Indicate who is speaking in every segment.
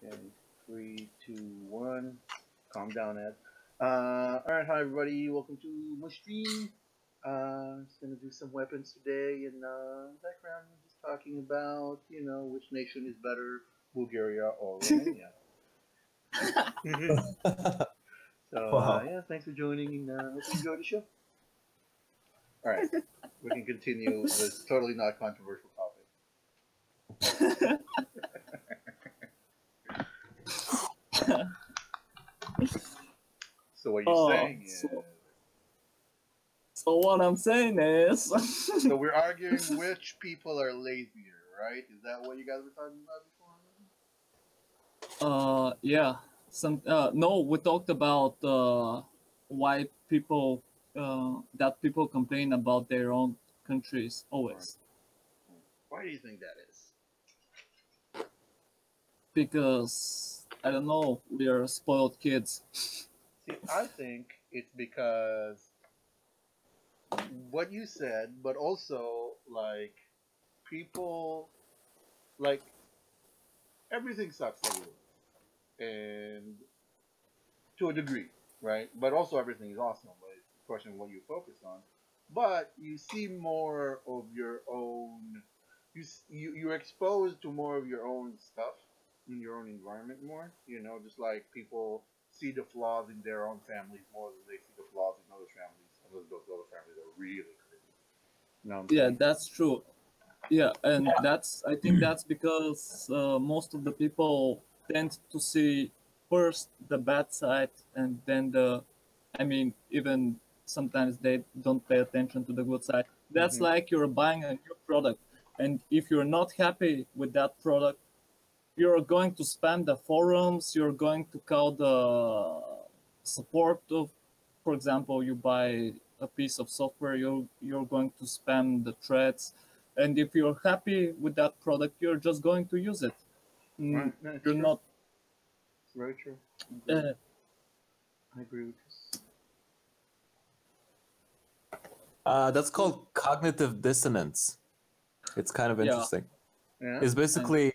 Speaker 1: Okay, 3, 2, 1. Calm down, Ed. All right, hi everybody. Welcome to my stream. Just gonna do some weapons today. In background, just talking about which nation is better, Bulgaria or Romania. So
Speaker 2: Wow.
Speaker 1: yeah, thanks for joining. Hope you enjoy the show. All right, we can continue this totally not controversial topic. So what you're saying is.
Speaker 3: So what I'm saying is,
Speaker 1: So we're arguing which people are lazier, right? Is that what you guys were talking about before?
Speaker 3: yeah, no, we talked about why people that people complain about their own countries always.
Speaker 1: Why do you think that is?
Speaker 3: Because I don't know, we are spoiled kids.
Speaker 1: See, I think it's because what you said, but also like people like everything sucks everywhere, and to a degree, right? But also everything is awesome. But it's a question of what you focus on. But you see more of your own. You're exposed to more of your own stuff in your own environment more. Just like people see the flaws in their own families more than they see the flaws in other families, unless those other families are really crazy.
Speaker 3: Yeah, that's true. Yeah, and I think that's because most of the people tend to see first the bad side and then even sometimes they don't pay attention to the good side. That's like you're buying a new product, and if you're not happy with that product, you're going to spam the forums, you're going to call the support of, for example, you buy a piece of software, you're going to spam the threads, and if you're happy with that product, you're just going to use it.
Speaker 1: Right.
Speaker 3: You're not.
Speaker 1: It's very true. I agree with
Speaker 2: you. That's called cognitive dissonance. It's kind of interesting.
Speaker 1: Yeah.
Speaker 2: It's basically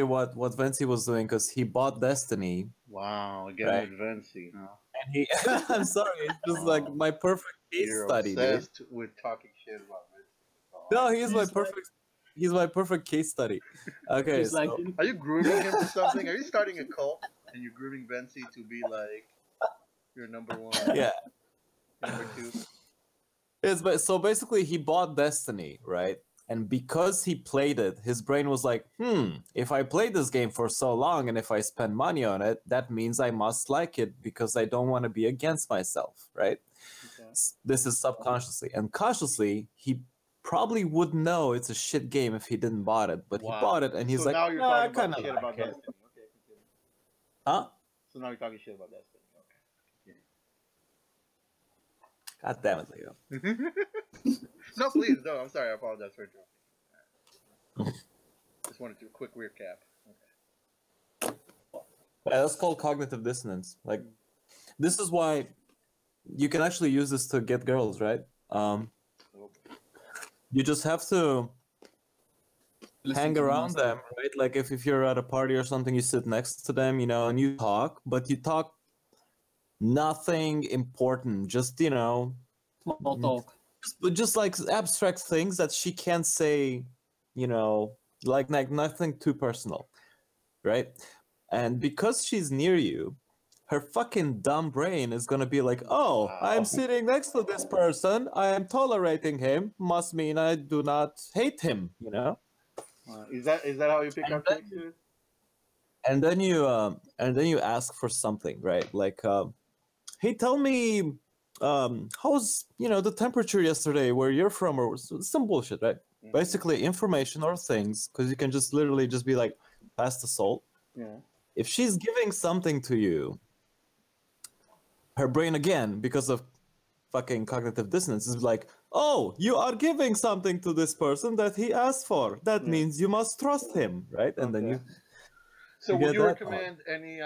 Speaker 2: what Vinci was doing because he bought Destiny.
Speaker 1: Wow, again
Speaker 2: right?
Speaker 1: with Vinci, huh?
Speaker 2: And he, I'm sorry, it's just like my perfect case
Speaker 1: You're
Speaker 2: study,
Speaker 1: obsessed
Speaker 2: dude.
Speaker 1: with talking shit about Vinci.
Speaker 2: No, he's my perfect case study. Okay, so
Speaker 3: like,
Speaker 1: are you grooming him for something? Are you starting a cult and you're grooming Vinci to be like your number one?
Speaker 2: Yeah.
Speaker 1: Number two.
Speaker 2: So basically he bought Destiny, right? And because he played it, his brain was like, if I play this game for so long and if I spend money on it, that means I must like it because I don't want to be against myself, right? Okay. This is subconsciously. And consciously, he probably would know it's a shit game if he didn't bought it, but he bought it and he's like,
Speaker 1: now you're talking about shit about Destiny. Okay, continue.
Speaker 2: Huh?
Speaker 1: So now you're talking shit about Destiny. Okay.
Speaker 2: God damn it, Leo.
Speaker 1: No, please, no. I'm sorry. I apologize for interrupting. Just wanted to do a quick recap.
Speaker 2: Okay. Yeah, that's called cognitive dissonance. Like, this is why you can actually use this to get girls, right? You just have to hang around them, right? Like if you're at a party or something, you sit next to them, and you talk, but you talk nothing important, just
Speaker 3: small talk.
Speaker 2: Just like abstract things that she can't say, like nothing too personal, right? And because she's near you, her fucking dumb brain is gonna be like, oh, wow. I'm sitting next to this person, I am tolerating him, must mean I do not hate him,
Speaker 1: Is that how you pick up chicks?
Speaker 2: And then you ask for something, right? Like, hey, tell me, how's the temperature yesterday where you're from, or some bullshit, right? Basically information or things, because you can just literally just be like, pass the salt.
Speaker 1: Yeah.
Speaker 2: If she's giving something to you, her brain, again, because of fucking cognitive dissonance, is like, oh, you are giving something to this person that he asked for. That means you must trust him, right? And then you.
Speaker 1: So would you recommend any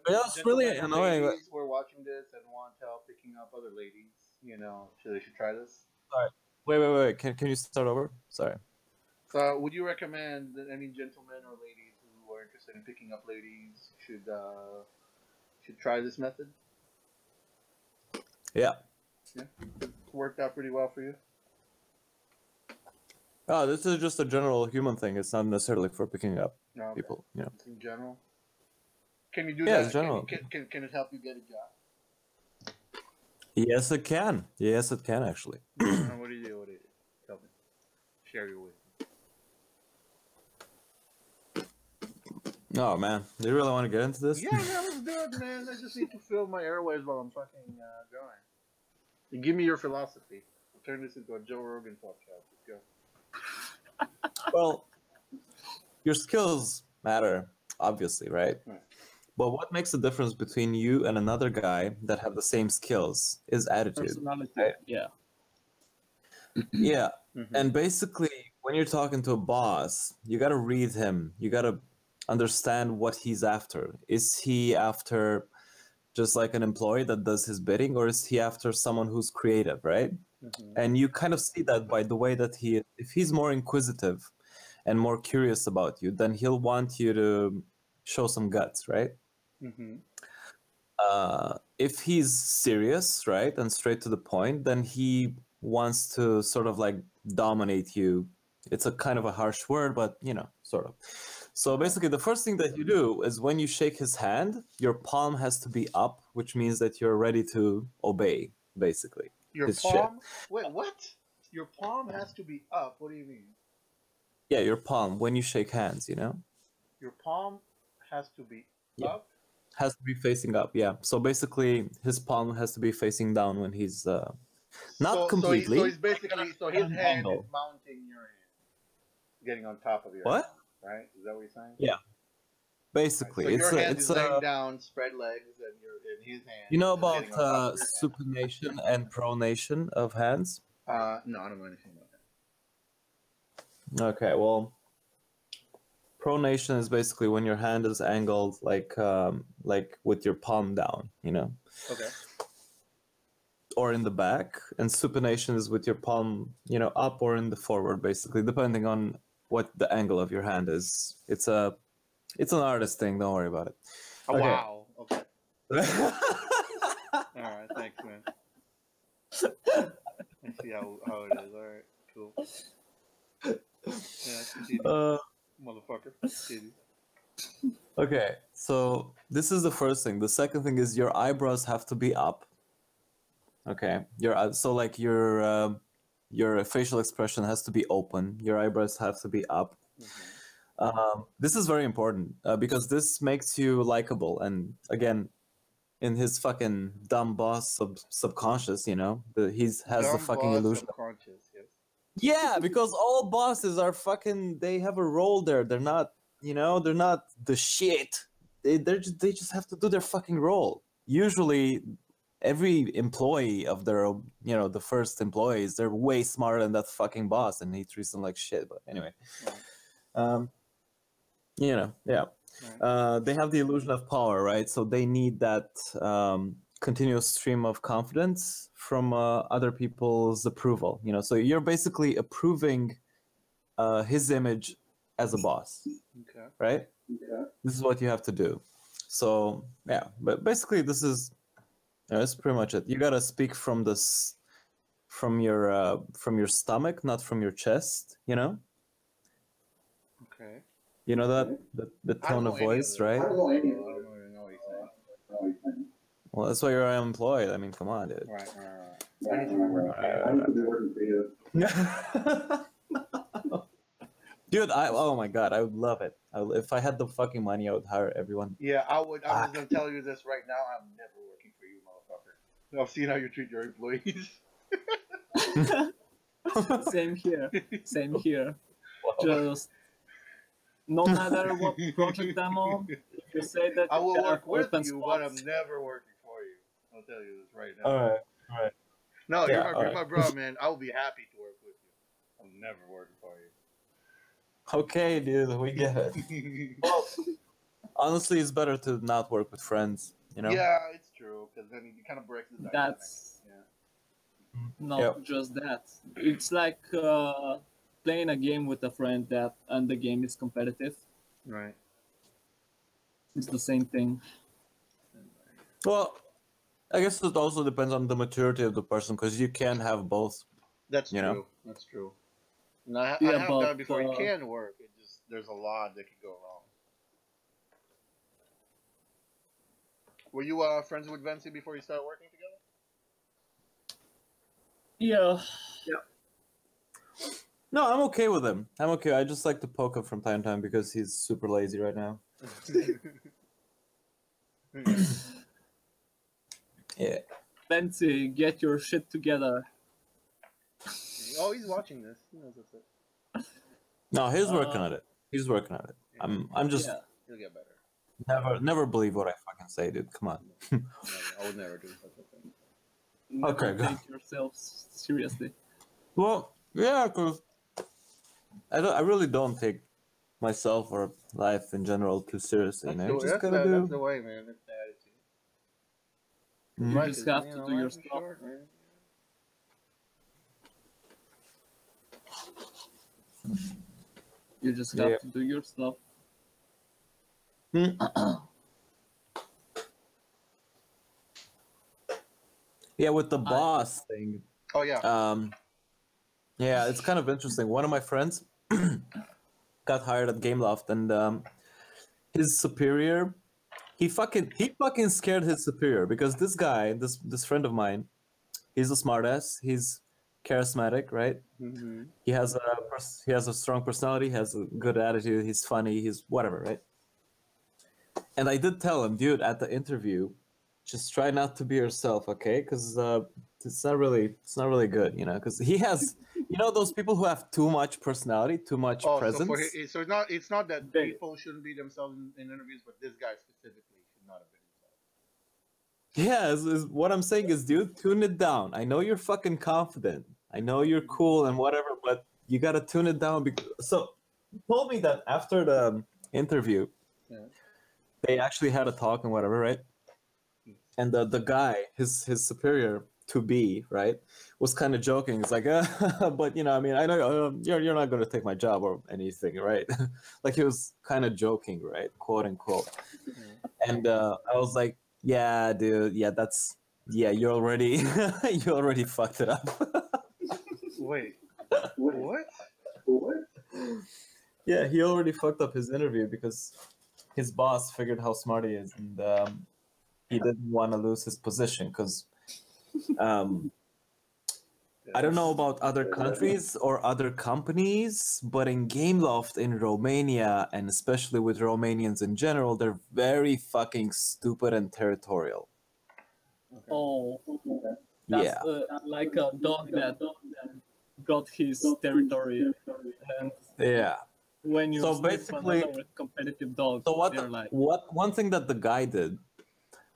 Speaker 2: that's really annoying.
Speaker 1: Ladies who are watching this and want help picking up other ladies, they should try this?
Speaker 2: Sorry. Wait. Can you start over? Sorry.
Speaker 1: So would you recommend any gentlemen or ladies who are interested in picking up ladies should try this method.
Speaker 2: Yeah.
Speaker 1: Yeah, it's worked out pretty well for you.
Speaker 2: Oh, this is just a general human thing. It's not necessarily for picking up
Speaker 1: No, okay.
Speaker 2: people. Yeah.
Speaker 1: It's in general. Can you do
Speaker 2: Yeah,
Speaker 1: that?
Speaker 2: it's general.
Speaker 1: Can it help you get a job?
Speaker 2: Yes, it can. Yes, it can actually.
Speaker 1: What do you do? What do you do? Tell me. Share your wisdom.
Speaker 2: Oh man, do you really want to get into this?
Speaker 1: Yeah, man, let's do it, man. I just need to fill my airways while I'm fucking going. Give me your philosophy. I'll turn this into a Joe Rogan podcast. Let's go.
Speaker 2: Well, your skills matter, obviously, right?
Speaker 1: Right.
Speaker 2: But what makes the difference between you and another guy that have the same skills is attitude.
Speaker 3: Personality.
Speaker 2: Right?
Speaker 3: Yeah.
Speaker 2: Yeah.
Speaker 1: Mhm.
Speaker 2: And basically, when you're talking to a boss, you got to read him. You got to understand what he's after. Is he after just like an employee that does his bidding, or is he after someone who's creative, right?
Speaker 1: Mhm.
Speaker 2: And you kind of see that by the way that if he's more inquisitive and more curious about you, then he'll want you to show some guts, right?
Speaker 1: Mhm.
Speaker 2: If he's serious, right, and straight to the point, then he wants to sort of like dominate you. It's a kind of a harsh word, but sort of. So basically, the first thing that you do is when you shake his hand, your palm has to be up, which means that you're ready to obey, basically.
Speaker 1: Your
Speaker 2: his shit.
Speaker 1: palm? Wait, what? Your palm has to be up. What do you mean?
Speaker 2: Yeah, your palm when you shake hands,
Speaker 1: Your palm has to be
Speaker 2: Yeah.
Speaker 1: up.
Speaker 2: has to be facing up. Yeah. So basically, his palm has to be facing down when he's not completely.
Speaker 1: So he's basically his
Speaker 2: an
Speaker 1: hand
Speaker 2: angle.
Speaker 1: is mounting your hand, getting on top of your
Speaker 2: What?
Speaker 1: hand, right? Is that what you're saying?
Speaker 2: Yeah. Basically,
Speaker 1: So
Speaker 2: it's
Speaker 1: your hand
Speaker 2: it's
Speaker 1: is laying down, spread legs, and you're in his hand.
Speaker 2: you know
Speaker 1: is
Speaker 2: about
Speaker 1: getting on top of your
Speaker 2: supination and pronation of hands.
Speaker 1: hand. No, I don't know anything about that.
Speaker 2: Okay, well, pronation is basically when your hand is angled like with your palm down,
Speaker 1: Okay.
Speaker 2: or in the back, and supination is with your palm, up or in the forward, basically, depending on what the angle of your hand is. It's an artist thing. Don't worry about it.
Speaker 1: Oh,
Speaker 2: Okay.
Speaker 1: wow. Okay. All right. Thanks, man. I see how it is. All right. Cool. Yeah. Continue. Motherfucker. Continue.
Speaker 2: Okay, so this is the first thing. The second thing is your eyebrows have to be up. Okay, so like your facial expression has to be open. Your eyebrows have to be up. This is very important because this makes you likable. And again, in his fucking dumb boss subconscious, he has the
Speaker 1: Dumb
Speaker 2: fucking
Speaker 1: boss
Speaker 2: illusion.
Speaker 1: subconscious. Yes.
Speaker 2: Yeah, because all bosses are fucking. They have a role there. They're not, they're not the shit. They just have to do their fucking role. Usually, every employee of their, the first employees, they're way smarter than that fucking boss, and he treats them like shit. But anyway, yeah.
Speaker 1: Right.
Speaker 2: They have the illusion of power, right? So they need that continuous stream of confidence from other people's approval. So you're basically approving his image as a boss,
Speaker 1: Okay.
Speaker 2: right?
Speaker 1: Yeah.
Speaker 2: This is what you have to do. So yeah, but basically this is that's pretty much it. You gotta speak from this, from your stomach, not from your chest.
Speaker 1: Okay.
Speaker 2: You know that the
Speaker 1: I don't
Speaker 2: tone
Speaker 1: know
Speaker 2: of
Speaker 1: any of
Speaker 2: voice,
Speaker 1: this.
Speaker 2: right?
Speaker 1: I don't even know what he's saying.
Speaker 2: Well, that's why you're unemployed. I mean, come on, dude.
Speaker 1: Right. I need to be working for you.
Speaker 2: Dude, oh my god, I would love it. If I had the fucking money, I would hire everyone.
Speaker 1: Yeah, I would. I was gonna tell you this right now. I'm never working for you, motherfucker. I've seen how you treat your employees.
Speaker 3: Same here. Same here.
Speaker 2: Wow.
Speaker 3: Just no matter what project I'm on, if you say that
Speaker 1: I will
Speaker 3: you have
Speaker 1: work with
Speaker 3: open
Speaker 1: you,
Speaker 3: spots,
Speaker 1: but I'm never working for you. I'll tell you this right now.
Speaker 2: All right.
Speaker 1: No,
Speaker 2: Yeah,
Speaker 1: you're my bro, man. I will be happy to work with you. I'm never working for you.
Speaker 2: Okay, dude, we get it. Well, honestly, it's better to not work with friends.
Speaker 1: Yeah, it's true, because then it kind of breaks the dynamic.
Speaker 3: that's not
Speaker 2: Yep.
Speaker 3: just that. It's like playing a game with a friend and the game is competitive.
Speaker 1: Right.
Speaker 3: It's the same thing.
Speaker 2: Well, I guess it also depends on the maturity of the person, because you can have both.
Speaker 1: That's
Speaker 2: You know?
Speaker 1: true. That's true. And I
Speaker 3: Yeah,
Speaker 1: have
Speaker 3: but
Speaker 1: done it before. It can work. It just there's a lot that could go wrong. Were you friends with Vency before you started working together?
Speaker 3: yeah,
Speaker 2: No, I'm okay with him. I'm okay. I just like to poke him from time to time because he's super lazy right now. Yeah.
Speaker 3: Fancy, get your shit together.
Speaker 1: Oh, he's watching this. He knows that's it.
Speaker 2: No, he's working on it. He's working on it. I'm just
Speaker 3: Yeah.
Speaker 1: He'll get better.
Speaker 2: never believe what I fucking say, dude. Come on.
Speaker 1: Never. I would never do such a thing.
Speaker 3: Never
Speaker 2: Okay, go.
Speaker 3: take yourself seriously.
Speaker 2: Well, yeah, because I really don't take myself or life in general too seriously. You know, just gotta
Speaker 1: That's the
Speaker 2: do.
Speaker 1: way, man. That's the attitude.
Speaker 2: Mhm.
Speaker 1: Life
Speaker 3: You just
Speaker 1: is,
Speaker 3: have
Speaker 1: you
Speaker 3: to
Speaker 1: know,
Speaker 3: do your
Speaker 1: life is
Speaker 3: stuff.
Speaker 1: short, man.
Speaker 3: You just have
Speaker 2: Yeah.
Speaker 3: to do your stuff.
Speaker 2: Yeah, with the boss thing.
Speaker 1: Oh yeah.
Speaker 2: Yeah, it's kind of interesting. One of my friends got hired at Gameloft, and his superior, he fucking scared his superior, because this guy, this friend of mine, he's a smartass. He's charismatic, right?
Speaker 1: Mm-hmm.
Speaker 2: He has a strong personality. Has a good attitude. He's funny. He's whatever, right? And I did tell him, dude, at the interview, just try not to be yourself, okay? Because it's not really good, you know. Because he has, you know, those people who have too much personality, too much
Speaker 1: Oh,
Speaker 2: presence.
Speaker 1: so it's not that
Speaker 3: They-
Speaker 1: people shouldn't be themselves in interviews, but this guy specifically should not have been himself.
Speaker 2: Yeah, what I'm saying is, dude, tune it down. I know you're fucking confident. I know you're cool and whatever, but you gotta tune it down. So, he told me that after the interview,
Speaker 1: Yeah.
Speaker 2: they actually had a talk and whatever, right? And the guy, his superior to be, right, was kind of joking. It's like, but you know, I mean, I know you're not gonna take my job or anything, right? Like he was kind of joking, right, quote unquote. And I was like, yeah, dude, yeah, you already you already fucked it up.
Speaker 1: Wait. What?
Speaker 2: Yeah, he already fucked up his interview because his boss figured how smart he is, and he didn't want to lose his position because I don't know about other countries or other companies, but in Gameloft in Romania, and especially with Romanians in general, they're very fucking stupid and territorial.
Speaker 3: Oh, that's
Speaker 2: Yeah.
Speaker 3: like a dog that got his territory, and
Speaker 2: Yeah.
Speaker 3: when you
Speaker 2: So
Speaker 3: sniff
Speaker 2: basically-
Speaker 3: another competitive dog,
Speaker 2: So
Speaker 3: they're like,
Speaker 2: one thing that the guy did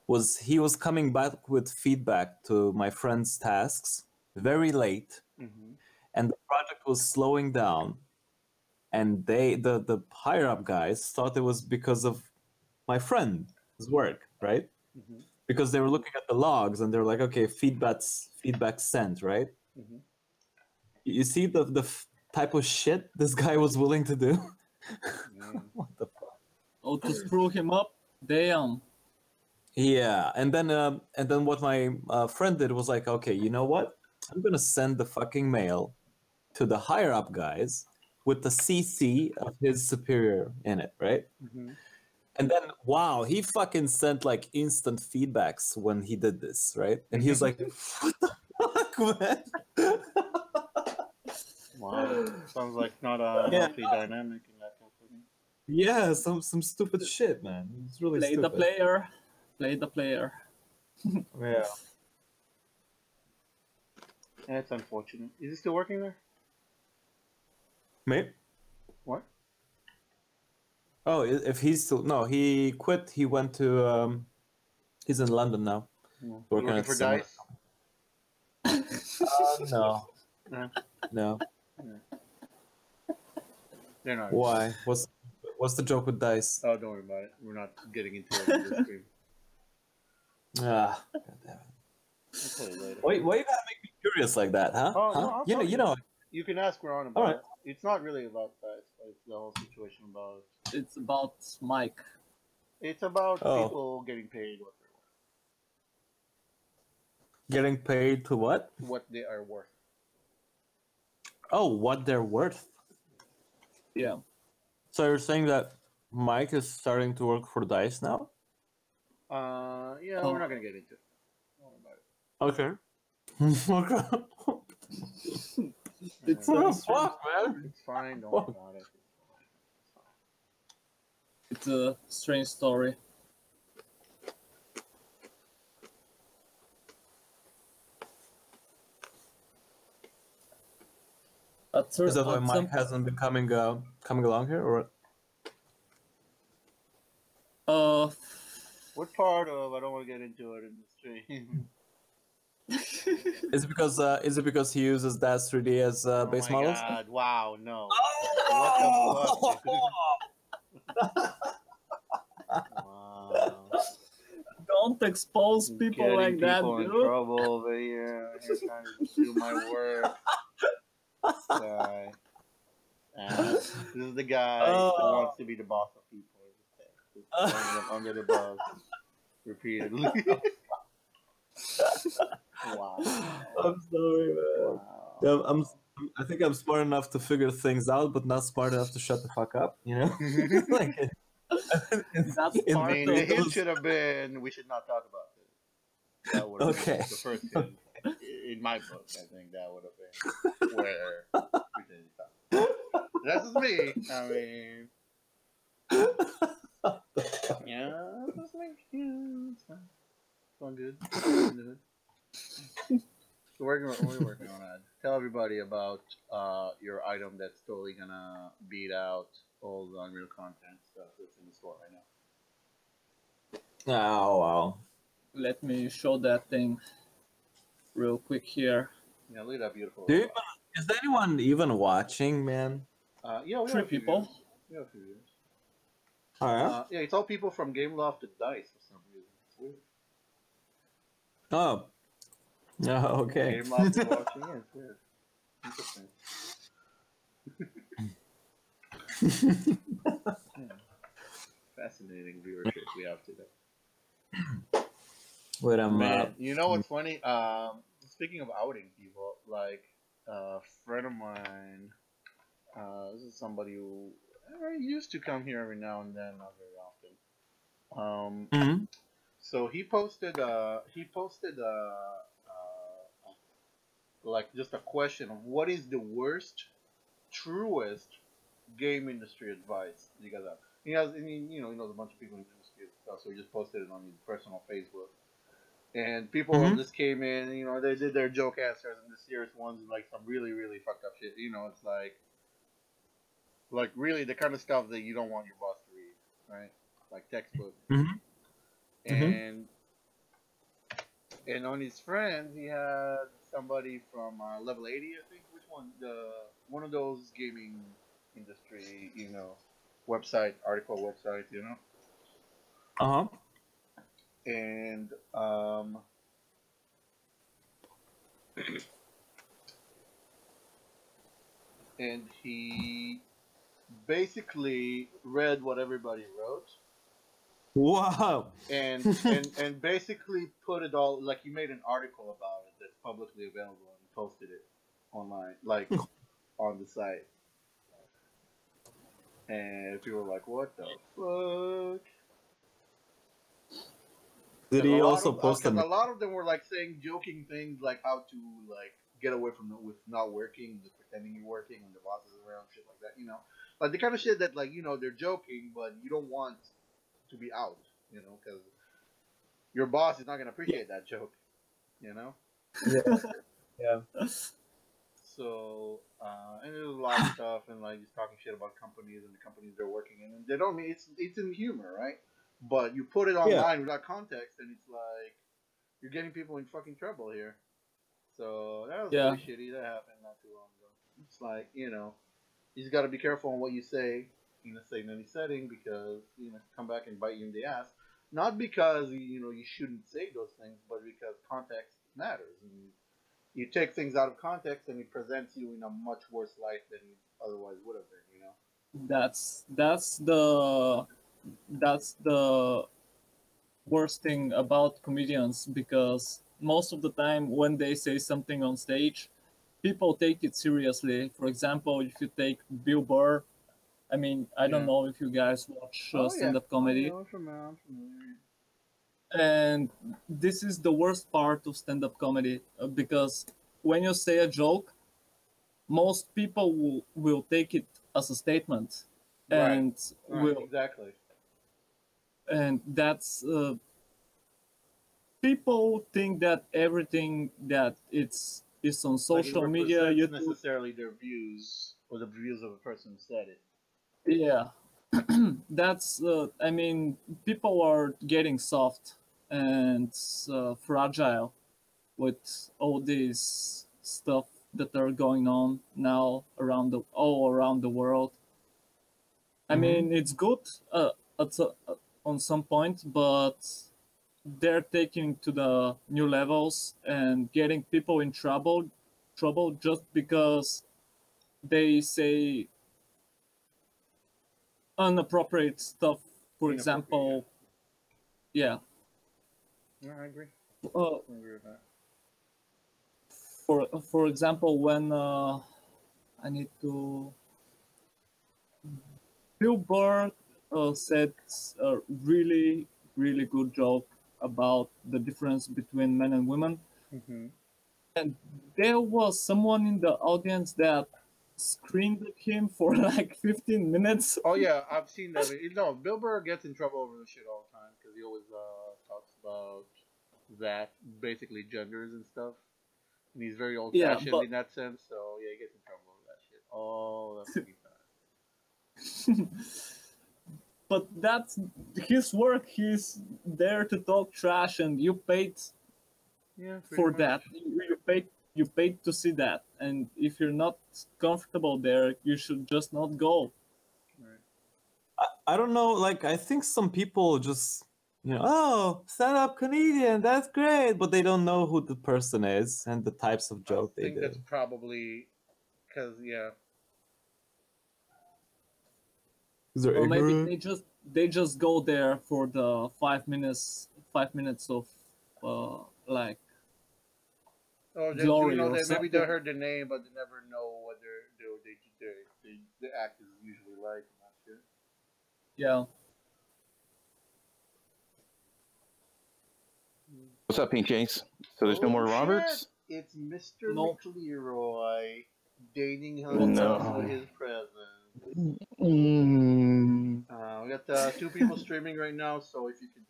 Speaker 2: was he was coming back with feedback to my friend's tasks very late,
Speaker 1: Mm-hmm.
Speaker 2: and the project was slowing down, and the higher up guys thought it was because of my friend's work, right?
Speaker 1: Mm-hmm.
Speaker 2: Because they were looking at the logs and they're like, okay, feedback sent, right?
Speaker 1: Mm-hmm.
Speaker 2: You see the type of shit this guy was willing to do.
Speaker 1: Mm.
Speaker 2: What the fuck?
Speaker 3: oh, to screw him up, damn.
Speaker 2: Yeah, and then what my friend did was like, okay, you know what? I'm gonna send the fucking mail to the higher up guys with the CC of his superior in it, right?
Speaker 1: Mm-hmm.
Speaker 2: And then, wow, he fucking sent like instant feedbacks when he did this, right? And he's like, what the fuck, man?
Speaker 1: Wow. Sounds like not a
Speaker 2: Yeah.
Speaker 1: healthy dynamic in that company.
Speaker 2: Yeah, some stupid shit, man. It's really
Speaker 3: Play
Speaker 2: stupid.
Speaker 3: the player. Play the player.
Speaker 2: Yeah.
Speaker 1: That's unfortunate. Is he still working there?
Speaker 2: Mate?
Speaker 1: What?
Speaker 2: Oh, if he's still no, he quit. He went to he's in London now.
Speaker 1: No.
Speaker 2: Working
Speaker 1: Working
Speaker 2: at
Speaker 1: for
Speaker 2: similar-
Speaker 1: Dice?
Speaker 2: No,
Speaker 1: No.
Speaker 2: no.
Speaker 1: They're not.
Speaker 2: Why? What's the joke with dice?
Speaker 1: Oh, don't worry about it. We're not getting into it on this stream.
Speaker 2: Ah, God damn it.
Speaker 1: I'll tell you later.
Speaker 2: Why you gotta make me curious like that, huh?
Speaker 1: Oh,
Speaker 2: huh?
Speaker 1: no, I'll
Speaker 2: you know,
Speaker 1: tell
Speaker 2: you know.
Speaker 1: You can ask Ron about
Speaker 2: Alright.
Speaker 1: it. It's not really about Dice, but it's the whole situation about.
Speaker 3: It's about Mike.
Speaker 1: It's about
Speaker 2: Oh,
Speaker 1: people getting paid
Speaker 2: getting paid to what?
Speaker 1: what they are worth.
Speaker 2: Oh, what they're worth.
Speaker 3: Yeah.
Speaker 2: So you're saying that Mike is starting to work for Dice now?
Speaker 1: Yeah, we're
Speaker 3: Uh,
Speaker 1: not gonna get into it. Don't worry about it.
Speaker 2: Okay. Okay.
Speaker 3: it's
Speaker 1: Yeah,
Speaker 3: a
Speaker 2: What the
Speaker 3: strange,
Speaker 2: fuck, man?
Speaker 1: it's fine. Don't worry
Speaker 2: Fuck.
Speaker 1: about it.
Speaker 3: it's a strange story.
Speaker 2: Is that why
Speaker 3: At
Speaker 2: Mike
Speaker 3: some
Speaker 2: hasn't been coming along here, or
Speaker 3: uh
Speaker 1: What part of I don't want to get into it in the stream.
Speaker 2: is it because he uses DAS 3D as
Speaker 1: Oh
Speaker 2: base
Speaker 1: my
Speaker 2: models?
Speaker 1: god! Wow, no. What the fuck, dude? Wow.
Speaker 3: don't expose people
Speaker 1: Getting
Speaker 3: like that,
Speaker 1: people in
Speaker 3: dude.
Speaker 1: trouble over here. You're trying to do my work, guy. And this is the guy who
Speaker 2: Oh.
Speaker 1: wants to be the boss of people. Just throwing them under the bus repeatedly. Wow.
Speaker 2: I'm sorry, man. Yeah,
Speaker 1: Wow.
Speaker 2: I think I'm smart enough to figure things out, but not smart enough to shut the fuck up. You know, like
Speaker 3: That's
Speaker 1: I
Speaker 3: part
Speaker 1: mean, the
Speaker 3: of
Speaker 1: hint should have been we should not talk about this. That would have been
Speaker 2: Okay.
Speaker 1: the first hint in my book. I think that would have been where we didn't talk. That's just me. I mean, yeah, that's like, yeah, it's fine. It's all good. We're working on that. Tell everybody about your item that's totally gonna beat out all the Unreal content stuff that's in the store right now.
Speaker 2: Oh wow.
Speaker 3: Let me show that thing real quick here.
Speaker 1: Yeah, look at that beautiful
Speaker 2: Do you
Speaker 1: robot.
Speaker 2: is anyone even watching, man?
Speaker 1: Yeah, we have
Speaker 3: Three
Speaker 1: a few
Speaker 3: people.
Speaker 1: viewers. We have a few viewers.
Speaker 2: Oh yeah.
Speaker 1: Yeah, it's all people from Game Loft to Dice for some reason. It's weird.
Speaker 2: Oh. Yeah. Okay.
Speaker 1: Game Loft is watching. Yeah, it's weird. Interesting. Yeah. Fascinating viewership we have today.
Speaker 2: Wait, I'm.
Speaker 1: Man, you know what's funny? Speaking of outing people, like a friend of mine, this is somebody who used to come here every now and then, not very often.
Speaker 2: Mhm.
Speaker 1: So like just a question of what is the worst, truest game industry advice you guys have. He has, I mean, he knows a bunch of people in the industry and stuff, so he just posted it on his personal Facebook. And people
Speaker 2: Mhm.
Speaker 1: just came in, they did their joke answers and the serious ones and like some really, really fucked up shit. It's like really the kind of stuff that you don't want your boss to read, right? Like textbook.
Speaker 2: Mhm. Mhm.
Speaker 1: And on his friend, he had somebody from Level 80, I think. Which one? The one of those gaming industry, website article websites.
Speaker 2: Uh huh.
Speaker 1: And and he basically read what everybody wrote
Speaker 2: Wow.
Speaker 1: and basically put it all, like, he made an article about it that's publicly available and posted it online, like on the site. And people were like, "What the fuck?"
Speaker 2: Did
Speaker 1: Because
Speaker 2: he also post
Speaker 1: because
Speaker 2: an?
Speaker 1: a lot of them were like saying joking things like how to like get away from with not working, just pretending you're working when the boss is around, shit like that. Like the kind of shit that, like, they're joking, but you don't want to be out, because your boss is not gonna
Speaker 2: Yeah.
Speaker 1: appreciate that joke, you know.
Speaker 2: Yeah. Yeah.
Speaker 1: So and there's a lot of stuff and like just talking shit about companies and the companies they're working in, and they don't mean it's in humor, right? But you put it
Speaker 2: Yeah.
Speaker 1: online without context, and it's like you're getting people in fucking trouble here. So that was
Speaker 3: Yeah.
Speaker 1: pretty shitty. That happened not too long ago. It's like, you just got to be careful on what you say in any setting, because come back and bite you in the ass. Not because you shouldn't say those things, but because context matters. And you take things out of context, and it presents you in a much worse light than you otherwise would have been.
Speaker 3: That's that's the worst thing about comedians, because most of the time when they say something on stage, people take it seriously. For example, if you take Bill Burr, I mean, I don't
Speaker 1: Yeah.
Speaker 3: know if you guys watch
Speaker 1: Oh yeah.
Speaker 3: stand-up
Speaker 1: Oh,
Speaker 3: comedy,
Speaker 1: yeah, I'm familiar.
Speaker 3: and this is the worst part of stand-up comedy, because when you say a joke, most people will take it as a statement,
Speaker 1: Right.
Speaker 3: and
Speaker 1: Right.
Speaker 3: will
Speaker 1: Exactly.
Speaker 3: and that's people think that everything that it's is on
Speaker 1: Like it
Speaker 3: social media,
Speaker 1: represents
Speaker 3: YouTube.
Speaker 1: necessarily their views or the views of a person who said it.
Speaker 3: Yeah, that's I mean, people are getting soft and fragile with all this stuff that are going on now around the all around the world. I mean, it's good at on some point, but they're taking to the new levels and getting people in trouble just because they say inappropriate stuff. For
Speaker 1: Inappropriate.
Speaker 3: example, yeah,
Speaker 1: Yeah. I agree.
Speaker 3: uh,
Speaker 1: I agree with that.
Speaker 3: for example, when I need to, Bill Burr said a really good joke about the difference between men and women,
Speaker 1: Mm-hmm.
Speaker 3: and there was someone in the audience that screamed at him for like 15 minutes.
Speaker 1: Oh yeah, I've seen that. You know, Bill Burr gets in trouble over this shit all the time because he always talks about that basically genders and stuff, and he's very old
Speaker 3: Yeah,
Speaker 1: fashioned
Speaker 3: but
Speaker 1: in that sense. So yeah, he gets in trouble over that shit all the fucking time.
Speaker 3: but that's his work. He's there to talk trash, and you paid
Speaker 1: Yeah, pretty
Speaker 3: for
Speaker 1: much.
Speaker 3: that. You paid to see that, and if you're not comfortable there, you should just not go.
Speaker 1: Right.
Speaker 2: I don't know, like I think some people just oh, stand-up comedian, that's great, but they don't know who the person is and the types of
Speaker 1: I
Speaker 2: joke they
Speaker 1: think
Speaker 2: do.
Speaker 1: that's probably because yeah,
Speaker 2: Is they're
Speaker 3: Or maybe
Speaker 2: ignorant.
Speaker 3: they just go there for the 5 minutes of like
Speaker 1: or they,
Speaker 3: glory or
Speaker 1: that maybe they
Speaker 3: something.
Speaker 1: heard the name but they never know what the act is usually like and that shit.
Speaker 3: Yeah.
Speaker 4: What's up, Pink Chase? So there's no
Speaker 1: Oh
Speaker 4: more
Speaker 1: shit!
Speaker 4: Roberts?
Speaker 1: It's Mr.
Speaker 3: No.
Speaker 1: McLeroy deigning
Speaker 3: What's
Speaker 1: us
Speaker 3: up?
Speaker 4: No.
Speaker 1: his presence.
Speaker 4: Mm.
Speaker 1: We got two people streaming right now, so if you could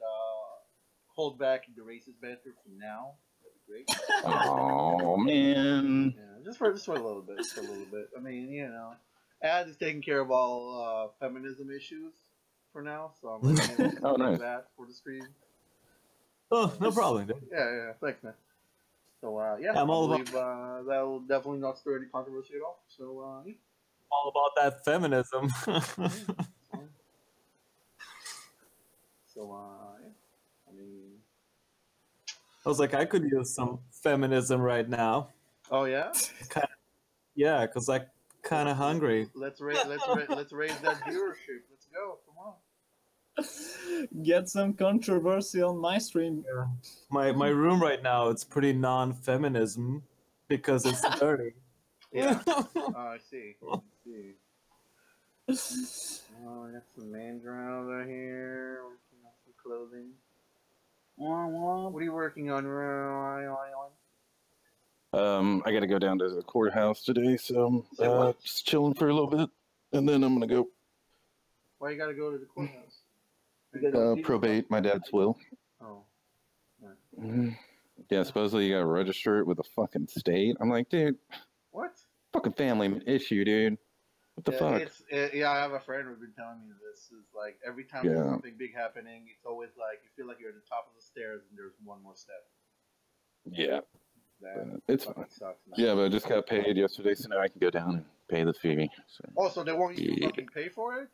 Speaker 1: hold back the racist banter for now, that'd be great.
Speaker 4: Oh man.
Speaker 1: Yeah, just for a little bit, just for a little bit. I mean, you know, Ad is taking care of all feminism issues for now, so I'm letting him
Speaker 4: Oh,
Speaker 1: take
Speaker 4: nice.
Speaker 1: that for the stream.
Speaker 2: Oh, no problem, dude.
Speaker 1: Yeah, thanks, man. So yeah,
Speaker 2: I'm
Speaker 1: I
Speaker 2: all
Speaker 1: believe that'll definitely not stir any controversy at all. So yeah,
Speaker 2: all about that feminism.
Speaker 1: yeah, that's fine. So yeah, I mean,
Speaker 2: I was like, I could use some feminism right now.
Speaker 1: oh yeah,
Speaker 2: Yeah, because I'm kind of hungry.
Speaker 1: let's raise that viewership. Let's go, come on.
Speaker 3: Get some controversy on my stream.
Speaker 2: My room right now, it's pretty non-feminism because it's dirty.
Speaker 1: Yeah, I see. I see. Oh, I got some Mandra over here working on some clothing. What are you working on, Ryan?
Speaker 4: I got to go down to the courthouse today, so
Speaker 1: Say what?
Speaker 4: just chilling for a little bit, and then I'm gonna go
Speaker 1: Why you gotta go to the courthouse? You gotta go
Speaker 4: probate my dad's will.
Speaker 1: Oh,
Speaker 4: Mhm. Yeah, supposedly you gotta register it with the fucking state. I'm like, dude,
Speaker 1: what?
Speaker 4: fucking family issue, dude. What the fuck?
Speaker 1: Yeah. I have a friend who's been telling me this. Is like every time there's
Speaker 4: Yeah.
Speaker 1: something big happening, it's always like you feel like you're at the top of the stairs and there's one more step.
Speaker 4: Yeah,
Speaker 1: That
Speaker 4: it's
Speaker 1: fucking
Speaker 4: fine.
Speaker 1: sucks, man.
Speaker 4: Yeah, but I just got paid yesterday, so now I can go down and pay the fee. So.
Speaker 1: Oh, so they want you to
Speaker 4: Yeah.
Speaker 1: fucking pay for it?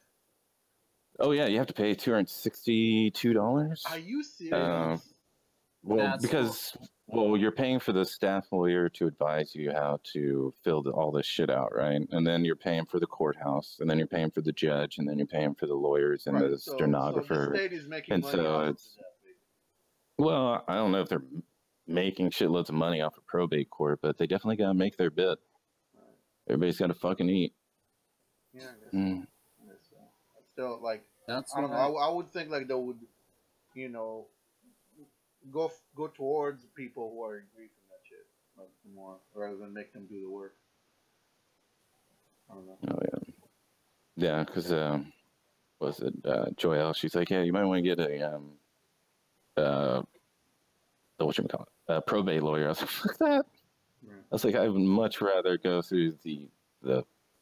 Speaker 4: Oh yeah, you have to pay $262.
Speaker 1: Are you serious?
Speaker 4: Well,
Speaker 3: That's
Speaker 4: because Well, you're paying for the staff lawyer to advise you how to fill all this shit out, right? And then you're paying for the courthouse, and then you're paying for the judge, and then you're paying for the lawyers and
Speaker 1: Right.
Speaker 4: the
Speaker 1: So the
Speaker 4: stenographer.
Speaker 1: state is making
Speaker 4: And
Speaker 1: money
Speaker 4: so
Speaker 1: off of
Speaker 4: it's
Speaker 1: that. Basically.
Speaker 4: well, I don't know if they're making shitloads of money off of probate court, but they definitely gotta make their bit.
Speaker 1: Right.
Speaker 4: Everybody's gotta fucking eat.
Speaker 1: Yeah, I guess.
Speaker 4: Mm.
Speaker 1: I guess so. Still, like,
Speaker 3: That's
Speaker 1: I don't know.
Speaker 3: why.
Speaker 1: I would think like they would, you know, go towards people who are in grief and that shit, like more rather than make them do the work. I don't know.
Speaker 4: Oh yeah, yeah. Because was it Joelle? She's like, yeah, you might want to get a probate lawyer. I was like, fuck that.
Speaker 1: Yeah.
Speaker 4: I was like, I would much rather go through the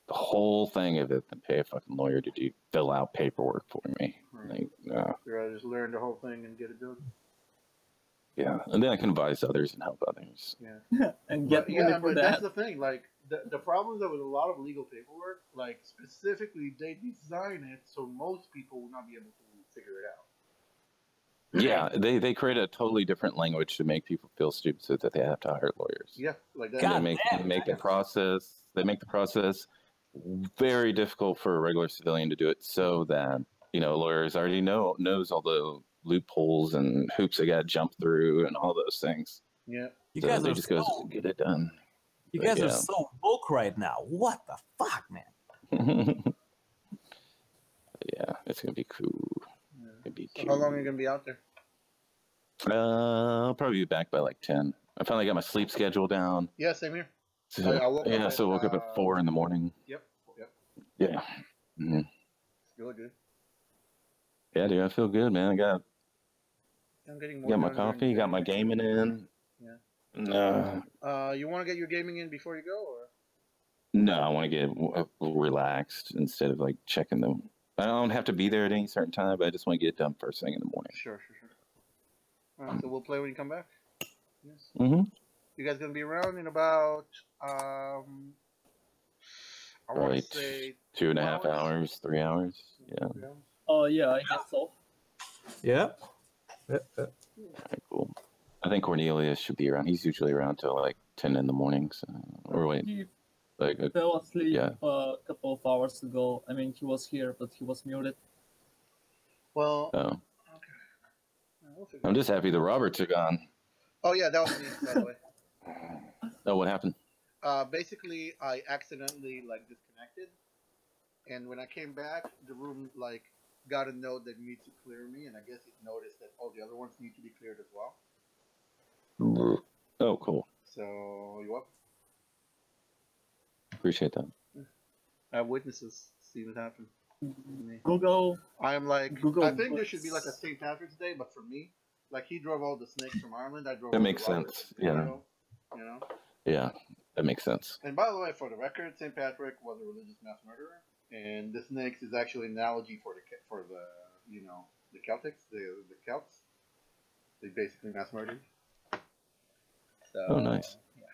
Speaker 4: whole thing of it than pay a fucking lawyer to fill out paperwork for me.
Speaker 1: Right.
Speaker 4: Like, no.
Speaker 1: You'd rather just learn the whole thing and get it done.
Speaker 4: Yeah, and then I can advise others and help others.
Speaker 1: Yeah.
Speaker 3: And get
Speaker 1: But,
Speaker 3: money
Speaker 1: yeah,
Speaker 3: for
Speaker 1: but
Speaker 3: that.
Speaker 1: that's the thing. Like the problem is that with a lot of legal paperwork, like specifically, they design it so most people will not be able to figure it out.
Speaker 4: Yeah, they create a totally different language to make people feel stupid so that they have to hire lawyers.
Speaker 1: Yeah, like that.
Speaker 2: God
Speaker 4: They make the process very difficult for a regular civilian to do it, so that lawyers already knows all the loopholes and hoops they got to jump through and all those things.
Speaker 1: Yeah.
Speaker 2: You
Speaker 4: So
Speaker 2: guys
Speaker 4: they
Speaker 2: are
Speaker 4: just
Speaker 2: so,
Speaker 4: go get it done.
Speaker 2: you
Speaker 4: But
Speaker 2: guys are
Speaker 4: yeah.
Speaker 2: so woke right now. What the fuck, man?
Speaker 4: Yeah, it's gonna be cool.
Speaker 1: Yeah.
Speaker 4: It'd be
Speaker 1: So
Speaker 4: cool.
Speaker 1: how long are you gonna be out there?
Speaker 4: I'll probably be back by like 10. I finally got my sleep schedule down.
Speaker 1: Yeah, same here.
Speaker 4: So,
Speaker 1: I woke up at,
Speaker 4: so I woke up at 4 in the morning.
Speaker 1: Yep.
Speaker 4: Yeah. Mhm.
Speaker 1: It's really good.
Speaker 4: Yeah, dude, I feel good, man. I got
Speaker 1: I'm getting more
Speaker 4: my
Speaker 1: done during
Speaker 4: coffee,
Speaker 1: the
Speaker 4: got
Speaker 1: day.
Speaker 4: my gaming in.
Speaker 1: Yeah.
Speaker 4: No,
Speaker 1: You want to get your gaming in before you go, or?
Speaker 4: no, I want to get relaxed instead of like checking them. I don't have to be there at any certain time, but I just want to get it done first thing in the morning.
Speaker 1: Sure. All right, so we'll play when you come back. Yes.
Speaker 4: Mm-hmm.
Speaker 1: You guys gonna be around in about I want to
Speaker 4: Right.
Speaker 1: say
Speaker 4: 2.5
Speaker 1: 2 hours?
Speaker 4: hours, 3 hours. Yeah.
Speaker 1: 3 hours?
Speaker 3: Oh yeah, I guess so.
Speaker 2: Yeah.
Speaker 4: Alright, cool. I think Cornelius should be around. He's usually around till like 10 in the morning. So, or wait,
Speaker 3: He
Speaker 4: like
Speaker 3: fell asleep
Speaker 4: yeah.
Speaker 3: a couple of hours ago. I mean, he was here, but he was muted.
Speaker 1: Well,
Speaker 4: Oh,
Speaker 1: okay. We'll figure
Speaker 4: I'm
Speaker 1: it
Speaker 4: just happy the Roberts are gone.
Speaker 1: out. Oh yeah, that was me, by the way.
Speaker 4: Oh, what happened?
Speaker 1: Basically, I accidentally like disconnected, and when I came back, the room like got a note that needs to clear me, and I guess it noticed that all the other ones need to be cleared as well.
Speaker 4: Oh, cool.
Speaker 1: So you up?
Speaker 4: Appreciate that.
Speaker 1: I have witnesses. See what happened.
Speaker 3: Google.
Speaker 1: I'm like,
Speaker 3: Google
Speaker 1: I think there should be like a
Speaker 3: Books.
Speaker 1: St. Patrick's Day, but for me, like he drove all the snakes from Ireland. I drove.
Speaker 4: That
Speaker 1: all
Speaker 4: makes
Speaker 1: the Roberts,
Speaker 4: sense, yeah.
Speaker 1: You know.
Speaker 4: Yeah, that makes sense.
Speaker 1: And by the way, for the record, St. Patrick was a religious mass murderer, and the snakes is actually an analogy for the the Celtics, the Celts. They basically mass murdered. So,
Speaker 4: Oh, nice.
Speaker 1: Yeah.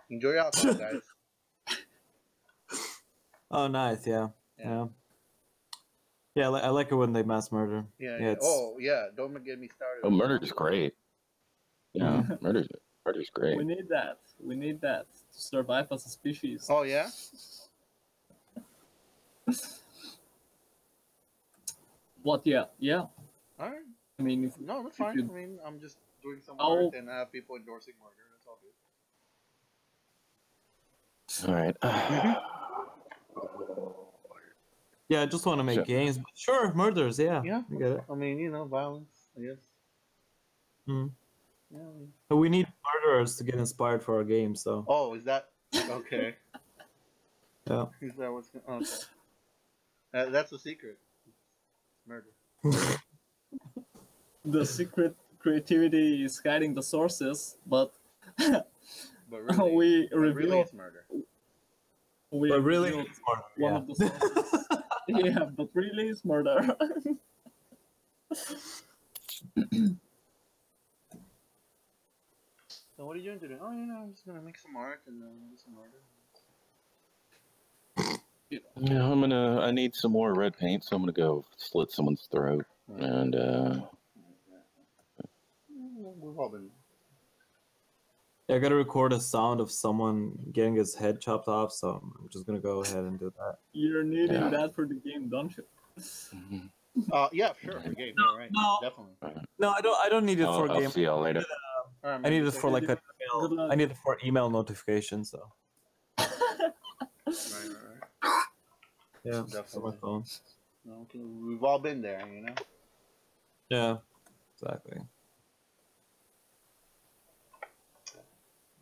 Speaker 1: Enjoy your alcohol, guys.
Speaker 2: Oh, nice. Yeah. Yeah, I like it when they mass murder.
Speaker 1: Yeah.
Speaker 2: Yeah, it's-
Speaker 1: Oh, yeah. Don't get me started.
Speaker 4: Oh, murder's great. Yeah, murder's great.
Speaker 3: We need that. We need that to survive as a species.
Speaker 1: Oh yeah.
Speaker 3: What? Yeah. Yeah.
Speaker 1: All right.
Speaker 3: I mean, if
Speaker 1: No, that's fine.
Speaker 3: you-
Speaker 1: I mean, I'm just doing some
Speaker 3: Oh.
Speaker 1: work and I have people endorsing murder. That's all good.
Speaker 4: All right.
Speaker 2: Yeah, I just want to make
Speaker 4: Sure.
Speaker 2: games. But sure, murders. Yeah.
Speaker 1: Yeah.
Speaker 2: I get it.
Speaker 1: I mean, violence. I guess.
Speaker 2: Mm.
Speaker 1: Yeah. I mean-
Speaker 2: But we need murderers to get inspired for our games. So
Speaker 1: Oh, is that okay?
Speaker 2: yeah.
Speaker 1: Is that what's going? Okay. That's a secret. Murder.
Speaker 3: the secret creativity is hiding the sources, but
Speaker 1: But really,
Speaker 3: we
Speaker 1: but really,
Speaker 3: reveal
Speaker 1: it's murder.
Speaker 3: we
Speaker 2: But really,
Speaker 3: revealed
Speaker 2: it's murder,
Speaker 3: one
Speaker 2: yeah.
Speaker 3: of the sources. Yeah, but really it's murder.
Speaker 1: So what are you doing today? Oh, I'm just gonna make some art and do some murder.
Speaker 4: Yeah, I need some more red paint, so I'm gonna go slit someone's throat. And
Speaker 1: We've all been.
Speaker 2: I gotta record a sound of someone getting his head chopped off, so I'm just gonna go ahead and do that.
Speaker 3: You're needing
Speaker 4: Yeah.
Speaker 3: that for the game, don't you?
Speaker 4: Mhm.
Speaker 1: Yeah, sure, for game. Yeah, right.
Speaker 2: No.
Speaker 1: Definitely.
Speaker 2: No, I don't need it for a
Speaker 4: I'll
Speaker 2: game.
Speaker 4: see y'all later.
Speaker 1: All right,
Speaker 2: I
Speaker 1: man.
Speaker 2: need
Speaker 1: be
Speaker 2: it
Speaker 1: safe.
Speaker 2: for like an
Speaker 3: Good
Speaker 2: email.
Speaker 3: luck.
Speaker 2: I need it for email notification. So
Speaker 1: Right.
Speaker 2: yeah, for my
Speaker 1: Definitely.
Speaker 2: phone.
Speaker 1: No, 'cause we've all been there, you know.
Speaker 2: Yeah, exactly.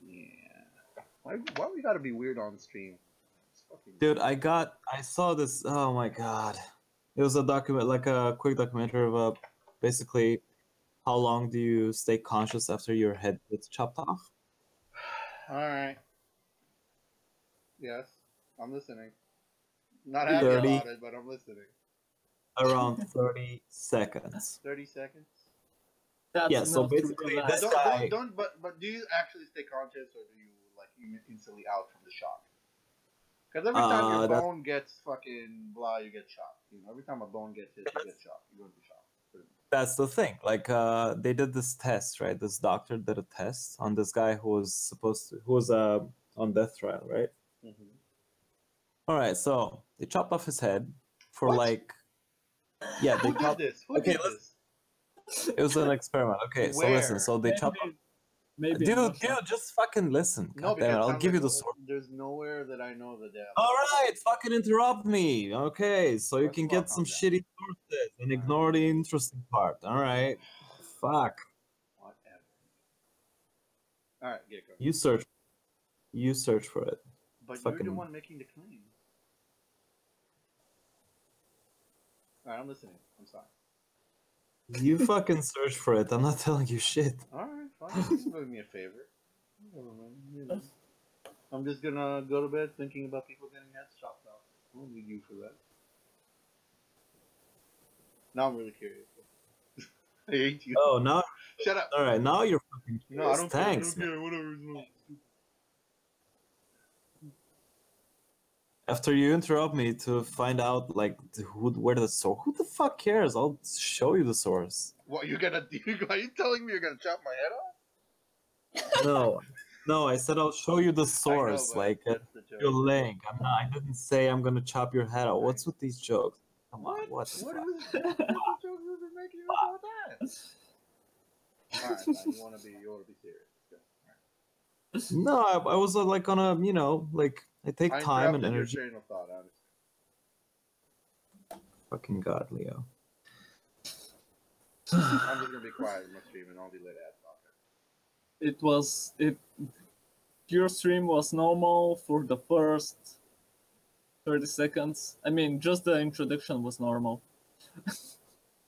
Speaker 1: Yeah. Why we gotta be weird on stream? It's fucking
Speaker 2: Dude, I saw this. Oh my god, it was a document, like a quick documentary of basically how long do you stay conscious after your head gets chopped off?
Speaker 1: All right. Yes, I'm listening. Not
Speaker 3: Yeah.
Speaker 1: happy
Speaker 2: 30,
Speaker 1: about it, but I'm listening.
Speaker 2: around 30 seconds.
Speaker 1: 30 seconds.
Speaker 3: That's
Speaker 2: Yeah, so
Speaker 3: enough to
Speaker 2: basically
Speaker 3: realize.
Speaker 2: this guy.
Speaker 1: But do you actually stay conscious, or do you like instantly out from the shock? Because every time your
Speaker 2: That
Speaker 1: bone gets fucking blah, you get shocked. You know, every time a bone gets hit, you get shocked. You go into shock. Pretty much.
Speaker 2: that's the thing. Like they did this test, right? This doctor did a test on this guy who was on death trial, right?
Speaker 1: Mhm.
Speaker 2: All right, so they chopped off his head for
Speaker 1: What?
Speaker 2: like, yeah, they
Speaker 1: Who did
Speaker 2: chopped.
Speaker 1: this? Who
Speaker 2: Okay,
Speaker 1: did this?
Speaker 2: it was an experiment. Okay, so listen,
Speaker 1: Where?
Speaker 2: so they chopped.
Speaker 3: Maybe in
Speaker 2: Dude,
Speaker 3: Russia.
Speaker 2: just fucking listen.
Speaker 1: No,
Speaker 2: God damn
Speaker 1: because
Speaker 2: it,
Speaker 1: it
Speaker 2: I'll
Speaker 1: sounds
Speaker 2: give you
Speaker 1: like
Speaker 2: the source.
Speaker 1: there's nowhere that I know the damn.
Speaker 2: All right, fucking interrupt me. Okay, so you
Speaker 1: First
Speaker 2: can
Speaker 1: of all,
Speaker 2: get some
Speaker 1: calm down.
Speaker 2: shitty sources and ignore the interesting part. All right, fuck.
Speaker 1: Whatever. All right, get going.
Speaker 2: You search for it.
Speaker 1: But you're the
Speaker 2: fucking-
Speaker 1: one making the claim. All right, I'm listening. I'm sorry.
Speaker 2: You fucking search for it. I'm not telling you shit.
Speaker 1: All right, fine. You do me a favor. I'm just gonna go to bed thinking about people getting heads chopped off. I don't need you for that. Now I'm really curious. I hate you.
Speaker 2: Oh, now.
Speaker 1: Shut up.
Speaker 2: All right, now you're fucking.
Speaker 1: No, I
Speaker 2: curious.
Speaker 1: don't
Speaker 2: Thanks,
Speaker 1: care. I
Speaker 2: man.
Speaker 1: don't care. Whatever. It's not stupid.
Speaker 2: After you interrupt me to find out like where the source, who the fuck cares? I'll show you the source.
Speaker 1: What you're gonna do? Are you telling me you're gonna chop my head off?
Speaker 2: No, I said I'll show you the source,
Speaker 1: but
Speaker 2: like
Speaker 1: that's the joke.
Speaker 2: your link. I didn't say I'm gonna chop your head off. What's with these jokes? Come
Speaker 1: What?
Speaker 2: on, what the
Speaker 1: What
Speaker 2: fuck?
Speaker 1: was what jokes was it making about that? All right, fine. You wanna be serious. Let's go.
Speaker 2: No, I was like on a, like I take
Speaker 1: I
Speaker 2: time and
Speaker 1: interrupted your
Speaker 2: energy.
Speaker 1: train of thought, honestly.
Speaker 2: Fucking God, Leo.
Speaker 1: I'm just gonna be quiet in my stream and I'll be let out.
Speaker 3: Your stream was normal for the first 30 seconds. I mean, just the introduction was normal.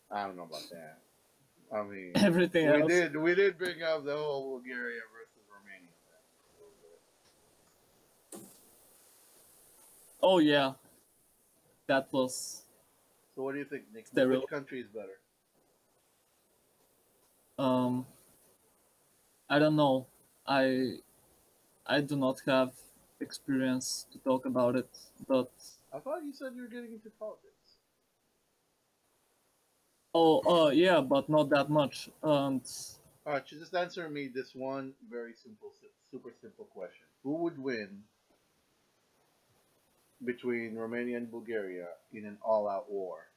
Speaker 1: I don't know about that. I mean,
Speaker 3: Everything else.
Speaker 1: we did bring up the whole Bulgaria versus Romania thing.
Speaker 3: Oh yeah, that was.
Speaker 1: So what do you think, Nick?
Speaker 3: Stereo.
Speaker 1: Which country is better?
Speaker 3: I don't know. I do not have experience to talk about it, but
Speaker 1: I thought you said you were getting into politics.
Speaker 3: yeah, but not that much. And
Speaker 1: All right, just answer me this one very super simple question: who would win between Romania and Bulgaria in an all-out war?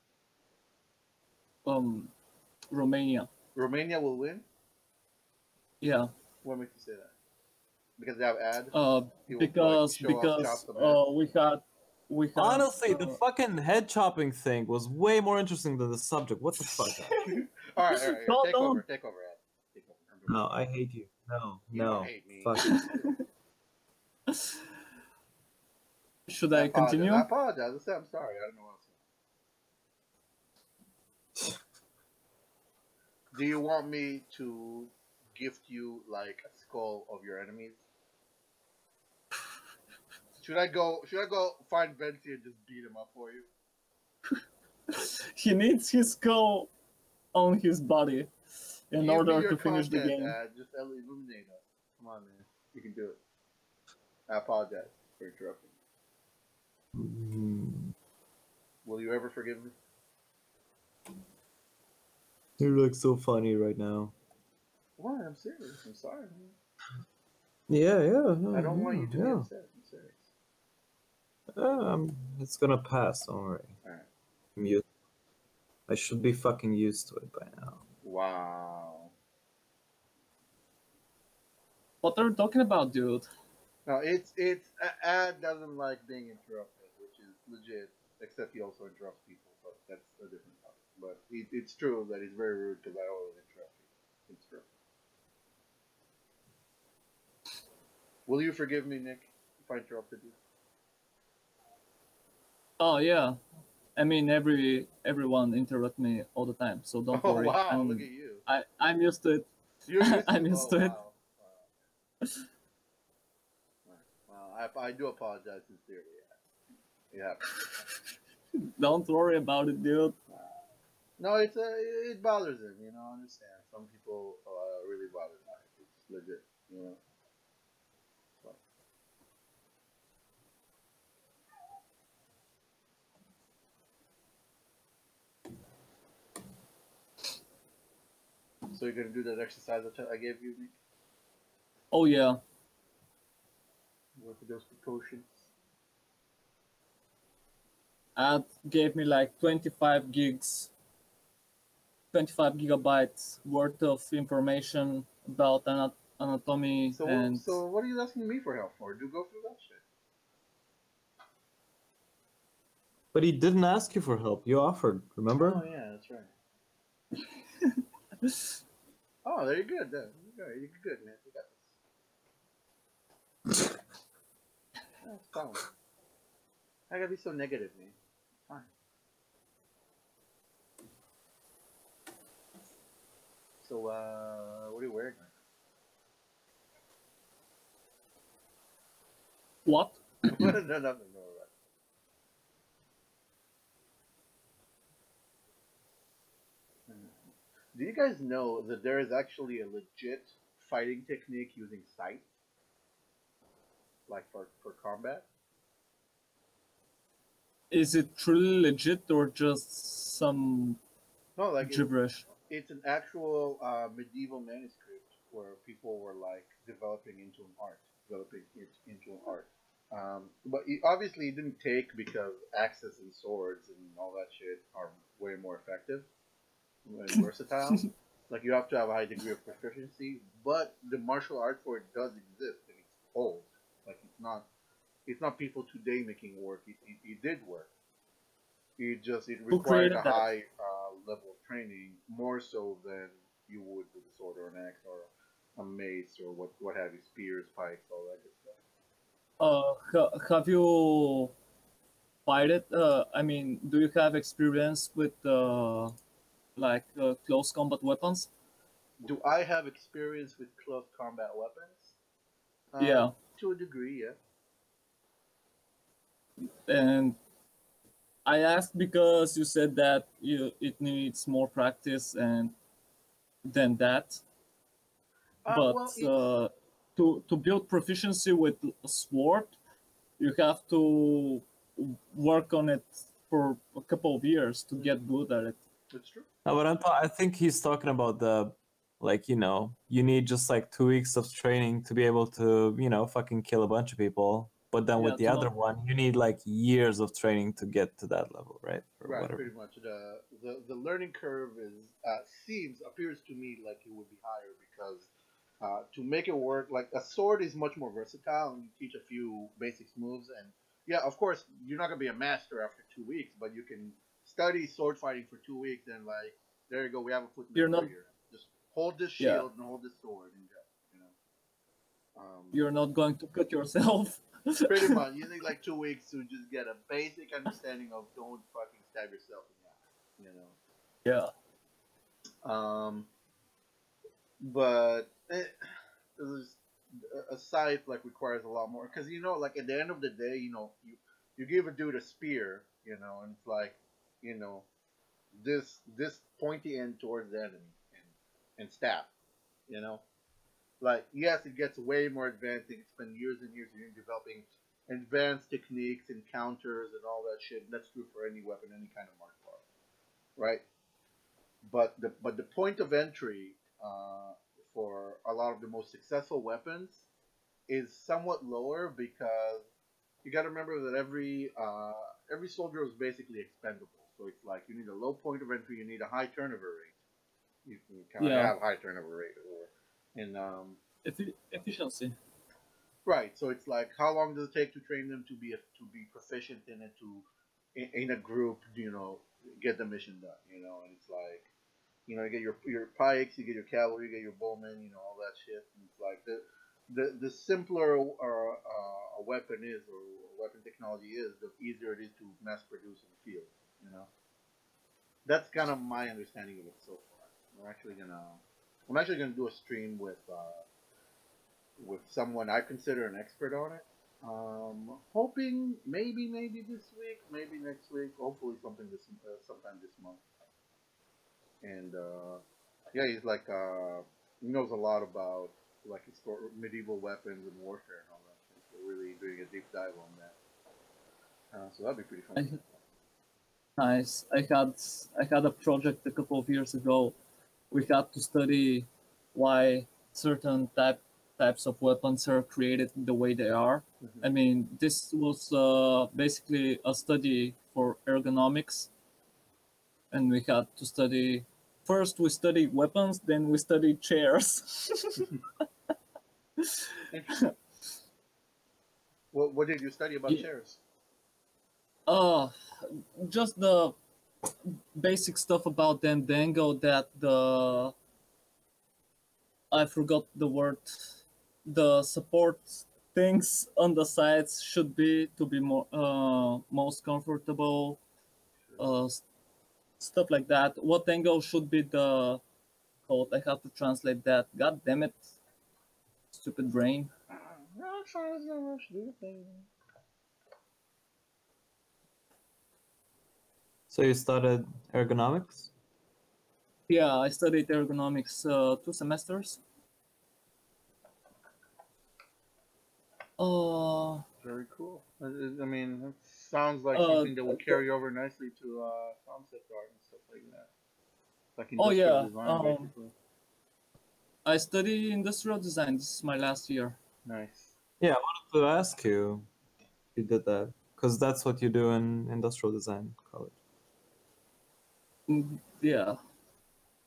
Speaker 3: Romania.
Speaker 1: Romania will win.
Speaker 3: Yeah.
Speaker 1: What makes you say that? Because they have ad. He will,
Speaker 3: Because
Speaker 1: show off, chop them head.
Speaker 3: we had
Speaker 2: Honestly, the fucking head chopping thing was way more interesting than the subject. What the fuck?
Speaker 1: all right, take
Speaker 3: Don't.
Speaker 1: over, Ed. Take over.
Speaker 2: No, I hate you. No,
Speaker 1: You
Speaker 2: no.
Speaker 1: don't hate me.
Speaker 2: Fuck.
Speaker 3: Should I continue?
Speaker 1: I apologize. I'm sorry. I don't know what else. Do you want me to gift you like a skull of your enemies? Should I go find Venti and just beat him up for you?
Speaker 3: He needs his skull on his body in
Speaker 1: Give me
Speaker 3: order
Speaker 1: your
Speaker 3: to finish the
Speaker 1: content,
Speaker 3: game.
Speaker 1: Just illuminate us. Come on, man. You can do it. I apologize for interrupting. Will you ever forgive me?
Speaker 2: You're like so funny right now.
Speaker 1: What? I'm serious. I'm sorry, man.
Speaker 2: Yeah, yeah,
Speaker 1: I don't want you to be
Speaker 2: yeah.
Speaker 1: upset. I'm serious.
Speaker 2: It's gonna pass. Don't worry.
Speaker 1: All right.
Speaker 2: I'm used. I should be fucking used to it by now.
Speaker 1: Wow.
Speaker 3: What are you talking about, dude?
Speaker 1: No, it's Ad doesn't like being interrupted, which is legit. Except he also interrupts people, but that's a different topic. But it's true that he's very rude because I always interrupt you. It's true. Will you forgive me, Nick, if I interrupted you?
Speaker 3: Oh yeah, I mean everyone interrupt me all the time, so don't
Speaker 1: Oh
Speaker 3: worry.
Speaker 1: wow! Look at you.
Speaker 3: I'm used to it.
Speaker 1: You're used to.
Speaker 3: I'm used
Speaker 1: Oh
Speaker 3: to it.
Speaker 1: wow. Wow. Well, I do apologize sincerely. Yeah.
Speaker 3: Don't worry about it, dude.
Speaker 1: No, it bothers him. You know, I understand. Some people really bother by it. It's legit. You know. So, so you're gonna do that exercise I gave you, Nick?
Speaker 3: Oh yeah,
Speaker 1: With those precautions.
Speaker 3: Ad gave me like 25 gigabytes worth of information about anatomy and
Speaker 1: So what are you asking me for help for? Do go through that shit.
Speaker 2: But he didn't ask you for help. You offered. Remember?
Speaker 1: Oh yeah, that's right. Oh, there you're good. There. You're good, man. You got this. That's fine. I gotta be so negative, man. Fine. So, what are you wearing?
Speaker 3: what?
Speaker 1: No. Right. Do you guys know that there is actually a legit fighting technique using sight, like for combat?
Speaker 3: Is it truly legit or just some
Speaker 1: No, like
Speaker 3: gibberish?
Speaker 1: it's an actual medieval manuscript where people were like developing it into an art. But obviously, it didn't take because axes and swords and all that shit are way more effective and versatile. Like you have to have a high degree of proficiency, but the martial art for it does exist and it's old. Like it's not people today making work. It did work. It
Speaker 3: Who
Speaker 1: required a
Speaker 3: created that?
Speaker 1: high level of training more so than you would with a sword or an axe or a mace or what have you, spears, pikes, all that good stuff.
Speaker 3: Have you fight it? I mean, do you have experience with like close combat weapons?
Speaker 1: Do I have experience with close combat weapons?
Speaker 3: Yeah,
Speaker 1: To a degree, yeah.
Speaker 3: and I asked because you said that it needs more practice and than that. But
Speaker 1: Well, it's
Speaker 3: to build proficiency with a sword, you have to work on it for a couple of years to get good at it.
Speaker 1: true.
Speaker 2: No, but I think he's talking about the, like, you need just like 2 weeks of training to be able to, fucking kill a bunch of people. But then
Speaker 3: Yeah,
Speaker 2: with the
Speaker 3: to
Speaker 2: other
Speaker 3: not.
Speaker 2: one, you need like years of training to get to that level, right? Or
Speaker 1: Right,
Speaker 2: whatever.
Speaker 1: pretty much. The learning curve appears to me like it would be higher because to make it work, like a sword is much more versatile, and you teach a few basics moves, and yeah, of course, you're not gonna be a master after 2 weeks, but you can study sword fighting for 2 weeks, and like there you go, we have a foot in the
Speaker 3: You're
Speaker 1: door
Speaker 3: not.
Speaker 1: here. Just hold this
Speaker 3: Yeah,
Speaker 1: shield and hold this sword, and go. You know,
Speaker 3: you're not going to cut yourself.
Speaker 1: pretty much. You need like 2 weeks to just get a basic understanding of don't fucking stab yourself in the eye. You know.
Speaker 3: Yeah,
Speaker 1: But there's a site like requires a lot more because like at the end of the day, you give a dude a spear, and it's like, you know, this pointy end towards the enemy and stab, you know. Like yes, it gets way more advanced. You can spend years and years in developing advanced techniques and counters and all that shit. And that's true for any weapon, any kind of martial art, right? But the point of entry uh, for a lot of the most successful weapons is somewhat lower because you got to remember that every soldier is basically expendable. So it's like you need a low point of entry, you need a high turnover rate. You can kind of
Speaker 3: Yeah,
Speaker 1: have high turnover rate, and
Speaker 3: efficiency.
Speaker 1: right. So it's like how long does it take to train them to be proficient in it to in a group, get the mission done, and it's like you get your pikes, you get your cavalry, you get your bowmen, all that shit. And it's like the simpler a weapon is or a weapon technology is, the easier it is to mass produce in the field. You know, that's kind of my understanding of it so far. I'm actually gonna do a stream with someone I consider an expert on it. Hoping maybe this week, maybe next week. Hopefully sometime this month. And yeah, he's like he knows a lot about like medieval weapons and warfare and all that shit. So really doing a deep dive on that. So that'd be pretty fun.
Speaker 3: Nice. I had a project a couple of years ago. We had to study why certain types of weapons are created the way they are.
Speaker 1: Mhm.
Speaker 3: I mean, this was basically a study for ergonomics, and we had to study. First, we studied weapons, then we studied chairs.
Speaker 1: Interesting. What did you study about
Speaker 3: Yeah.
Speaker 1: chairs?
Speaker 3: uh, just the basic stuff about them. The angle that I forgot the word. The support things on the sides should be to be more most comfortable. Uh, Stuff like that. What angle should be the code? I have to translate that. God damn it, stupid brain.
Speaker 1: No, it's fine. There's no rush. Do your thing.
Speaker 2: So you studied ergonomics?
Speaker 3: Yeah, I studied ergonomics 2 semesters. Uh,
Speaker 1: Very cool. I mean, it sounds like
Speaker 3: uh,
Speaker 1: something that would carry over nicely to concept art and stuff like that. Like
Speaker 3: oh
Speaker 1: industrial
Speaker 3: yeah.
Speaker 1: design, basically.
Speaker 3: I study industrial design. This is my last year.
Speaker 1: Nice.
Speaker 2: Yeah, I wanted to ask you if you did that because that's what you do in industrial design college.
Speaker 3: Yeah.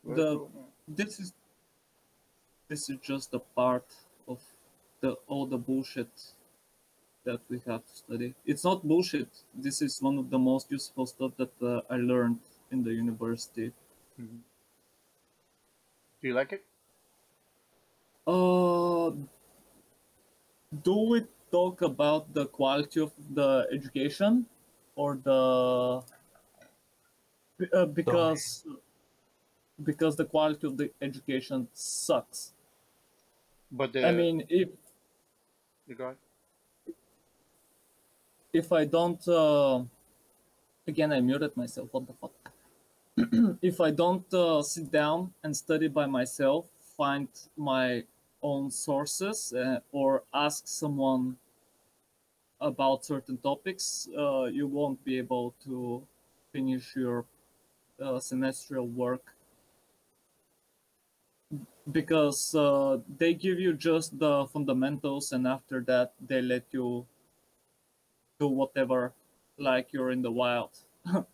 Speaker 1: Very
Speaker 3: The
Speaker 1: cool.
Speaker 3: this is this is just a part of all the bullshit that we have to study. It's not bullshit. This is one of the most useful stuff that I learned in the university.
Speaker 1: Mm-hmm. Do you like it?
Speaker 3: Uh, do we talk about the quality of the education, or because the quality of the education sucks?
Speaker 1: But
Speaker 3: I
Speaker 1: the
Speaker 3: mean, if
Speaker 1: you got
Speaker 3: if I don't, again, I muted myself. What the fuck? If I don't sit down and study by myself, find my own sources, or ask someone about certain topics, you won't be able to finish your semestrial work, because they give you just the fundamentals, and after that they let you do whatever, like you're in the wild.
Speaker 1: all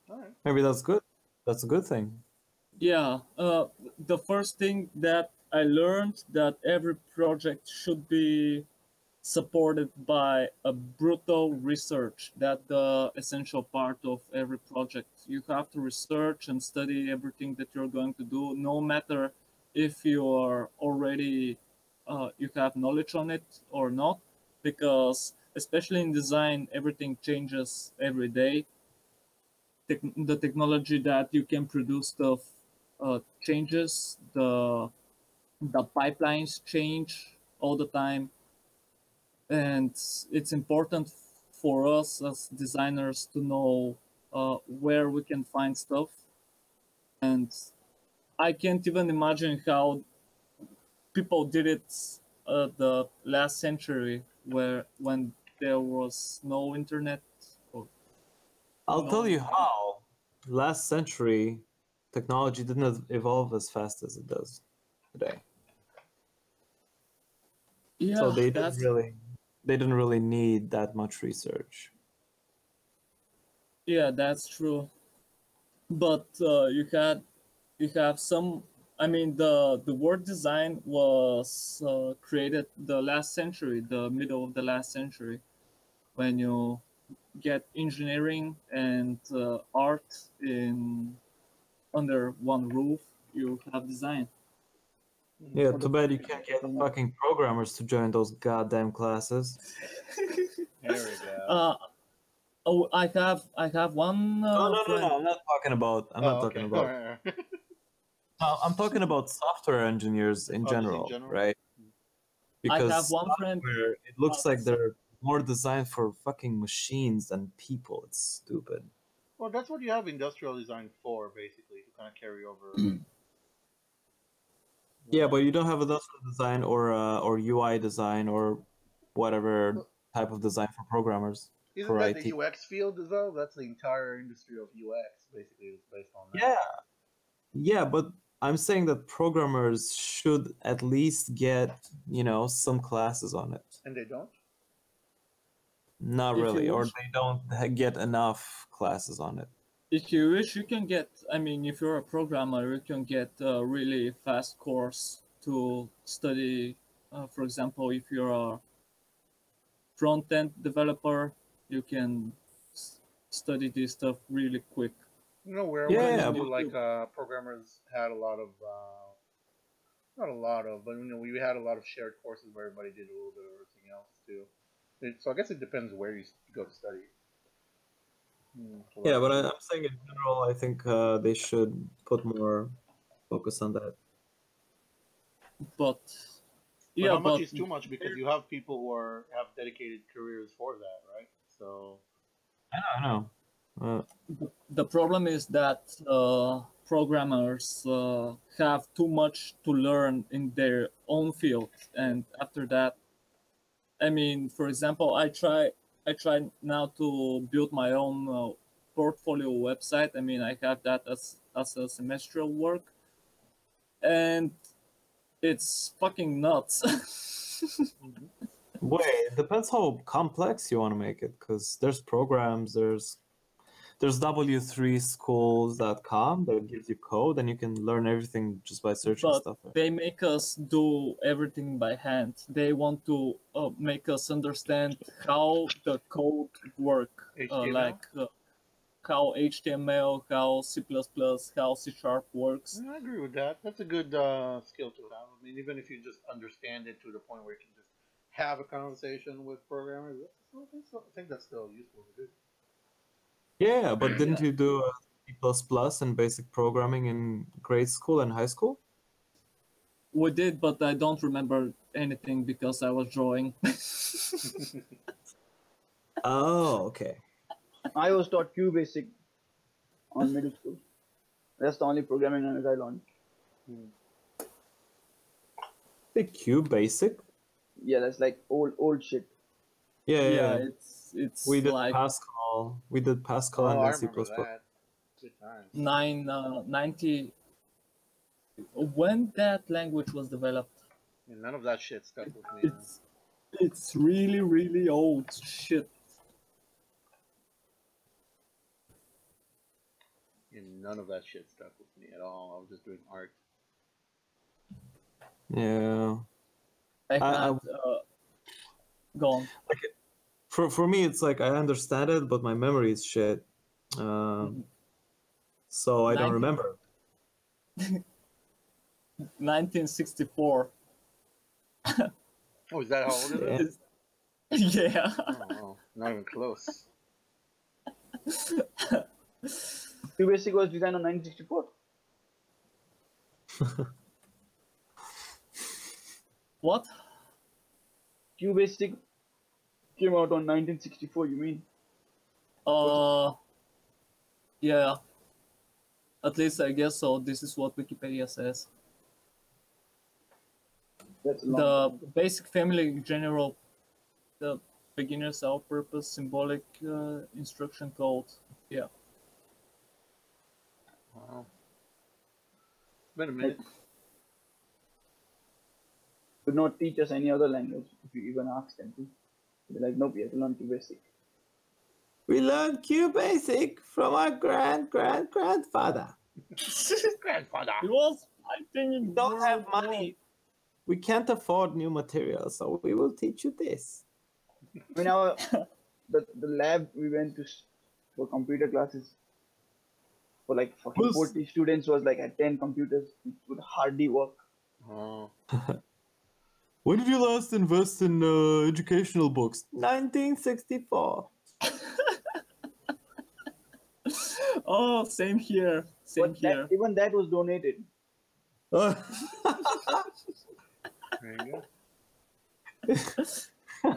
Speaker 1: right.
Speaker 2: Maybe that's good. That's a good thing.
Speaker 3: Yeah, the first thing that I learned, that every project should be supported by a brutal research. That the essential part of every project. You have to research and study everything that you're going to do, no matter if you are already you have knowledge on it or not, because especially in design, everything changes every day. The technology that you can produce stuff changes. The pipelines change all the time, and it's important for us as designers to know where we can find stuff. And I can't even imagine how people did it the last century, where when there was no internet. Or,
Speaker 2: I'll tell
Speaker 3: no,
Speaker 2: you how. Last century, technology didn't evolve as fast as it does today.
Speaker 3: Yeah,
Speaker 2: So
Speaker 3: that's
Speaker 2: they didn't really need that much research.
Speaker 3: yeah, that's true. But you have some. I mean, the word design was created the last century, the middle of the last century, when you get engineering and art in under one roof. You have design.
Speaker 2: Yeah,
Speaker 5: What
Speaker 2: too
Speaker 5: the
Speaker 2: bad you
Speaker 5: fuck
Speaker 2: can't
Speaker 5: are you
Speaker 2: get
Speaker 5: talking about?
Speaker 2: fucking programmers to join those goddamn classes.
Speaker 1: There we go.
Speaker 3: Oh, I have one friend.
Speaker 2: No. I'm not
Speaker 1: Oh,
Speaker 2: talking
Speaker 1: okay.
Speaker 2: about. No, I'm talking about software engineers in
Speaker 1: Oh, just in
Speaker 2: general,
Speaker 1: general?
Speaker 2: right?
Speaker 3: I
Speaker 2: Because
Speaker 3: have one friend.
Speaker 2: software, it looks like they're more designed for fucking machines than people. It's stupid.
Speaker 1: Well, that's what you have industrial design for, basically, to kind of carry over.
Speaker 2: Yeah, but you don't have industrial design or UI design or whatever type of design for programmers
Speaker 1: Isn't
Speaker 2: for
Speaker 1: that the
Speaker 2: IT.
Speaker 1: UX field as well? That's the entire industry of UX, basically, is based on that.
Speaker 2: Yeah, yeah, but I'm saying that programmers should at least get, some classes on it.
Speaker 1: And they don't?
Speaker 2: Not
Speaker 3: If you
Speaker 2: really, or
Speaker 3: wish,
Speaker 2: they don't get enough classes on it.
Speaker 3: if you wish, you can get. I mean, if you're a programmer, you can get a really fast course to study. For example, if you're a front-end developer, you can study this stuff really quick.
Speaker 1: You know, where I went to
Speaker 2: Yeah,
Speaker 1: school,
Speaker 2: but
Speaker 1: like, programmers had a lot of, not a lot of, but, we had a lot of shared courses where everybody did a little bit of everything else, too. So I guess it depends where you go to study. So
Speaker 2: yeah,
Speaker 1: that's
Speaker 2: but
Speaker 1: true.
Speaker 2: I'm saying in general, I think they should put more focus on that.
Speaker 3: But
Speaker 1: But
Speaker 3: yeah,
Speaker 1: how much
Speaker 3: but
Speaker 1: is too much? Because you have people who have dedicated careers for that, right? So
Speaker 2: I know.
Speaker 3: the problem is that programmers have too much to learn in their own field, and after that, I mean, for example, I try now to build my own portfolio website. I mean, I have that as a semestral work, and it's fucking nuts.
Speaker 2: Wait, it depends how complex you want to make it, because there's programs, there's w3schools.com that gives you code, and you can learn everything just by searching
Speaker 3: But
Speaker 2: stuff.
Speaker 3: they make us do everything by hand. They want to make us understand how the code work,
Speaker 1: HTML.
Speaker 3: like how HTML, how C++, how C# works.
Speaker 1: I agree with that. That's a good skill to have. I mean, even if you just understand it to the point where you can just have a conversation with programmers, I think that's still useful to do.
Speaker 2: Yeah, but didn't
Speaker 3: Yeah.
Speaker 2: you do C++ and basic programming in grade school and high school?
Speaker 3: We did, but I don't remember anything because I was drawing.
Speaker 2: Oh, okay.
Speaker 5: I was taught QBasic on middle school. That's the only programming language I learned.
Speaker 2: The Q basic?
Speaker 5: Yeah, that's like old shit.
Speaker 2: Yeah.
Speaker 3: it's
Speaker 2: We did
Speaker 3: like
Speaker 2: Pascal. We did Pascal
Speaker 1: Oh,
Speaker 2: and
Speaker 1: I
Speaker 2: then C++.
Speaker 1: remember that. Good times.
Speaker 3: 90. When that language was developed,
Speaker 1: And none of that shit stuck with me.
Speaker 3: it's really really old shit.
Speaker 1: And none of that shit stuck with me at all. I was just doing art.
Speaker 2: Yeah.
Speaker 3: I had
Speaker 2: I-
Speaker 3: go on.
Speaker 2: For me, it's like I understand it, but my memory is shit. So I don't
Speaker 3: 90
Speaker 2: remember.
Speaker 3: 1964.
Speaker 1: Oh, is that how old it is?
Speaker 3: Yeah.
Speaker 1: Oh, not even close.
Speaker 5: QBasic was designed on 1964.
Speaker 3: What?
Speaker 5: QBasic came out on 1964. You mean?
Speaker 3: Yeah. At least I guess so. This is what Wikipedia says.
Speaker 5: That's a long
Speaker 3: The
Speaker 5: time ago.
Speaker 3: basic family general, the beginner's all-purpose symbolic instruction code. Yeah.
Speaker 1: Wow. It's been a minute.
Speaker 5: could not teach us any other language if you even asked them to. They're like, nope, you have to learn QBasic.
Speaker 2: We learned QBasic from our grandfather.
Speaker 1: Grandfather.
Speaker 3: It was, I think,
Speaker 2: We don't have money. We can't afford new materials, so we will teach you this.
Speaker 5: I mean, the lab we went to for computer classes for like fucking
Speaker 2: Was-
Speaker 5: 40 students was like at 10 computers. It would hardly work.
Speaker 1: Oh.
Speaker 2: When did you last invest in educational books? 1964.
Speaker 3: Oh, same here. Same
Speaker 5: But
Speaker 3: here.
Speaker 5: even that was donated.
Speaker 1: There you go.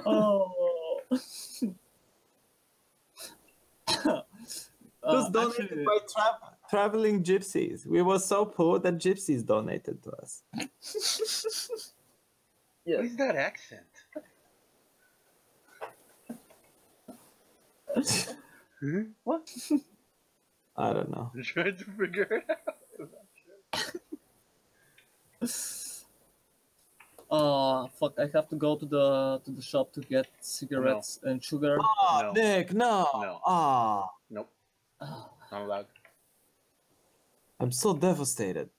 Speaker 3: Oh.
Speaker 2: It was donated
Speaker 3: Actually,
Speaker 2: by traveling gypsies. We were so poor that gypsies donated to us.
Speaker 5: Yes.
Speaker 1: What is that accent?
Speaker 5: What?
Speaker 2: I don't know.
Speaker 1: I'm trying to figure it out.
Speaker 3: fuck! I have to go to the shop to get cigarettes and sugar.
Speaker 2: Oh,
Speaker 1: No.
Speaker 2: Nick, no.
Speaker 1: No.
Speaker 2: Ah,
Speaker 1: Nope.
Speaker 3: Ah,
Speaker 1: Not allowed.
Speaker 2: I'm so devastated.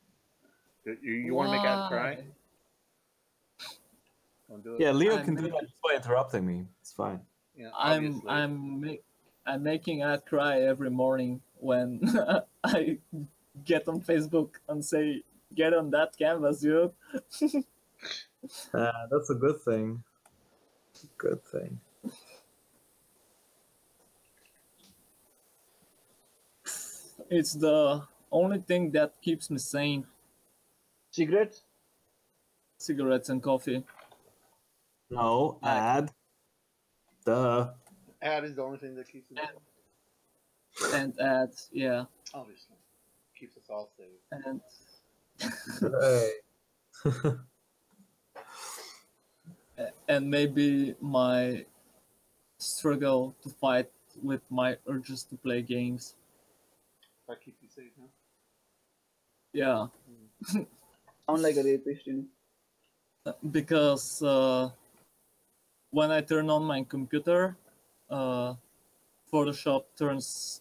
Speaker 1: You want to make Ad cry?
Speaker 3: why?
Speaker 1: Don't do it.
Speaker 2: Yeah, Leo
Speaker 3: I'm
Speaker 2: can do that just by interrupting me. It's fine.
Speaker 1: Yeah,
Speaker 3: I'm
Speaker 1: obviously.
Speaker 3: I'm making Ad cry every morning when I get on Facebook and say, "Get on that canvas, dude."
Speaker 2: That's a good thing. Good thing.
Speaker 3: It's the only thing that keeps me sane.
Speaker 5: Cigarettes?
Speaker 3: Cigarettes and coffee.
Speaker 2: No,
Speaker 3: Like-
Speaker 2: add. Duh.
Speaker 1: Ad is the only thing that keeps it safe.
Speaker 3: And ads, yeah.
Speaker 1: Obviously. Keeps us all safe.
Speaker 3: And
Speaker 2: Hey.
Speaker 3: and maybe my struggle to fight with my urges to play games.
Speaker 1: That keeps you safe, huh?
Speaker 3: Yeah,
Speaker 5: Sound like a rapist, you know.
Speaker 3: because when I turn on my computer, Photoshop turns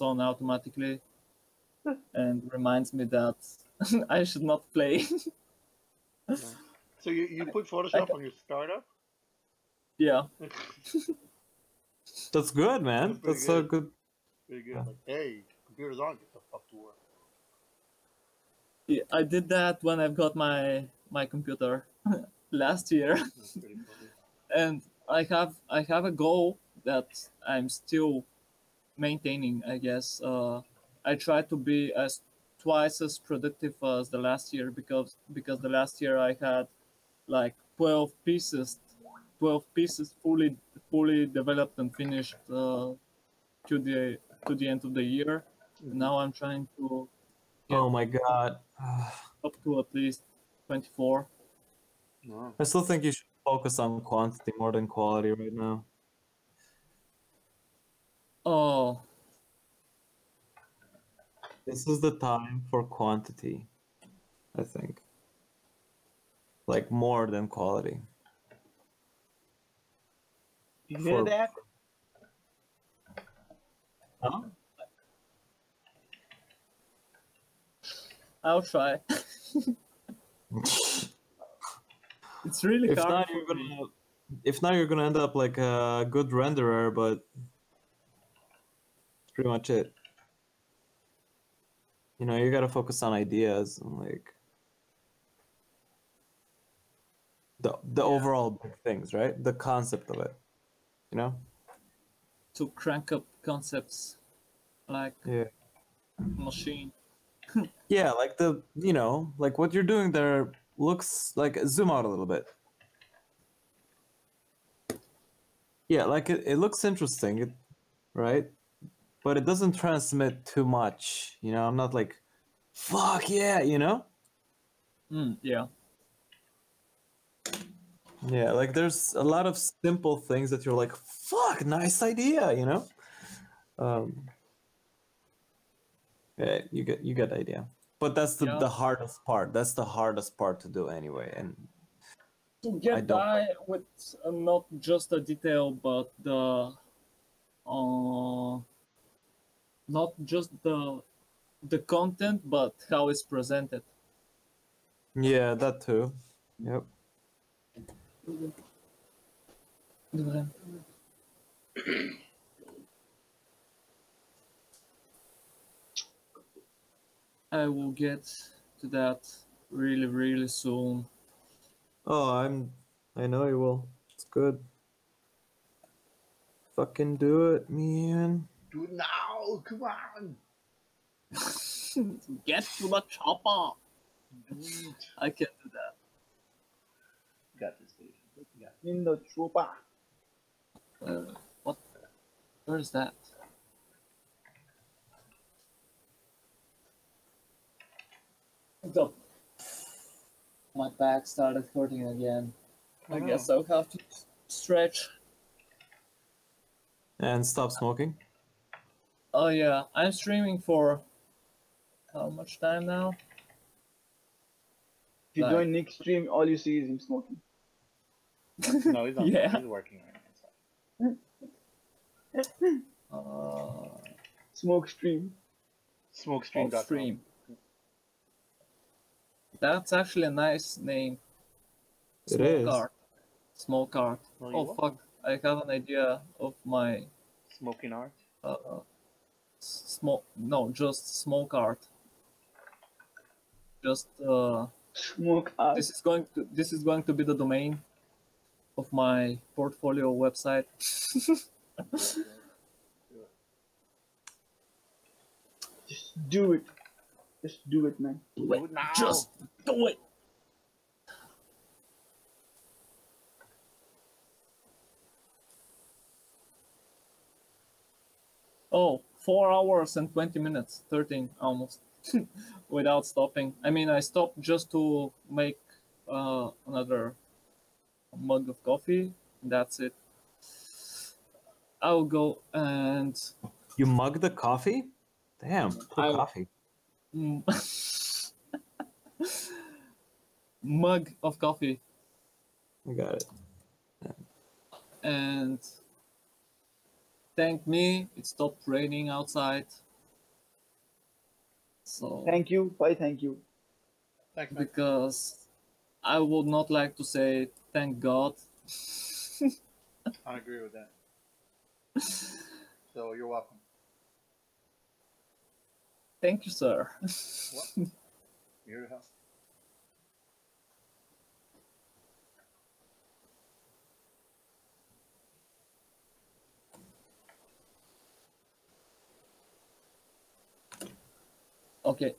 Speaker 3: on automatically and reminds me that I should not play.
Speaker 1: So you put Photoshop on your startup?
Speaker 3: Yeah,
Speaker 2: That's good, man.
Speaker 1: That's pretty
Speaker 2: That's so
Speaker 1: good.
Speaker 2: good.
Speaker 1: Very good.
Speaker 2: Yeah.
Speaker 1: Like, hey, computer's on, get the fuck to work.
Speaker 3: yeah, I did that when I got my computer last year.
Speaker 1: That's pretty funny.
Speaker 3: And I have a goal that I'm still maintaining, I guess. I try to be as twice as productive as the last year because the last year I had like 12 pieces fully developed and finished to the end of the year. Now I'm trying to
Speaker 2: Oh my god.
Speaker 3: up to at least 24.
Speaker 1: No.
Speaker 2: I still think you should focus on quantity more than quality right now.
Speaker 3: Oh,
Speaker 2: This is the time for quantity, I think. Like more than quality.
Speaker 5: You hear
Speaker 2: For-
Speaker 5: that?
Speaker 2: Huh?
Speaker 3: I'll try. It's really
Speaker 2: If
Speaker 3: hard.
Speaker 2: not,
Speaker 3: for
Speaker 2: you're
Speaker 3: me.
Speaker 2: gonna. If not, you're gonna end up like a good renderer, but that's pretty much it. You know, you gotta focus on ideas and like the overall big things, right? The concept of it. You know?
Speaker 3: To crank up concepts like
Speaker 2: Yeah.
Speaker 3: machine.
Speaker 2: Yeah, like like what you're doing there looks like zoom out a little bit. Yeah, like it looks interesting, right? But it doesn't transmit too much. You know, I'm not like, fuck yeah, you know?
Speaker 3: Yeah.
Speaker 2: Yeah, like there's a lot of simple things that you're like, fuck, nice idea, you know? Yeah, you get the idea. But that's the
Speaker 3: Yeah.
Speaker 2: hardest part. That's the hardest part to do anyway. And
Speaker 3: To
Speaker 2: I
Speaker 3: get
Speaker 2: don't
Speaker 3: by with not just the detail, but not just the content, but how it's presented.
Speaker 2: Yeah, that too. Yep.
Speaker 3: I will get to that really, really soon.
Speaker 2: Oh, I know you will. It's good. Fucking do it, man.
Speaker 1: Do it now! Come on!
Speaker 3: Get to the chopper.
Speaker 1: Do it!
Speaker 3: I can do that.
Speaker 1: Got this, dude. You got it.
Speaker 5: In the trooper.
Speaker 3: What? Where is that? The My back started hurting again. I guess I'll have to stretch.
Speaker 2: And stop smoking.
Speaker 3: Oh yeah, I'm streaming for how much time now?
Speaker 5: If you
Speaker 3: Like-
Speaker 5: join Nick's stream, all you see is him smoking.
Speaker 1: No, he's not.
Speaker 3: Yeah.
Speaker 1: He's working right now.
Speaker 5: Smoke stream.
Speaker 1: Smokestream.com.
Speaker 3: Off stream. That's actually a nice name.
Speaker 2: It is.
Speaker 3: Cart. Small cart.
Speaker 1: Well,
Speaker 3: Oh
Speaker 1: you're
Speaker 3: fuck! I have an idea of my
Speaker 1: Smoking art.
Speaker 3: just small cart. Just
Speaker 5: Smoke art.
Speaker 3: this is going to be the domain of my portfolio website.
Speaker 5: Just do it. Just do it, man.
Speaker 1: Do it now!
Speaker 3: Just do it. Oh, 4 hours and 20 minutes, 13 almost, without stopping. I mean, I stopped just to make another mug of coffee. That's it. I'll go and
Speaker 2: You mug the coffee? Damn, poor
Speaker 3: I-
Speaker 2: coffee.
Speaker 3: mug of coffee
Speaker 2: I got it.
Speaker 3: and thank me, it stopped raining outside. So
Speaker 5: Thank you. Why thank you?
Speaker 1: Thanks, man.
Speaker 3: because I would not like to say thank God.
Speaker 1: I agree with that. So you're welcome.
Speaker 3: Thank you, sir.
Speaker 1: What? Here to help.
Speaker 3: Okay,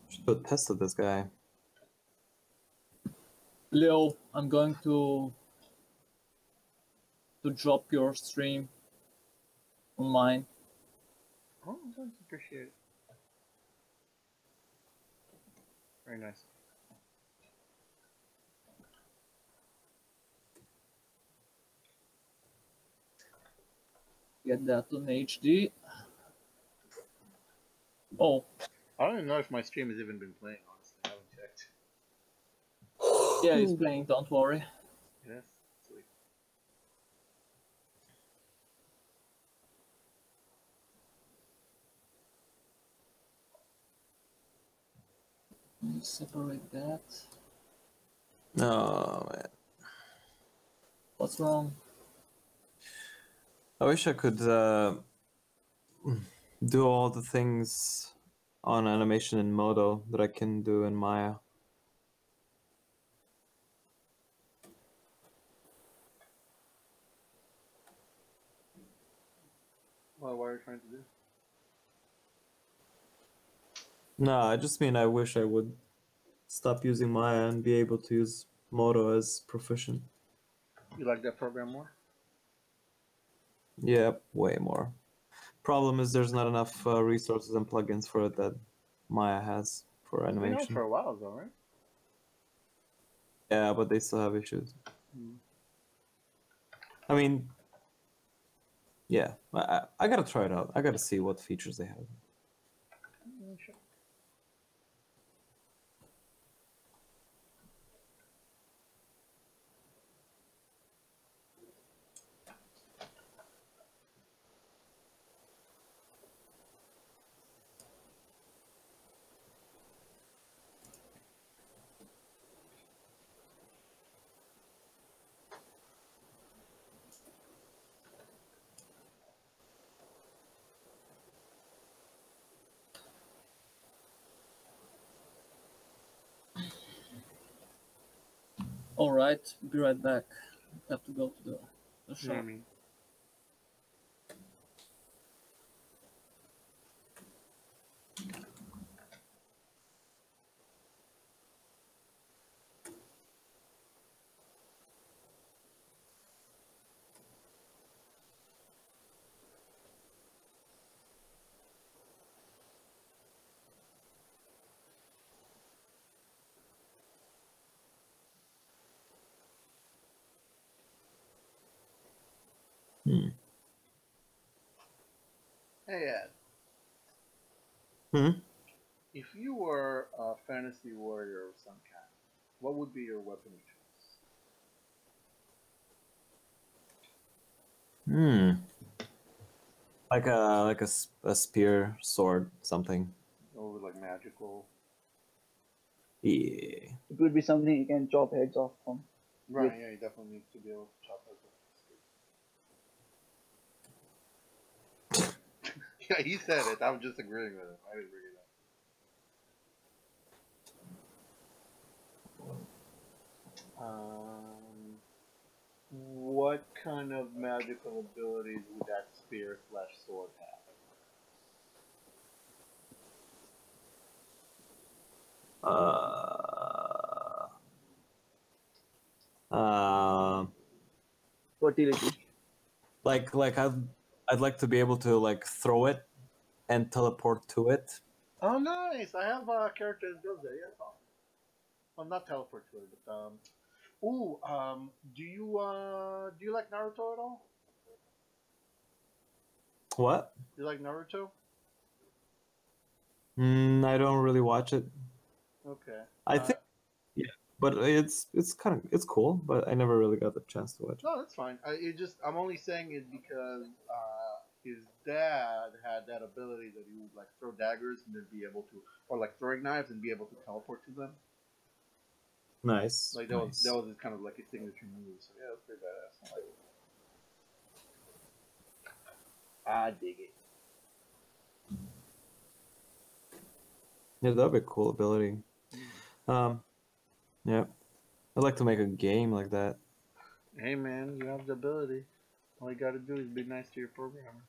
Speaker 2: Should put test of this guy.
Speaker 3: Leo, I'm going to drop your stream on mine.
Speaker 1: Oh, thanks. Appreciate it. Very nice.
Speaker 3: Get that on HD. Oh,
Speaker 1: I don't even know if my stream has even been playing, honestly. I haven't checked.
Speaker 3: yeah, it's playing, don't worry.
Speaker 1: Yes. Sweet.
Speaker 3: Let me separate that.
Speaker 2: Oh man.
Speaker 3: What's wrong?
Speaker 2: I wish I could do all the things on animation in Modo that I can do in Maya.
Speaker 1: Well, what are you trying to do?
Speaker 2: No, I just mean I wish I would stop using Maya and be able to use Modo as proficient.
Speaker 1: You like that program more?
Speaker 2: Yeah, way more. Problem is there's not enough resources and plugins for it that Maya has for
Speaker 1: It's been out
Speaker 2: animation.
Speaker 1: for a while, though, right?
Speaker 2: Yeah, but they still have issues. I mean, yeah, I gotta try it out. I gotta see what features they have.
Speaker 1: Yeah, sure.
Speaker 3: All right, be right back. Have to go to the shop.
Speaker 1: Mm.
Speaker 2: Hmm.
Speaker 1: Hey Ed,
Speaker 2: Hmm.
Speaker 1: if you were a fantasy warrior of some kind, what would be your weapon of choice?
Speaker 2: Hmm. Like a spear, sword, something.
Speaker 1: Or like magical?
Speaker 2: Yeah.
Speaker 5: It would be something you can chop heads off from. With
Speaker 1: Right, yeah, you definitely need to be able to chop those up. Yeah, he said it. I'm just agreeing with him. I didn't bring it up. What kind of magical abilities would that spear slash sword
Speaker 2: Uh, uh,
Speaker 5: fertility.
Speaker 2: like I'd like to be able to like throw it and teleport to it.
Speaker 1: have? Oh, nice! I have a character that does that. Yeah, that's awesome. Well, not teleport to it, but ooh, do you like Naruto at all?
Speaker 2: What?
Speaker 1: Do you like Naruto?
Speaker 2: I don't really watch it.
Speaker 1: Okay.
Speaker 2: I think, yeah, but it's cool, but I never really got the chance to watch it.
Speaker 1: No, that's fine. I'm only saying it because his dad had that ability that he would like throw daggers and then be able to, or like throwing knives and be able to teleport to them.
Speaker 2: Nice.
Speaker 1: Like
Speaker 2: Nice.
Speaker 1: that was his kind of like his signature move. So yeah, that's pretty badass. I like it. I dig it.
Speaker 2: Yeah, that'd be a cool ability. Yeah, I'd like to make a game like that.
Speaker 1: Hey man, you have the ability. All you gotta do is be nice to your programmer.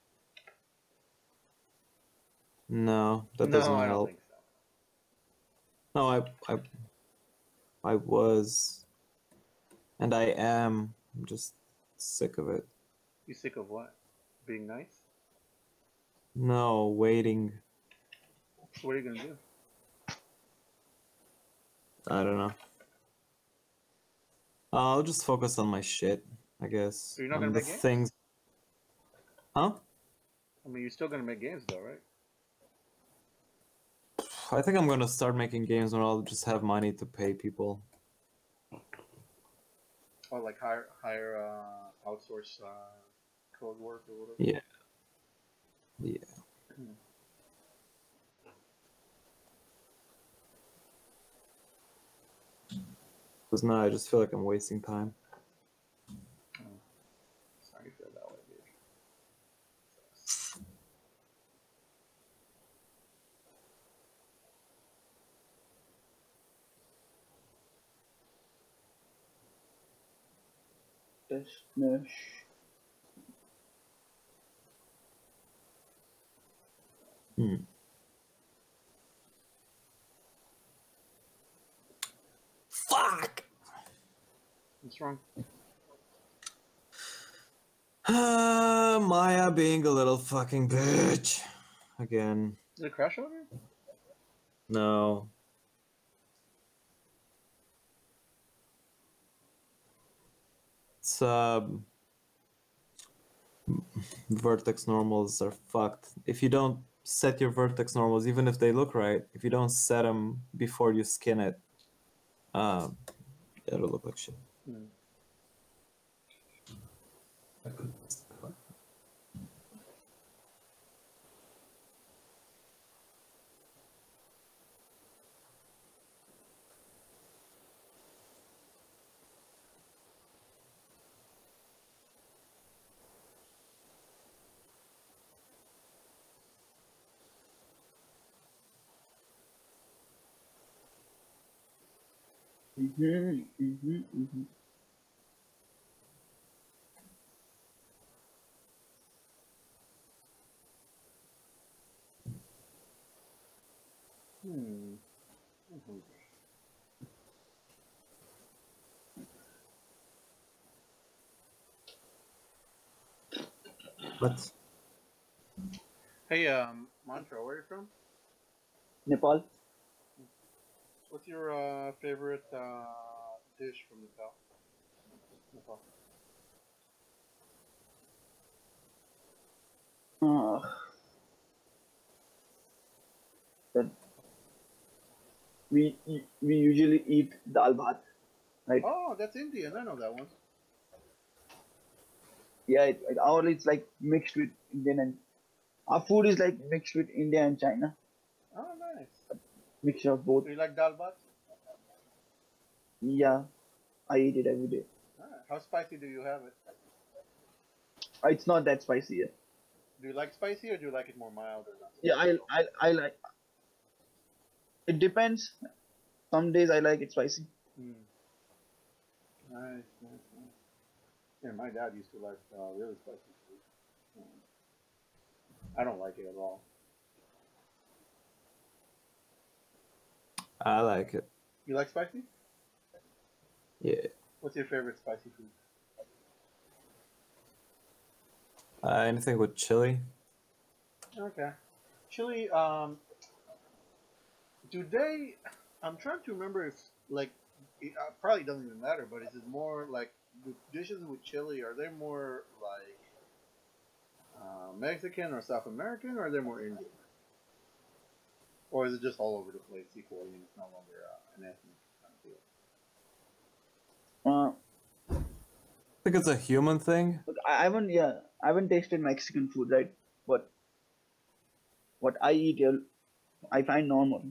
Speaker 2: No, that
Speaker 1: No,
Speaker 2: doesn't
Speaker 1: I don't
Speaker 2: help.
Speaker 1: think so.
Speaker 2: No, I was, and I am. I'm just sick of it.
Speaker 1: You sick of what? Being nice?
Speaker 2: No, waiting.
Speaker 1: So what are you gonna do?
Speaker 2: I don't know. I'll just focus on my shit, I guess.
Speaker 1: So you're not
Speaker 2: On
Speaker 1: gonna
Speaker 2: the
Speaker 1: make games?
Speaker 2: things. Huh?
Speaker 1: I mean, you're still gonna make games though, right?
Speaker 2: I think I'm gonna start making games when I'll just have money to pay people.
Speaker 1: Or like hire outsource code work or whatever.
Speaker 2: Yeah. Yeah. Because now I just feel like I'm wasting time.
Speaker 1: Oh, sorry you feel that way, dude.
Speaker 5: Testness.
Speaker 2: Hmm. Fuck!
Speaker 1: What's wrong?
Speaker 2: Maya being a little fucking bitch. Again.
Speaker 1: Did it crash over?
Speaker 2: No. It's vertex normals are fucked. If you don't set your vertex normals, even if they look right, if you don't set them before you skin it, it'll look like shit.
Speaker 1: Hmm.
Speaker 5: Mm-hmm, mm-hmm, mm-hmm.
Speaker 1: Hmm. I'm hungry.
Speaker 2: But
Speaker 1: Hey, Mantra, where are you from?
Speaker 5: Nepal.
Speaker 1: What's your favorite dish from Nepal? Nepal.
Speaker 5: Uh, that we usually eat dal bhat, right?
Speaker 1: Oh, that's Indian. I know that one.
Speaker 5: Yeah, our it's like mixed with Indian and our food is like mixed with India and China,
Speaker 1: Oh, nice.
Speaker 5: mixture of both.
Speaker 1: Do you like dal bhat?
Speaker 5: Yeah, I eat it every day.
Speaker 1: Ah, how spicy do you have it?
Speaker 5: It's not that spicy. Yeah,
Speaker 1: Do you like spicy or do you like it more mild or not so
Speaker 5: yeah.
Speaker 1: spicy at all?
Speaker 5: I like. It depends. Some days I like it spicy.
Speaker 1: Hmm. Nice, nice, nice. Yeah, my dad used to like really spicy food. I don't like it at all.
Speaker 2: I like it.
Speaker 1: You like spicy?
Speaker 2: Yeah.
Speaker 1: What's your favorite spicy food?
Speaker 2: Anything with chili?
Speaker 1: Okay. Chili, do they? I'm trying to remember if like it probably doesn't even matter, but is it more like the dishes with chili? Are they more like Mexican or South American, or are they more Indian, or is it just all over the place equally and it's no longer an ethnic kind of deal?
Speaker 5: Uh,
Speaker 2: I think it's a human thing.
Speaker 5: but I haven't tasted Mexican food, right? But what I eat here, I find normal.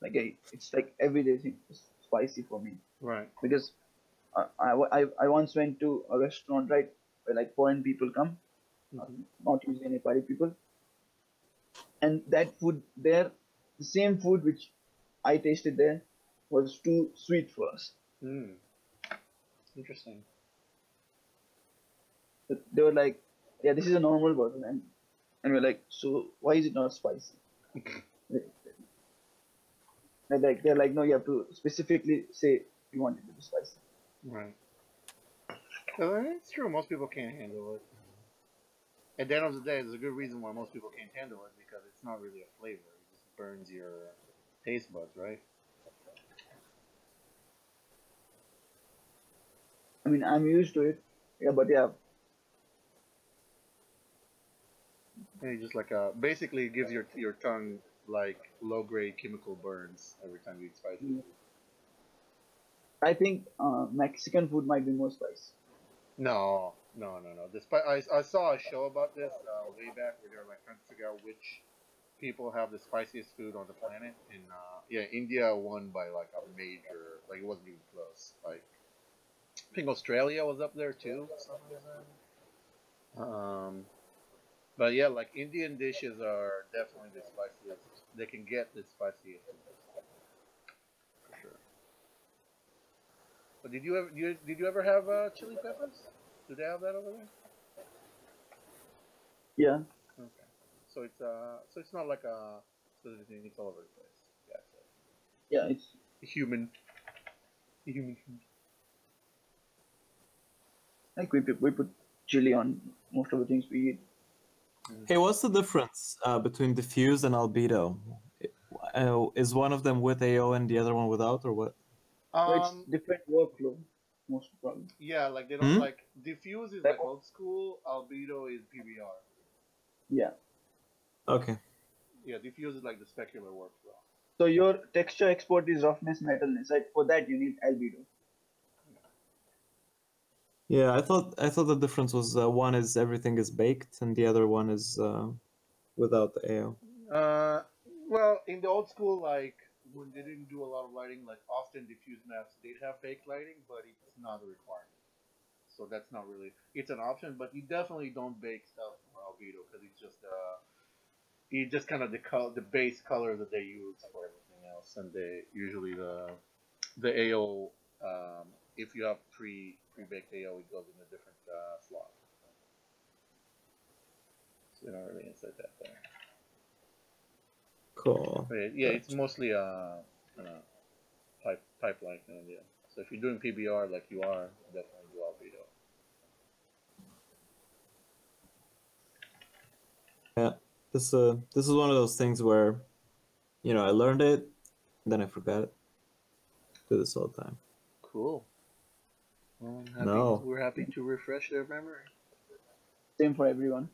Speaker 5: It's like everyday thing, it's spicy for me
Speaker 1: Right.
Speaker 5: because I once went to a restaurant, right, where like foreign people come, uh,
Speaker 1: Hmm.
Speaker 5: not usually Nepali people, and that food there, the same food which I tasted there, was too sweet for us.
Speaker 1: Hmm. Interesting.
Speaker 5: They were like, "Yeah, this is a normal version," and we're like, "So why is it not spicy?" They're like, "No, you have to specifically say you want it to be spicy."
Speaker 1: Right. It's true. Most people can't handle it. At the end of the day, there's a good reason why most people can't handle it because it's not really a flavor. It just burns your taste buds, right?
Speaker 5: I mean, I'm used to it. Yeah, but yeah,
Speaker 1: And it just like basically it gives your tongue like low grade chemical burns every time you eat spicy food.
Speaker 5: I think Mexican food might be more spicy.
Speaker 1: No, no, no, no. I saw a show about this way back where they were like trying to figure out which people have the spiciest food on the planet, and yeah, India won by like a major, like it wasn't even close. Like I think Australia was up there too for some reason. But yeah, like Indian dishes are definitely the spiciest. They can get the spiciest the most for sure. But did you ever have chili peppers? Do they have that over there?
Speaker 5: Yeah,
Speaker 1: Okay. So it's not like a specific thing. It's all over the place. Gotcha.
Speaker 5: yeah, it's
Speaker 1: Human, human food.
Speaker 5: like we put chili on most of the things we eat.
Speaker 2: Hey, what's the difference between diffuse and albedo? Is one of them with AO and the other one without, or what?
Speaker 5: So it's
Speaker 1: Um,
Speaker 5: different workflow, most probably.
Speaker 1: yeah, like they don't
Speaker 2: Hmm?
Speaker 1: like diffuse is
Speaker 5: Like,
Speaker 1: like old school. Albedo is PBR.
Speaker 5: yeah.
Speaker 2: Okay.
Speaker 1: Yeah, diffuse is like the specular workflow.
Speaker 5: So your texture export is roughness, metalness, right? For that you need albedo.
Speaker 2: Yeah, I thought the difference was one is everything is baked and the other one is without the AO.
Speaker 1: Uh, well, in the old school, like when they didn't do a lot of lighting, like often diffuse maps did have baked lighting, but it's not a requirement. So that's not really it's an option, but you definitely don't bake stuff for albedo because it's just kind of the base color that they use for everything else, and they usually the AO If you have pre-baked AO, it goes in a different slot. So you don't really insert that there.
Speaker 2: Cool.
Speaker 1: But yeah, it's mostly pipeline kind of deal. So if you're doing PBR like you are, definitely do Albedo.
Speaker 2: Yeah, this is one of those things where, I learned it, then I forgot it. Do this all the time.
Speaker 1: Cool. Well,
Speaker 2: No.
Speaker 1: we're happy to refresh their memory.
Speaker 5: Same for everyone.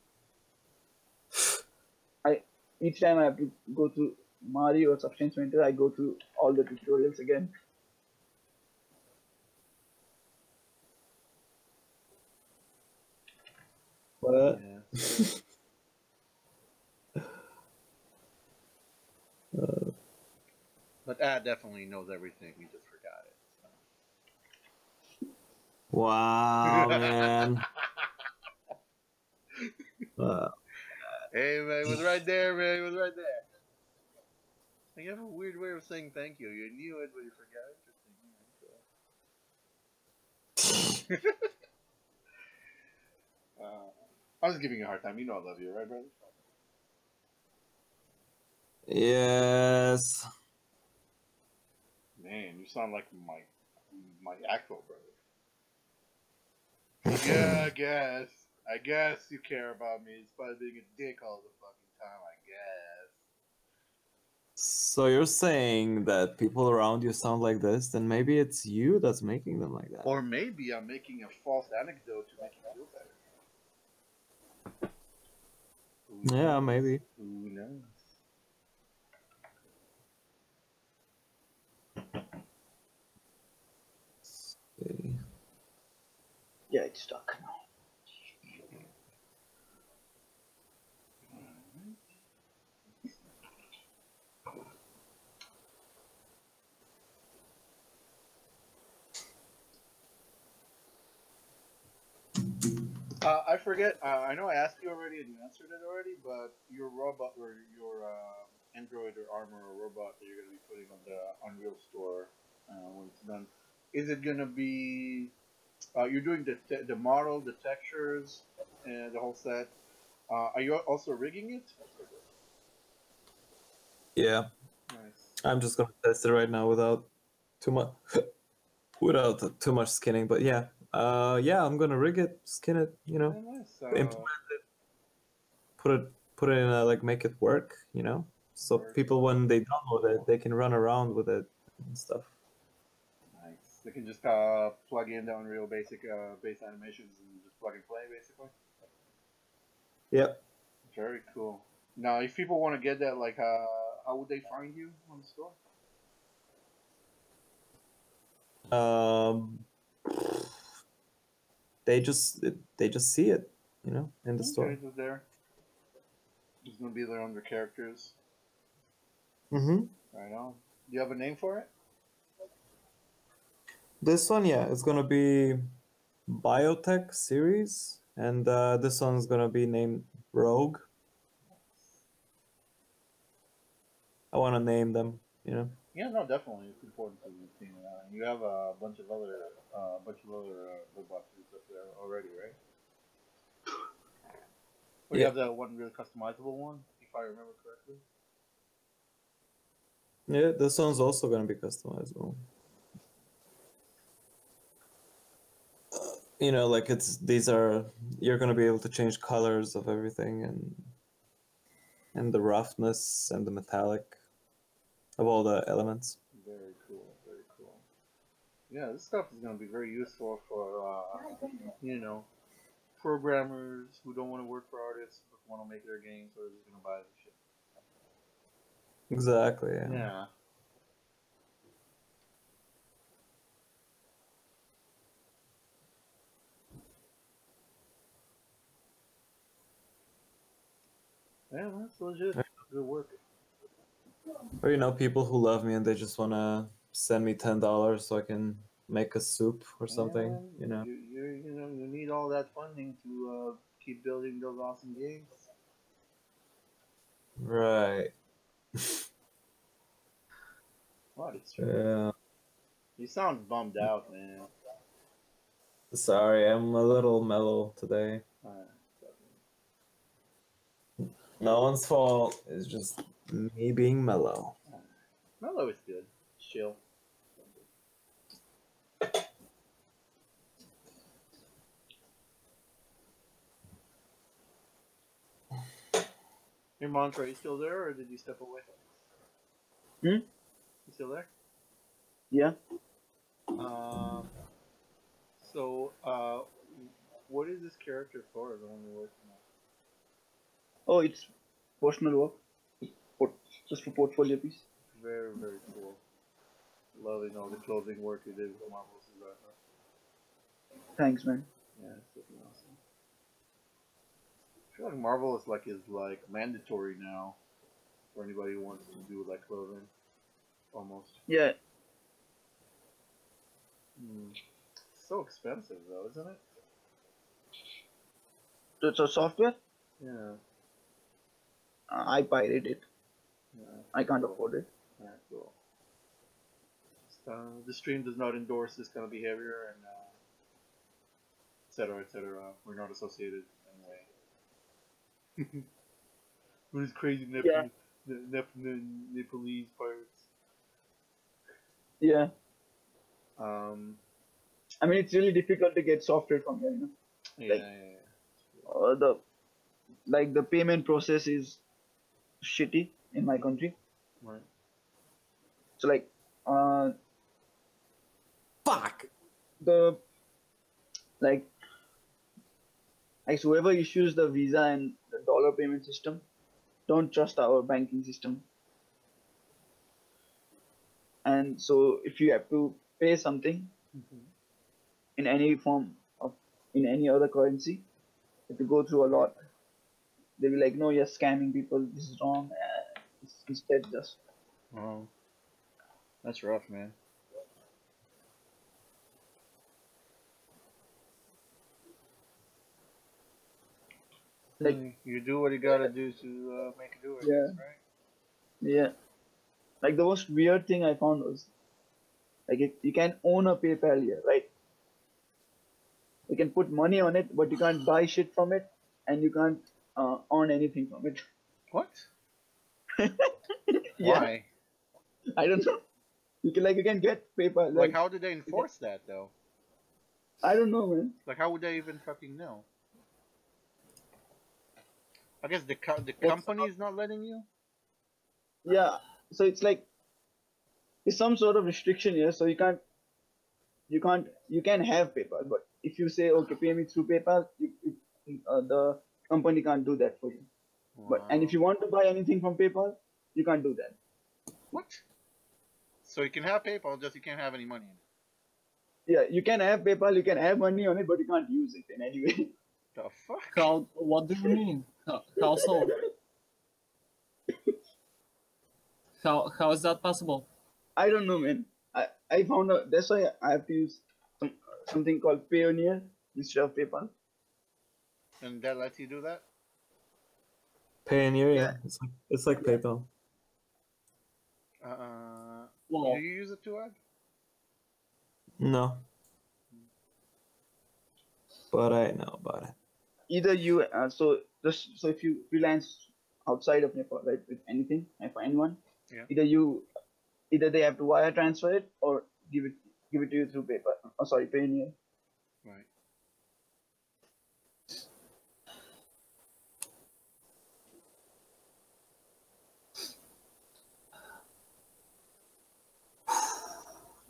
Speaker 5: Each time I have to go to Mario or Substance Winter, I go through all the tutorials again.
Speaker 2: What?
Speaker 1: Yeah. But Ad definitely knows everything. We just forgot it.
Speaker 2: Wow, man.
Speaker 1: Hey man, it was right there, man. It was right there. You have a weird way of saying thank you. You knew it, but you forgot. Interesting. I was giving you a hard time. You know I love you, right, brother?
Speaker 2: Yes.
Speaker 1: Man, you sound like my actual brother. Yeah, I guess you care about me despite being a dick all the fucking time. I guess.
Speaker 2: So you're saying that people around you sound like this, then maybe it's you that's making them like that.
Speaker 1: Or maybe I'm making a false anecdote to make you feel better.
Speaker 2: Yeah, maybe.
Speaker 1: Who knows?
Speaker 2: Okay.
Speaker 5: Yeah, it's stuck now.
Speaker 1: I forget. I know I asked you already and you answered it already, but your robot or your android or armor or robot that you're going to be putting on the Unreal store when it's done, is it going to be? You're doing the model, the textures, and the whole set. Are you also rigging it?
Speaker 2: Yeah.
Speaker 1: Nice.
Speaker 2: I'm just gonna test it right now without too much skinning, but yeah. Yeah, I'm gonna rig it, skin it,
Speaker 1: Yeah, nice.
Speaker 2: implement it, put it in like make it work, so
Speaker 1: Very
Speaker 2: people
Speaker 1: cool.
Speaker 2: when they download it, they can run around with it and stuff.
Speaker 1: Nice. They can just plug in the Unreal Basic base animations and just plug and play, basically.
Speaker 2: Yep.
Speaker 1: Very cool. Now, if people want to get that, like, how would they find you on the store?
Speaker 2: Um, they just see it, in the store.
Speaker 1: Okay, it's there. It's gonna be there under characters.
Speaker 2: Mm-hmm.
Speaker 1: Right on. Do you have a name for it?
Speaker 2: This one, yeah, it's gonna be Biotech series, and this one's gonna be named Rogue. I want to name them,
Speaker 1: Yeah, no, definitely. It's important to see. You have a bunch of other robots up there already, right? Or you
Speaker 2: Yeah.
Speaker 1: have that one really customizable one, if I remember correctly.
Speaker 2: Yeah, this one's also gonna be customizable. Like you're gonna be able to change colors of everything and the roughness and the metallic of all the elements.
Speaker 1: Very cool. Very cool. Yeah, this stuff is gonna be very useful for programmers who don't want to work for artists but want to make their games, or just gonna buy the shit.
Speaker 2: Exactly. Yeah.
Speaker 1: Yeah. Yeah, that's legit. Good work.
Speaker 2: Or people who love me and they just wanna send me $10 so I can make a soup or something.
Speaker 1: Yeah, you need all that funding to keep building those awesome games.
Speaker 2: Right.
Speaker 1: What? It's true.
Speaker 2: Yeah.
Speaker 1: You sound bummed out, man.
Speaker 2: Sorry, I'm a little mellow today. No one's fault. It's just me being mellow.
Speaker 1: Mellow is good. Chill. Your mantra, you still there, or did you step away?
Speaker 5: Hmm?
Speaker 1: You still there?
Speaker 5: Yeah.
Speaker 1: So, what is this character for? The one you're working on?
Speaker 5: Oh, it's personal work. Just for portfolio piece.
Speaker 1: Very, very cool. Loving all the clothing work you did with Marvel's designer.
Speaker 5: Thanks, man.
Speaker 1: Yeah, it's looking awesome. I feel like Marvel is mandatory now for anybody who wants to do like clothing, almost.
Speaker 5: Yeah.
Speaker 1: So expensive though, isn't it?
Speaker 5: So it's a software.
Speaker 1: Yeah.
Speaker 5: I pirate it.
Speaker 1: Yeah.
Speaker 5: I can't afford it.
Speaker 1: Alright, cool. The stream does not endorse this kind of behavior, and etc. etc. We're not associated anyway. What is crazy
Speaker 5: Yeah.
Speaker 1: Nepalese pirates?
Speaker 5: Yeah.
Speaker 1: I
Speaker 5: I mean, it's really difficult to get software from here. You know?
Speaker 1: yeah,
Speaker 5: Like-
Speaker 1: yeah.
Speaker 5: The payment process is shitty in my country.
Speaker 1: Right.
Speaker 5: So like
Speaker 2: Fuck!
Speaker 5: the like whoever issues the visa and the dollar payment system don't trust our banking system. And so if you have to pay something in any form of in any other currency, you have to go through a lot. They'll be like, no, you're scamming people, this is wrong. Instead just
Speaker 1: Oh, that's rough, man.
Speaker 5: like
Speaker 1: You do what you gotta do to make it do it,
Speaker 5: Yeah.
Speaker 1: right?
Speaker 5: yeah. Like the most weird thing I found was like you can own a PayPal here, right? You can put money on it, but you can't buy shit from it, and you can't earn anything from it.
Speaker 1: What?
Speaker 5: Yeah,
Speaker 1: Why?
Speaker 5: I don't know. You can get PayPal.
Speaker 1: Like, how do they enforce that though?
Speaker 5: I don't know, man.
Speaker 1: Like, how would they even fucking know? I guess the
Speaker 5: It's-
Speaker 1: company's not letting you.
Speaker 5: Yeah, so it's like it's some sort of restriction here, so you can have PayPal, but if you say okay, pay me through PayPal, the company can't do that for you. But and if you want to buy anything from PayPal, you can't do that.
Speaker 1: What? So you can have PayPal, just you can't have any money in it.
Speaker 5: Yeah, you can have PayPal, you can have money on it, but you can't use it in any way.
Speaker 1: The fuck?
Speaker 3: How? What do you mean? How so? How is that possible?
Speaker 5: I don't know, man. I found out that's why I have to use something called Payoneer instead of PayPal.
Speaker 1: And that lets you do that?
Speaker 2: Payoneer, yeah.
Speaker 5: Yeah.
Speaker 2: It's like PayPal.
Speaker 3: Well,
Speaker 1: Do you use it too, Ed?
Speaker 2: No. But I know about it.
Speaker 5: Either you so if you freelance outside of Nepal, right, with anything, if anyone,
Speaker 1: Yeah.
Speaker 5: either they have to wire transfer it or give it to you through PayPal. Oh, sorry, Payoneer.
Speaker 1: Right.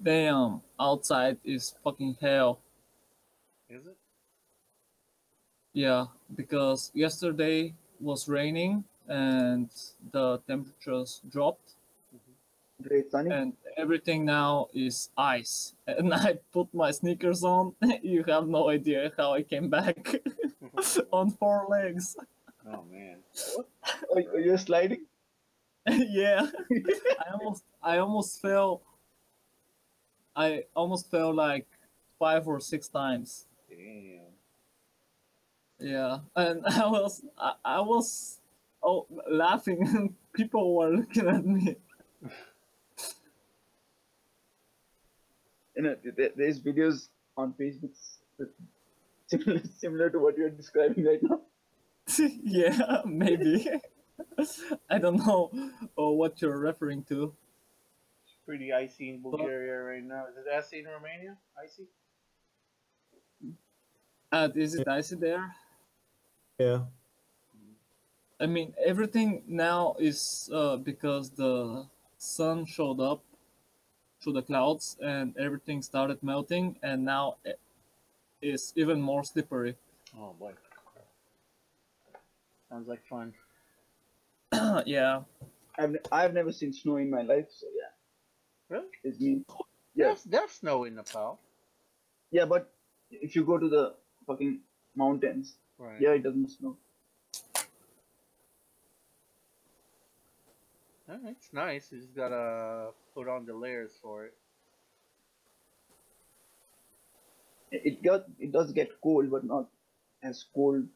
Speaker 3: damn, outside is fucking hell.
Speaker 1: Is it?
Speaker 3: Yeah, because yesterday was raining and the temperatures dropped,
Speaker 5: Great, Sunny.
Speaker 3: and everything now is ice. And I put my sneakers on. You have no idea how I came back on 4 legs.
Speaker 1: Oh man.
Speaker 5: Oh, you're sliding.
Speaker 3: Yeah, I almost fell. I almost fell like 5 or 6 times.
Speaker 1: Damn.
Speaker 3: Yeah, and I was laughing, and people were looking at me.
Speaker 5: There's videos on Facebook similar to what you're describing right now.
Speaker 3: Yeah, maybe. I don't know what you're referring to.
Speaker 1: Pretty icy in Bulgaria right now. Is it icy in Romania? Icy?
Speaker 3: Is it icy there?
Speaker 2: Yeah.
Speaker 3: I mean, everything now is because the sun showed up through the clouds and everything started melting, and now it's even more slippery.
Speaker 1: Oh boy. Sounds like fun.
Speaker 3: Yeah.
Speaker 5: I've never seen snow in my life, so yeah,
Speaker 1: Really?
Speaker 5: it's me. Yeah,
Speaker 1: There's snow in Nepal.
Speaker 5: yeah, but if you go to the fucking mountains,
Speaker 1: Right.
Speaker 5: yeah, it doesn't snow.
Speaker 1: It's nice. You just gotta put on the layers for it.
Speaker 5: It does get cold, but not as cold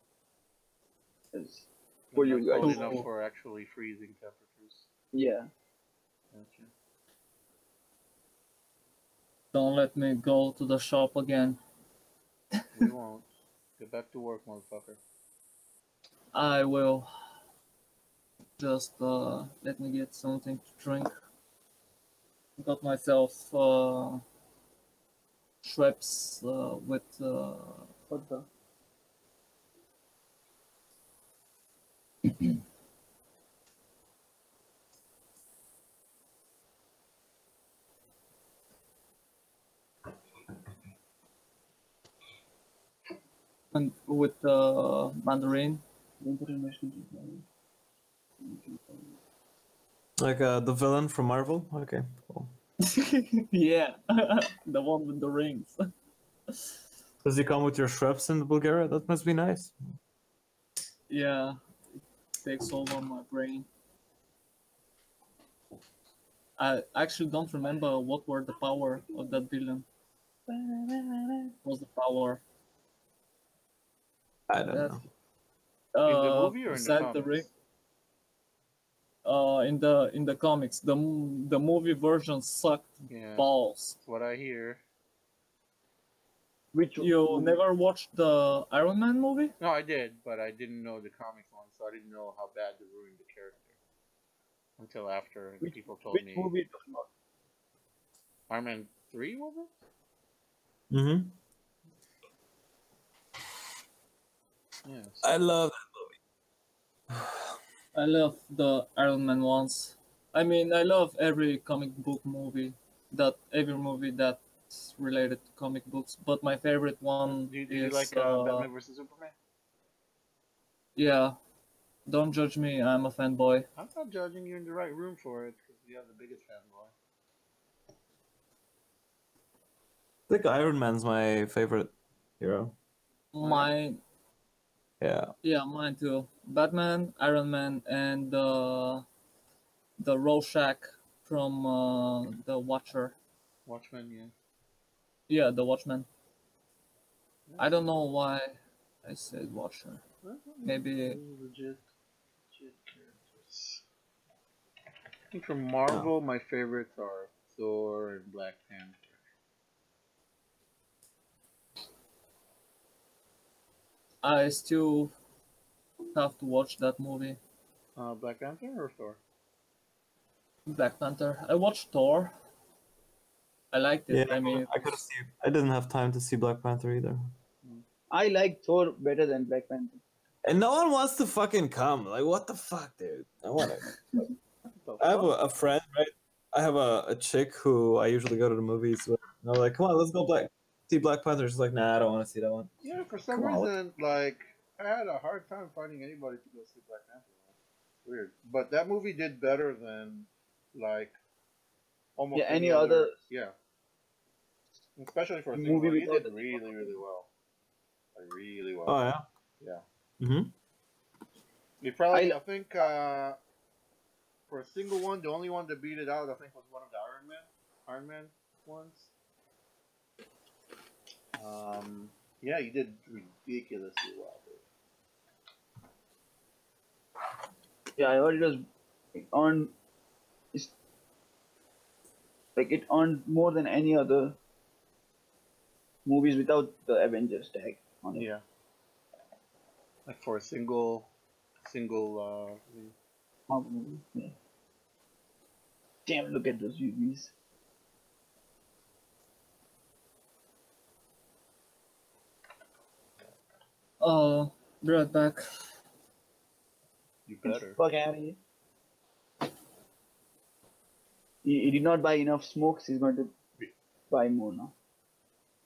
Speaker 5: as for
Speaker 1: Not
Speaker 5: you
Speaker 1: cold
Speaker 5: guys.
Speaker 1: enough for actually freezing temperatures.
Speaker 5: Yeah.
Speaker 1: Gotcha.
Speaker 3: Don't let me go to the shop again.
Speaker 1: We won't. Get back to work, motherfucker.
Speaker 3: I will. Just let me get something to drink. Got myself Schweppes with
Speaker 5: What the?
Speaker 3: and with mandarin.
Speaker 2: Like the villain from Marvel. Okay, cool.
Speaker 3: Yeah, the one with the rings.
Speaker 2: Does he come with your Schweppes in Bulgaria? That must be nice.
Speaker 3: Yeah, it takes over my brain. I actually don't remember what were the power of that villain. What was the power?
Speaker 2: I don't
Speaker 3: That,
Speaker 2: know.
Speaker 1: In the movie or in the
Speaker 3: besides the ring,
Speaker 1: comics?
Speaker 3: in the comics, the movie version sucked
Speaker 1: Yeah.
Speaker 3: balls.
Speaker 1: That's what I hear.
Speaker 5: Which
Speaker 3: You
Speaker 5: movie?
Speaker 3: never watched the Iron Man movie?
Speaker 1: No, I did, but I didn't know the comics one, so I didn't know how bad they ruined the character until after people told
Speaker 5: Which
Speaker 1: me.
Speaker 5: movie are you talking about?
Speaker 1: Iron Man 3 was it?
Speaker 2: Mm-hmm.
Speaker 1: Yes.
Speaker 2: I love
Speaker 3: I love the Iron Man ones. I mean, I love every comic book movie, every movie that's related to comic books. But my favorite one
Speaker 1: Did you
Speaker 3: is
Speaker 1: like Batman vs Superman?
Speaker 3: yeah. Don't judge me, I'm a fanboy.
Speaker 1: I'm not judging you in the right room for it because you have the biggest fanboy.
Speaker 2: I think Iron Man's my favorite hero.
Speaker 3: Mine,
Speaker 2: Yeah.
Speaker 3: yeah, mine too. Batman, Iron Man, and the Rorschach from the Watcher.
Speaker 1: Watchmen, yeah.
Speaker 3: Yeah, the Watchman. I don't know why I said Watcher. Maybe
Speaker 1: Legit characters. I think from Marvel, my favorites are Thor and Black Panther.
Speaker 3: I still have to watch that movie.
Speaker 1: Black Panther or Thor?
Speaker 3: Black Panther. I watched Thor. I liked it.
Speaker 2: Yeah,
Speaker 3: I mean,
Speaker 2: I didn't have time to see Black Panther either.
Speaker 5: I like Thor better than Black Panther.
Speaker 2: And no one wants to fucking come. Like, what the fuck, dude? I want to. I have a friend, right? I have a chick who I usually go to the movies with. And I'm like, come on, let's go see Black Panther. She's like, nah, I don't want to see that one.
Speaker 1: Yeah, for some
Speaker 2: Come on,
Speaker 1: reason, like, I had a hard time finding anybody to go see Black Panther. Weird. But that movie did better than, like, almost
Speaker 5: any other.
Speaker 1: Yeah. Especially for a
Speaker 5: Movie
Speaker 1: single one. He
Speaker 5: without
Speaker 1: did really, really well. Like, really well.
Speaker 2: Oh, yeah?
Speaker 1: Yeah.
Speaker 2: Mm-hmm.
Speaker 1: He probably, I think, for a single one, the only one that beat it out, I think, was one of the Iron Man ones. Yeah, he did ridiculously well. Dude.
Speaker 5: Yeah, I heard it earned. It's like it earned more than any other movies without the Avengers tag on it.
Speaker 1: Yeah. Like for a single
Speaker 5: Marvel movie. Yeah. Damn, look at those movies.
Speaker 3: Be right back.
Speaker 1: you better.
Speaker 5: Fuck out of here. He did not buy enough smokes. He's going to buy more now.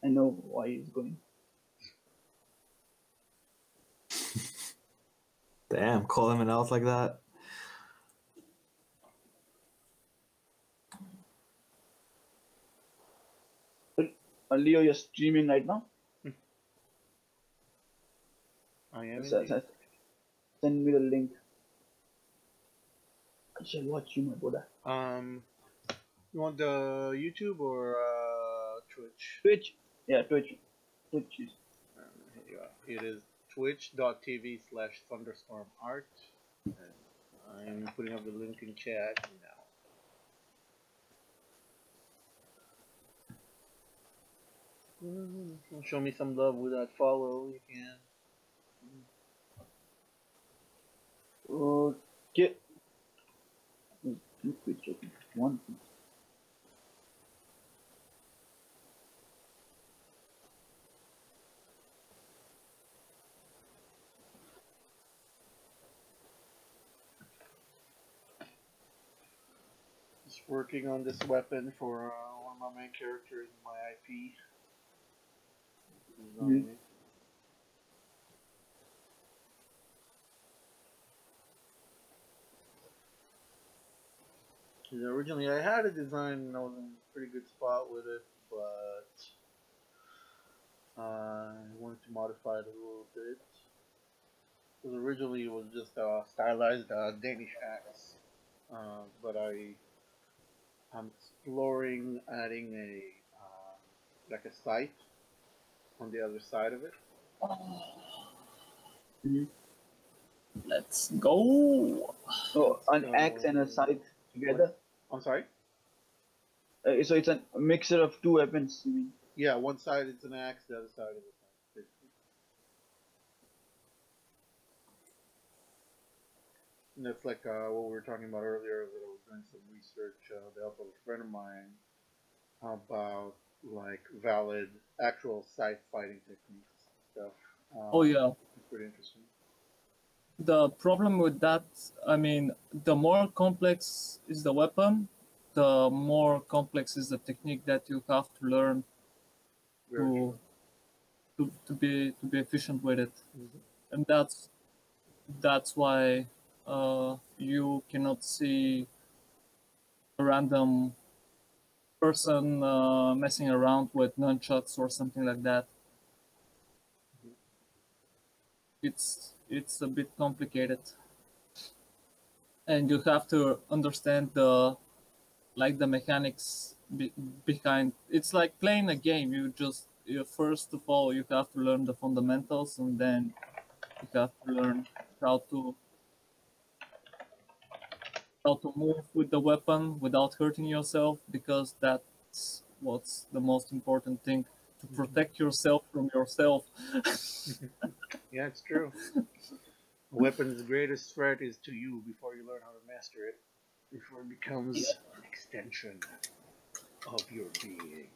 Speaker 5: I know why he's going.
Speaker 2: Damn, call him out like that.
Speaker 5: Leo, you're streaming right now?
Speaker 1: I am
Speaker 5: S-
Speaker 1: indeed.
Speaker 5: s- Send me the link. I shall watch you, my brother.
Speaker 1: You want the YouTube or Twitch?
Speaker 5: Twitch? Yeah, Twitch. Twitch is.
Speaker 1: Here you are. It is twitch.tv/thunderstormart. And I'm putting up the link in chat now. Show me some love with that follow, you can.
Speaker 5: Okay. Twitch open. One.
Speaker 1: Just working on this weapon for one of my main characters in my IP. Designing. Originally, I had a design and I was in a pretty good spot with it, but I wanted to modify it a little bit. Because originally it was just a stylized Danish axe, but I'm exploring adding a like a sight on the other side of it.
Speaker 3: Let's go.
Speaker 5: Oh, an axe and a scythe together.
Speaker 1: I'm sorry.
Speaker 5: So it's a mixture of two weapons. You mean?
Speaker 1: Yeah, one side is an axe, the other side is a scythe. And that's like what we were talking about earlier. That I was doing some research with the help of a friend of mine about like valid actual scythe fighting techniques and stuff.
Speaker 3: Oh yeah.
Speaker 1: It's pretty interesting.
Speaker 3: The problem with that, I mean, the more complex is the weapon, the more complex is the technique that you have to learn
Speaker 1: Very
Speaker 3: to, to be efficient with it.
Speaker 1: Mhm.
Speaker 3: And that's why you cannot see a random person messing around with nunchucks or something like that. It's a bit complicated, and you have to understand the mechanics behind. It's like playing a game. You first of all you have to learn the fundamentals, and then you have to learn how to move with the weapon without hurting yourself, because that's what's the most important thing, to protect yourself from yourself.
Speaker 1: Yeah, it's true. A weapon's greatest threat is to you before you learn how to master it, before it becomes an extension of your being.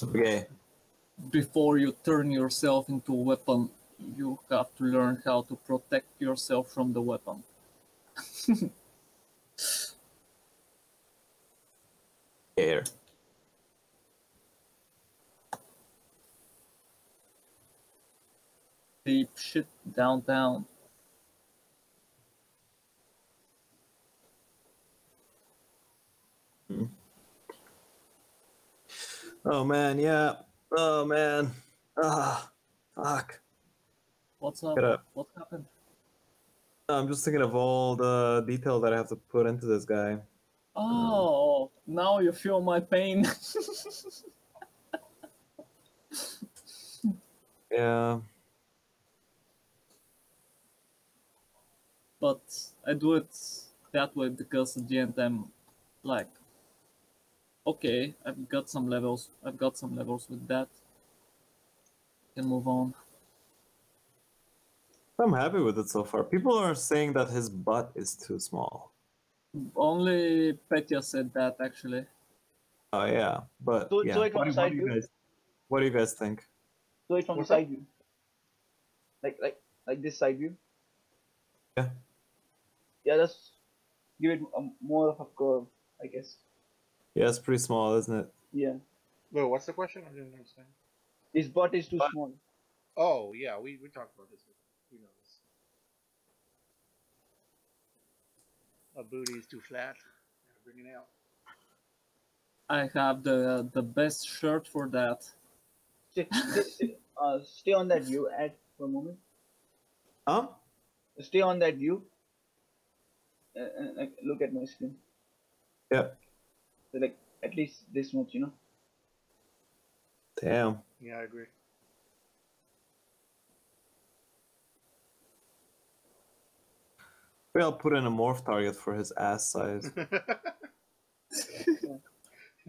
Speaker 2: Okay.
Speaker 3: Before you turn yourself into a weapon, you have to learn how to protect yourself from the weapon.
Speaker 2: Here.
Speaker 3: Deep shit downtown.
Speaker 2: Oh man, yeah. Oh man. Ah, fuck.
Speaker 3: What's up?
Speaker 2: Get up.
Speaker 3: What happened?
Speaker 2: I'm just thinking of all the detail that I have to put into this guy.
Speaker 3: Oh, now you feel my pain.
Speaker 2: Yeah.
Speaker 3: But I do it that way because at the end I'm like Okay, I've got some levels. I've got some levels with that. Can move on.
Speaker 2: I'm happy with it so far. People are saying that his butt is too small.
Speaker 3: Only Petya said that actually.
Speaker 2: Oh yeah, but
Speaker 5: So,
Speaker 2: yeah.
Speaker 5: so it from
Speaker 2: What
Speaker 5: the
Speaker 2: do, what
Speaker 5: side
Speaker 2: do you
Speaker 5: view.
Speaker 2: guys? What do you guys think?
Speaker 5: So it from the
Speaker 1: What's that?
Speaker 5: side view. Like this side view.
Speaker 2: Yeah.
Speaker 5: Yeah, just give it more of a curve, I guess.
Speaker 2: Yeah, it's pretty small, isn't it?
Speaker 5: Yeah.
Speaker 1: Wait, what's the question? I didn't understand.
Speaker 5: His butt is too
Speaker 2: But-
Speaker 5: small.
Speaker 1: Oh yeah, we talked about this. You know this. A booty is too flat. Gotta bring it out.
Speaker 3: I have the best shirt for that.
Speaker 5: Stay on that view at for a moment.
Speaker 2: Huh?
Speaker 5: Stay on that view. And like, look at my screen.
Speaker 2: Yeah.
Speaker 5: So like at least this much, you know.
Speaker 2: Damn.
Speaker 1: Yeah, I agree.
Speaker 2: Maybe I'll put in a morph target for his ass size.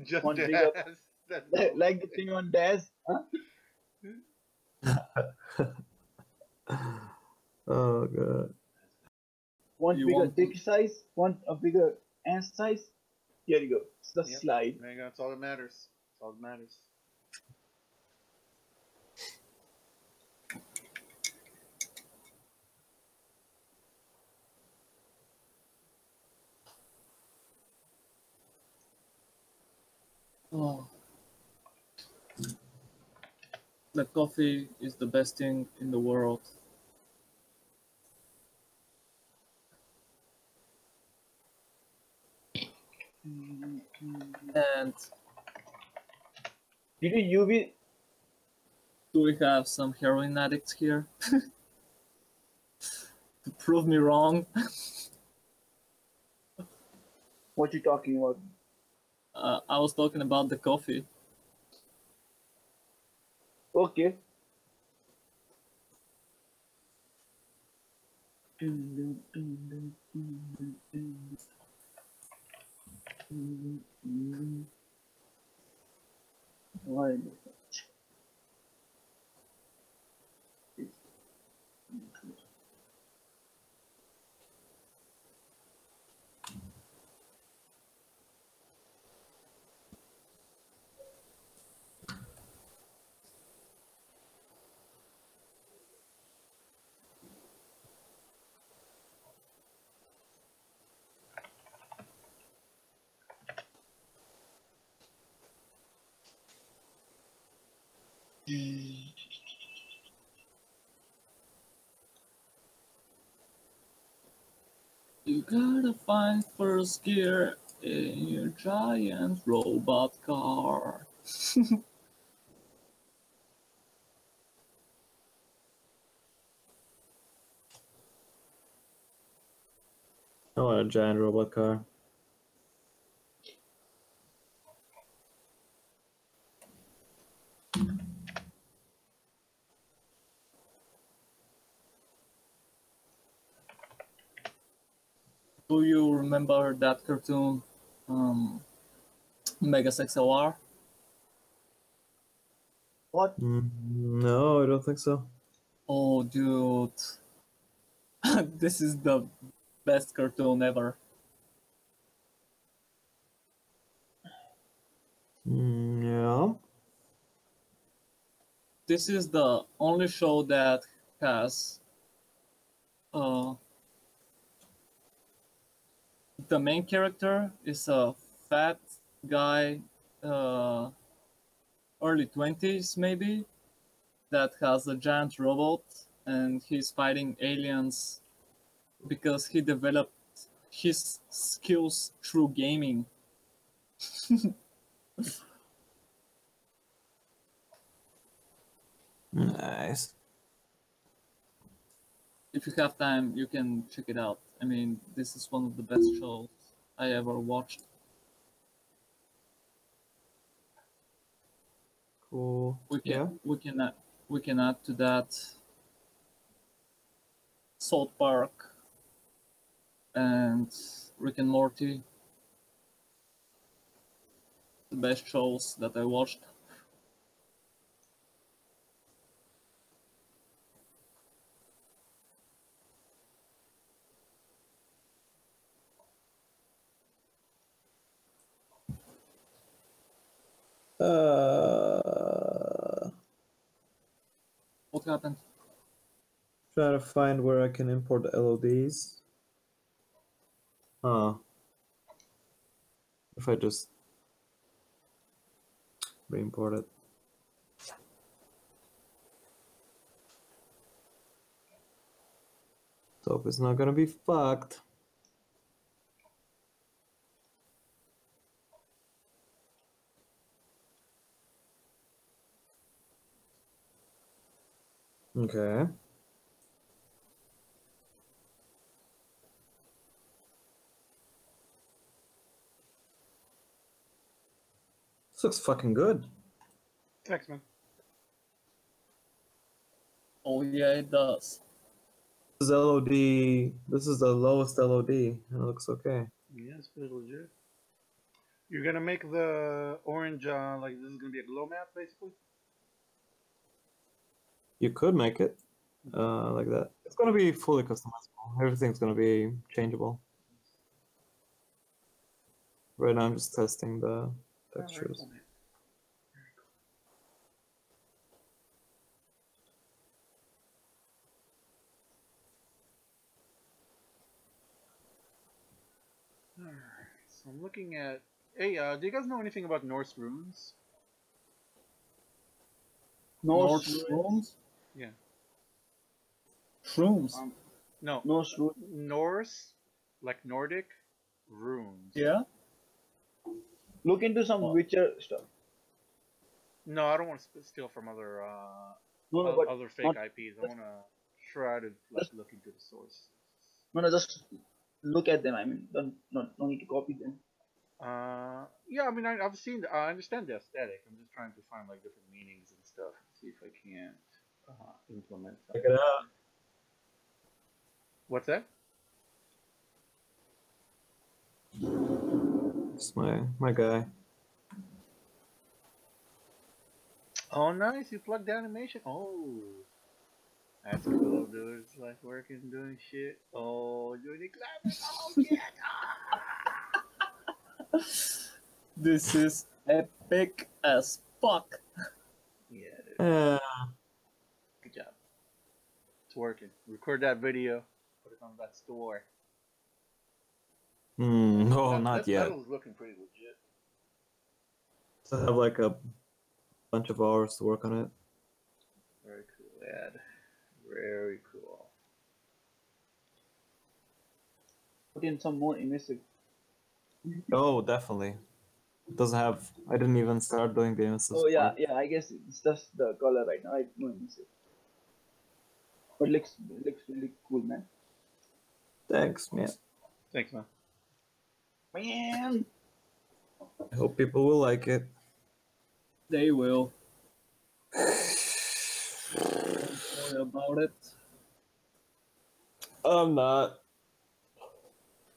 Speaker 1: Just
Speaker 5: Want
Speaker 1: to
Speaker 5: bigger-
Speaker 1: ask. That's
Speaker 5: Like the thing on Daz. Huh?
Speaker 2: Oh god.
Speaker 5: Want
Speaker 3: You
Speaker 5: bigger
Speaker 3: want-
Speaker 5: dick size? Want a bigger ass size? Here you go. It's the
Speaker 1: Yep.
Speaker 5: slide.
Speaker 1: There you go. That's all that matters. That's all that matters.
Speaker 3: Oh. The coffee is the best thing in the world. And
Speaker 5: Did you UV?
Speaker 3: do we have some heroin addicts here? To prove me wrong.
Speaker 5: What you talking about?
Speaker 3: I was talking about the coffee.
Speaker 5: Okay. Why?
Speaker 3: You gotta find first gear in your giant robot car.
Speaker 2: I want a giant robot car.
Speaker 3: Do you remember that cartoon, Mega XLR?
Speaker 5: What?
Speaker 2: No, I don't think so.
Speaker 3: Oh, dude. This is the best cartoon ever.
Speaker 2: Yeah.
Speaker 3: This is the only show that has the main character is a fat guy, early 20s maybe, that has a giant robot and he's fighting aliens because he developed his skills through gaming.
Speaker 2: Nice.
Speaker 3: If you have time, you can check it out. I mean, this is one of the best shows I ever watched.
Speaker 2: Cool. Yeah.
Speaker 3: We can add to that South Park and Rick and Morty. the best shows that I watched. What happened?
Speaker 2: Trying to find where I can import the LODs. Huh. If I just re-import it. So it's not gonna be fucked. Okay. This looks fucking good.
Speaker 1: Thanks, man.
Speaker 3: Oh yeah, it does.
Speaker 2: This is LOD. This is the lowest LOD. It looks okay.
Speaker 1: Yeah, it's pretty legit. You're gonna make the orange like this is gonna be a glow map, basically.
Speaker 2: You could make it like that. It's gonna be fully customizable. Everything's gonna be changeable. Right now I'm just testing the textures.
Speaker 1: Oh, very cool, man. Alright, so I'm looking at. Hey, do you guys know anything about Norse runes?
Speaker 3: North
Speaker 5: Norse
Speaker 3: Shrooms?
Speaker 1: Yeah.
Speaker 3: Shrooms.
Speaker 1: No.
Speaker 5: Norse root.
Speaker 1: Norse, like Nordic, runes.
Speaker 3: Yeah?
Speaker 5: Look into some
Speaker 3: Oh.
Speaker 5: Witcher stuff.
Speaker 1: No, I don't want to steal from other
Speaker 5: No, but
Speaker 1: other fake
Speaker 5: not,
Speaker 1: IPs. I want to try to like look into the source.
Speaker 5: no, just look at them. I mean, don't need to copy them.
Speaker 1: Yeah, I mean, I've seen, I understand the aesthetic. I'm just trying to find like different meanings and stuff. See if I can't implement
Speaker 2: Check
Speaker 1: something.
Speaker 2: it out.
Speaker 1: What's that?
Speaker 2: It's my guy.
Speaker 1: Oh, nice! You plugged the animation. Oh, that's cool, dude. It's like working, doing shit. Oh, doing the clapping. Oh, yeah.
Speaker 3: This is epic as fuck.
Speaker 1: Yeah, dude.
Speaker 2: Yeah.
Speaker 1: Good job. It's working. Record that video. Put it on that store.
Speaker 2: No, not
Speaker 1: that
Speaker 2: yet.
Speaker 1: metal's looking pretty legit.
Speaker 2: I have like a bunch of hours to work on it.
Speaker 1: Very cool, Ed. Very cool.
Speaker 5: Put in some more images.
Speaker 2: Oh, definitely. It doesn't have. I didn't even start doing the images.
Speaker 5: Oh yeah,
Speaker 2: part.
Speaker 5: yeah. I guess it's just the color right now. I no images. But looks really cool, man.
Speaker 2: Thanks, man.
Speaker 1: Thanks, man.
Speaker 5: Man.
Speaker 2: I hope people will like it.
Speaker 3: They will. Don't worry about it.
Speaker 2: I'm not.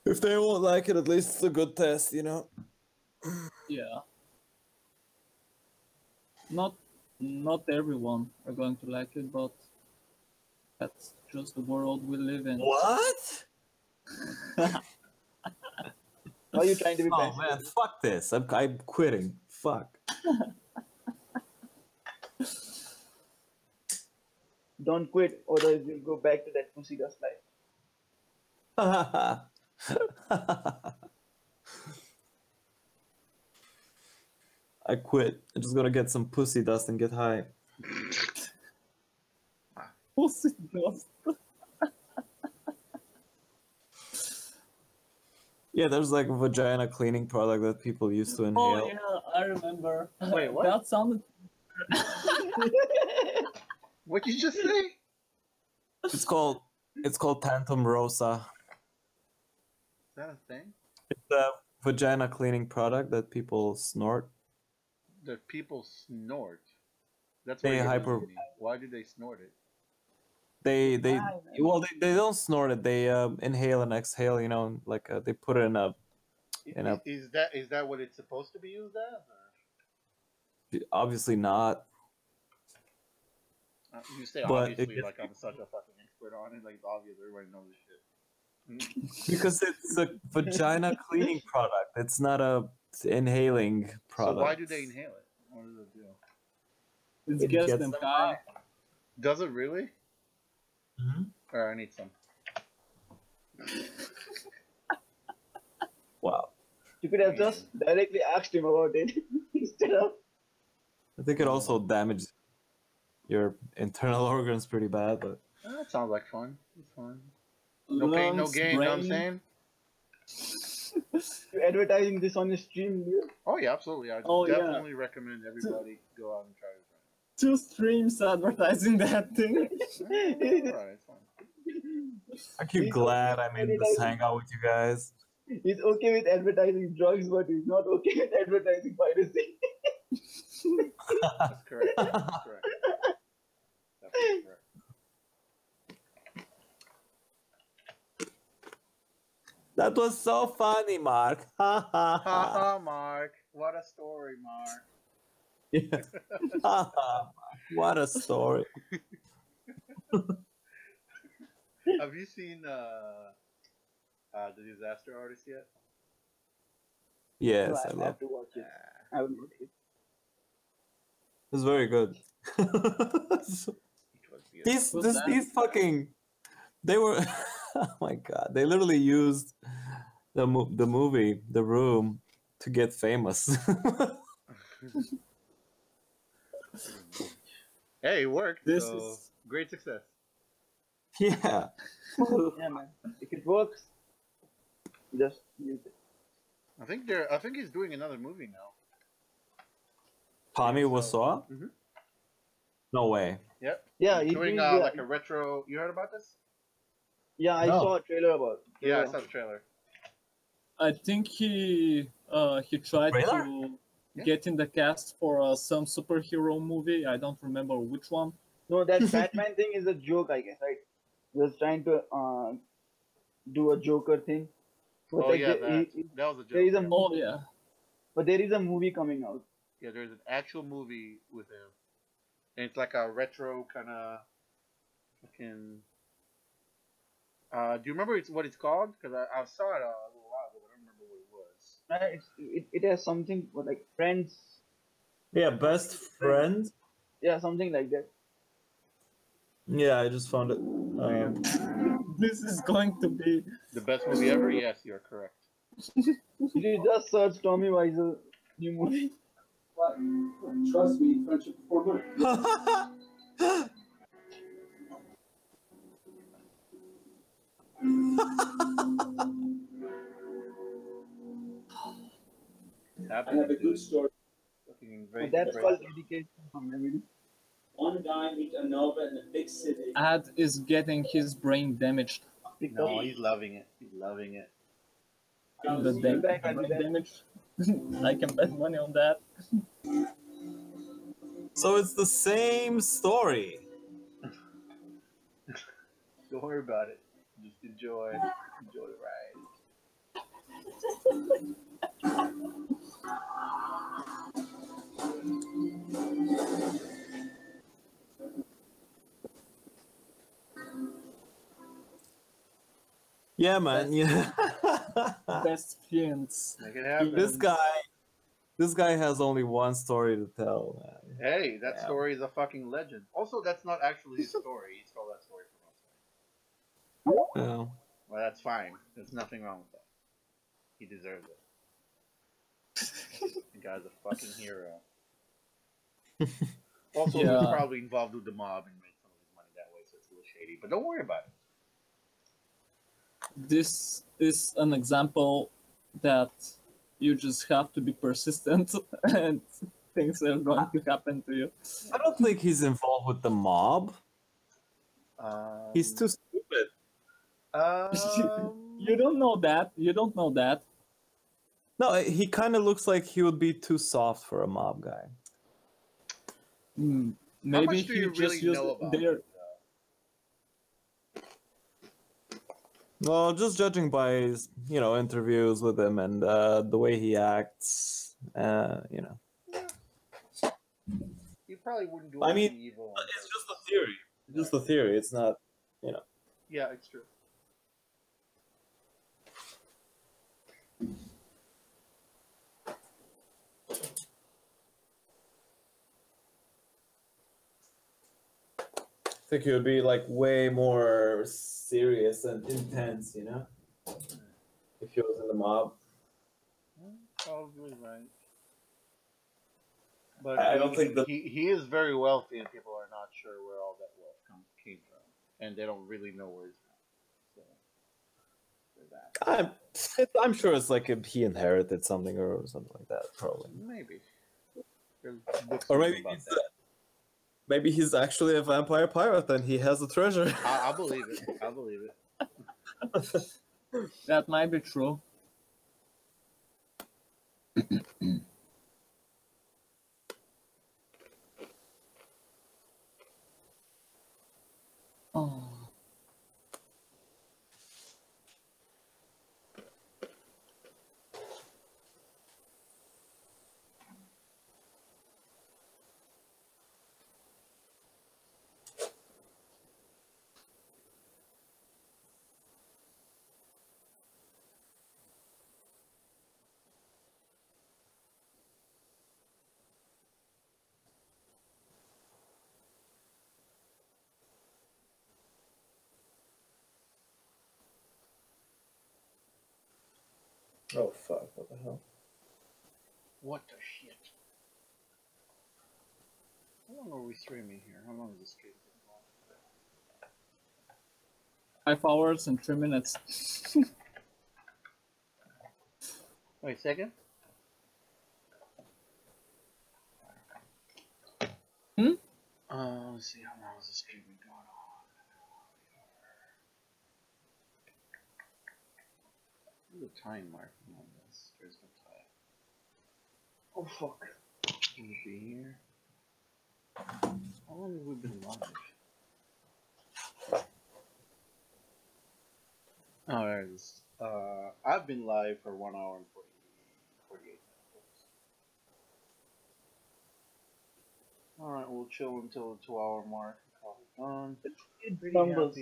Speaker 2: If they won't like it, at least it's a good test, you know?
Speaker 3: Yeah. Not everyone are going to like it, but that's just the world we live in.
Speaker 2: What?
Speaker 5: Why are you trying to be
Speaker 2: Oh
Speaker 5: passive?
Speaker 2: man, fuck this. I'm quitting. Fuck.
Speaker 5: Don't quit, otherwise you'll go back to that pussy dust life.
Speaker 2: I quit. I'm just gonna get some pussy dust and get high.
Speaker 3: Pussy dust.
Speaker 2: Yeah, there's like a vagina cleaning product that people used to inhale.
Speaker 3: Oh yeah, I remember.
Speaker 1: Wait, what?
Speaker 3: That sounded.
Speaker 1: What'd you just say?
Speaker 2: It's called Tantum Rosa.
Speaker 1: Is that a thing?
Speaker 2: It's a vagina cleaning product that people snort.
Speaker 1: That people snort. That's
Speaker 2: They
Speaker 1: what you're
Speaker 2: hyper-
Speaker 1: losing me. Why do they snort it?
Speaker 2: They
Speaker 5: Why, man?
Speaker 2: well they don't snort it. They inhale and exhale. You know, like they put it in a
Speaker 1: Is that what it's supposed to be used as? Or?
Speaker 2: Obviously not.
Speaker 1: You say
Speaker 2: But
Speaker 1: obviously like I'm such a fucking expert on it. Like it's obvious, everybody knows this shit.
Speaker 2: Because it's a vagina cleaning product. It's not a inhaling product.
Speaker 1: So why do they inhale it? What does it do?
Speaker 3: It
Speaker 2: It
Speaker 3: gets
Speaker 2: gets
Speaker 3: them
Speaker 2: them
Speaker 3: high.
Speaker 1: Does it really?
Speaker 2: Mhm.
Speaker 1: Or I need some.
Speaker 2: Wow.
Speaker 5: You could have just directly asked him about it instead of.
Speaker 2: I think it also damages your internal organs pretty bad, but
Speaker 1: That sounds like fun. It's fun. No pain, no
Speaker 3: Lungs,
Speaker 1: gain. You know what I'm
Speaker 3: brain.
Speaker 1: saying?
Speaker 5: You're advertising this on your stream, Leo.
Speaker 1: Oh yeah, absolutely. I
Speaker 3: Oh, yeah.
Speaker 1: definitely recommend everybody go out and try this.
Speaker 3: 2 streams advertising that thing.
Speaker 1: Alright, it's fine.
Speaker 2: aren't you
Speaker 5: He's
Speaker 2: glad
Speaker 5: okay
Speaker 2: I'm in this hangout with you guys?
Speaker 5: He's okay with advertising drugs, but he's not okay with advertising piracy.
Speaker 1: That's correct. That's correct. Definitely correct.
Speaker 2: That was so funny, Mark. Ha ha ha.
Speaker 1: Haha, Mark. What a story, Mark.
Speaker 2: Yeah. Ha ha. What a story.
Speaker 1: Have you seen The Disaster Artist yet?
Speaker 2: Yes,
Speaker 5: No,
Speaker 2: I
Speaker 5: I
Speaker 2: love
Speaker 5: have to watch it. I will watch it.
Speaker 2: It's very good.
Speaker 1: It was beautiful.
Speaker 2: These fucking, they were, oh my god, they literally used the movie, The Room, to get famous.
Speaker 1: Hey, it worked.
Speaker 3: This
Speaker 1: So
Speaker 3: is-
Speaker 1: great success.
Speaker 2: Yeah.
Speaker 5: Yeah, man. If it works, just use it.
Speaker 1: I think he's doing another movie now.
Speaker 2: Tommy
Speaker 1: So-
Speaker 2: Wiseau?
Speaker 1: Mhm.
Speaker 2: No way.
Speaker 1: Yep.
Speaker 5: Yeah,
Speaker 1: He's
Speaker 5: he-
Speaker 1: doing
Speaker 5: yeah.
Speaker 1: like a retro. You heard about this?
Speaker 5: Yeah, I
Speaker 2: No.
Speaker 5: saw a trailer about it.
Speaker 1: Yeah, I saw the trailer.
Speaker 3: I think he tried
Speaker 2: Trailer?
Speaker 3: to
Speaker 1: Yeah.
Speaker 3: get in the cast for some superhero movie. I don't remember which one.
Speaker 5: No, that Batman thing is a joke, I guess, right? He was trying to do a Joker thing. But
Speaker 1: Oh
Speaker 5: like
Speaker 1: yeah,
Speaker 5: there-
Speaker 1: that was a joke.
Speaker 5: there is a
Speaker 1: yeah.
Speaker 3: Oh yeah.
Speaker 5: but there is a movie coming out.
Speaker 1: Yeah, there's an actual movie with him, and it's like a retro kind of fucking. Do you remember what it's called? Because I saw it a little while ago, but I don't remember what it was.
Speaker 5: It has something like Friends.
Speaker 2: Yeah, best friend.
Speaker 5: Yeah, something like that.
Speaker 2: Yeah, I just found it.
Speaker 3: This is going to be
Speaker 1: The best movie ever? Yes, you're correct.
Speaker 5: You just search Tommy Wiseau new movie.
Speaker 6: What? Trust me, friendship before money.
Speaker 1: It's
Speaker 6: I
Speaker 1: happening.
Speaker 6: have a good story.
Speaker 1: Fucking
Speaker 5: And
Speaker 1: great.
Speaker 5: that's called dedication from Emily.
Speaker 6: One guy meets a Nova in a big city.
Speaker 3: Ad is getting his brain damaged.
Speaker 1: No, he's loving it. He's loving it.
Speaker 3: The
Speaker 5: Bring back
Speaker 3: brain
Speaker 5: Adidas.
Speaker 3: damage. I can bet money on that.
Speaker 2: So it's the same story.
Speaker 1: Don't worry about it. Just enjoy the ride.
Speaker 2: Yeah, man. Yeah.
Speaker 3: Best friends.
Speaker 1: Make it happen.
Speaker 2: This guy has only one story to tell, man.
Speaker 1: Hey, that
Speaker 2: Yeah.
Speaker 1: story is a fucking legend. Also, that's not actually his story. He stole that story from us.
Speaker 2: Yeah.
Speaker 1: Well, that's fine. There's nothing wrong with that. He deserves it. The guy's a fucking hero. Also,
Speaker 3: Yeah.
Speaker 1: he's probably involved with the mob and made some of his money that way, so it's a little shady. But don't worry about it.
Speaker 3: This is an example that you just have to be persistent and things are going to happen to you.
Speaker 2: I don't think he's involved with the mob. He's too stupid.
Speaker 3: You don't know that. You don't know that.
Speaker 2: No, he kind of looks like he would be too soft for a mob guy.
Speaker 3: Maybe
Speaker 1: much do
Speaker 3: he
Speaker 1: you
Speaker 3: just
Speaker 1: really
Speaker 3: used
Speaker 1: know about
Speaker 3: their.
Speaker 1: him,
Speaker 2: Well, just judging by his, interviews with him and the way he acts,
Speaker 1: You probably wouldn't do
Speaker 2: I mean,
Speaker 1: anything evil on
Speaker 2: it's just
Speaker 1: purpose.
Speaker 2: a theory. It's just a theory. It's not, you know.
Speaker 1: Yeah, it's true.
Speaker 2: I think it would be like way more serious and intense, you know, if he was in the mob.
Speaker 1: Probably right. But
Speaker 2: I don't think that.
Speaker 1: he is very wealthy, and people are not sure where all that wealth came from, and they don't really know where it's from. So, for that.
Speaker 2: I'm sure it's like he inherited something or something like that, probably.
Speaker 1: Maybe. There's books
Speaker 2: Or
Speaker 1: written about that.
Speaker 2: maybe he's actually a vampire pirate and he has a treasure.
Speaker 1: I believe it. I believe it.
Speaker 3: That might be true. Oh.
Speaker 2: Oh fuck! What the hell?
Speaker 1: What the shit? How long are we streaming here? How long is the stream been going?
Speaker 3: 5 hours and 3 minutes.
Speaker 1: Wait a second. Let's see how long is the stream been going on. There's a time marking on this. There's no time. Oh fuck. Can it be here? How long have we been live? Oh, there it is. I've been live for 1 hour and 48 minutes. Alright, we'll chill until the 2 hour mark. Probably done. Pretty happy with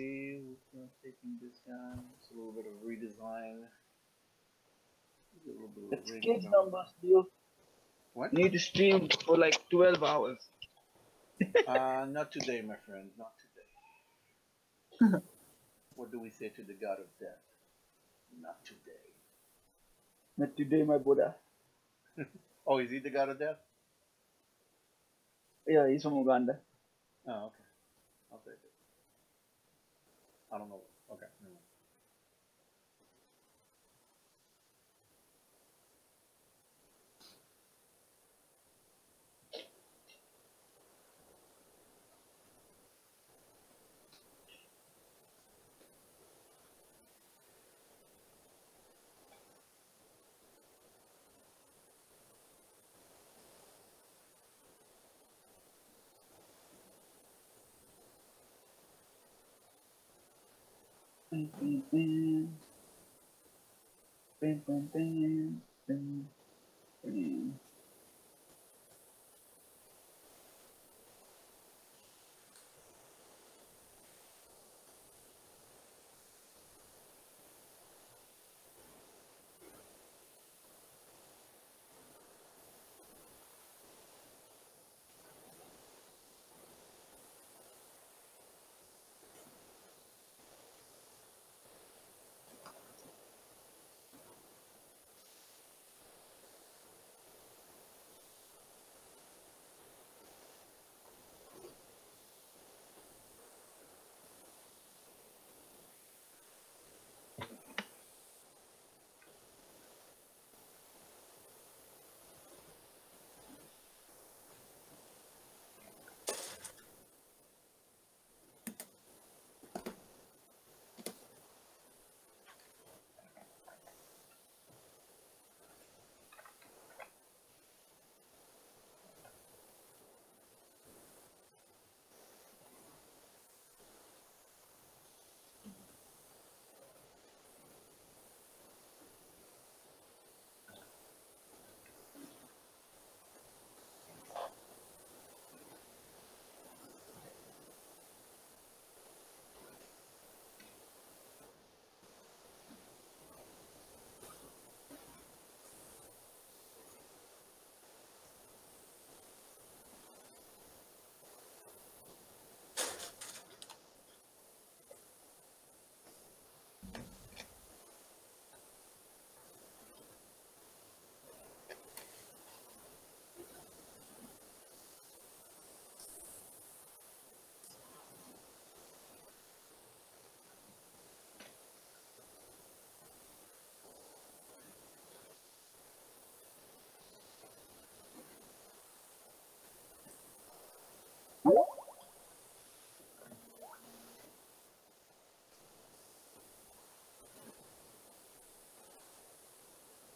Speaker 1: taking this down. It's a little bit of redesign.
Speaker 5: It's kids numbers, dude.
Speaker 1: What?
Speaker 5: Need to stream for like 12 hours.
Speaker 1: Not today, my friend. Not today. What do we say to the god of death? Not today.
Speaker 5: Not today, my Buddha.
Speaker 1: Oh, is he the god of death?
Speaker 5: Yeah, he's from Uganda.
Speaker 1: Oh, okay. I'll take it. I don't know. Okay, never mind.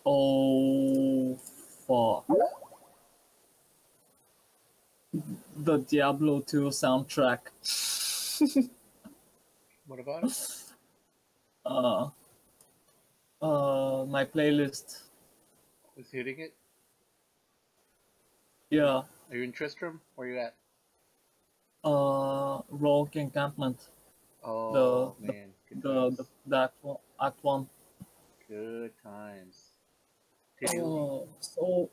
Speaker 3: Oh, fuck. The Diablo 2 soundtrack.
Speaker 1: What about it?
Speaker 3: My playlist.
Speaker 1: Is hitting it?
Speaker 3: Yeah.
Speaker 1: Are you in Tristram? Where you at?
Speaker 3: Rogue Encampment.
Speaker 1: Oh man, good times.
Speaker 3: The act one.
Speaker 1: Good times. Continue.
Speaker 3: Oh, so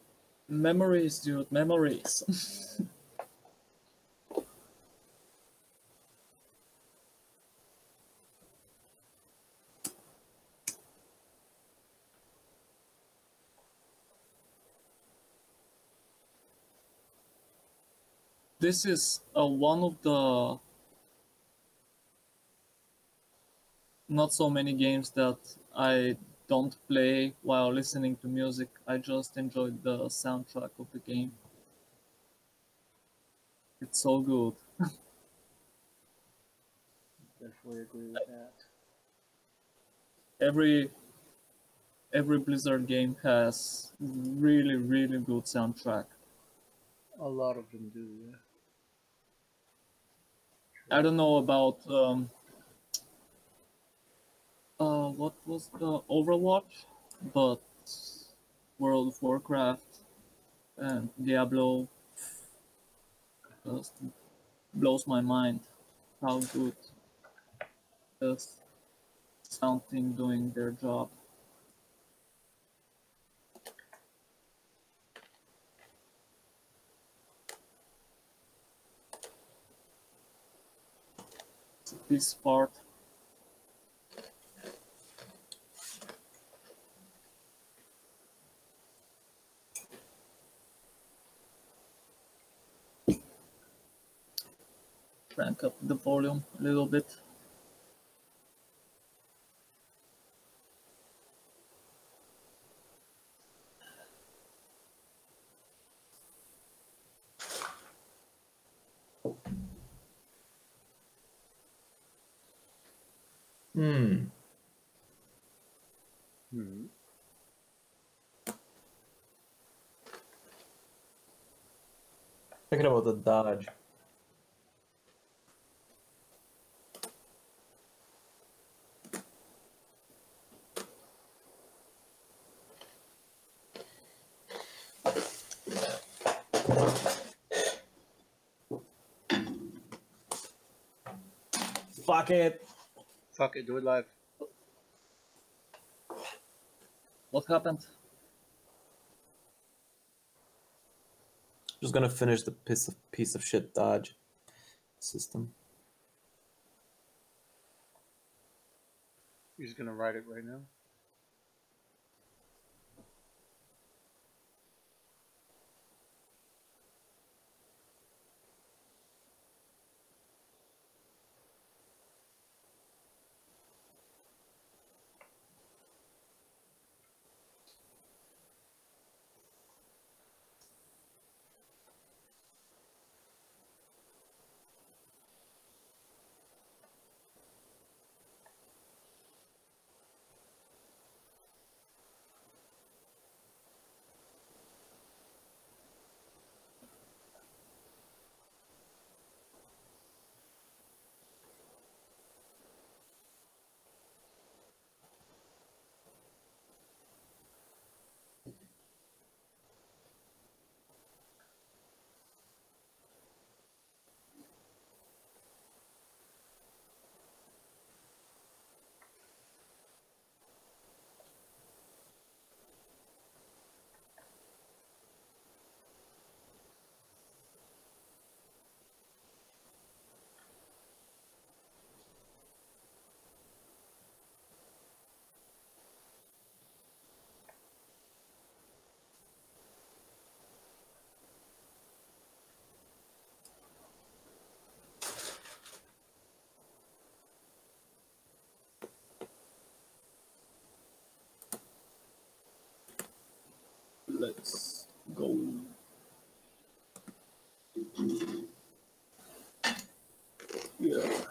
Speaker 3: memories, dude, memories.
Speaker 1: Yeah.
Speaker 3: This is one of the not so many games that I don't play while listening to music. I just enjoy the soundtrack of the game. It's so good.
Speaker 1: Definitely agree with that.
Speaker 3: Every Blizzard game has really really good soundtrack.
Speaker 1: A lot of them do, yeah.
Speaker 3: I don't know about what was the Overwatch, but World of Warcraft and Diablo just blows my mind how good the sound team doing their job. This part. Crank up the volume a little bit.
Speaker 2: Hmm.
Speaker 1: Hmm.
Speaker 2: Thinking about the dodge. Fuck it.
Speaker 1: Fuck it, do it live.
Speaker 3: What happened?
Speaker 2: Just gonna finish the piece of shit dodge system.
Speaker 1: You're just gonna write it right now.
Speaker 3: Let's go. Yeah.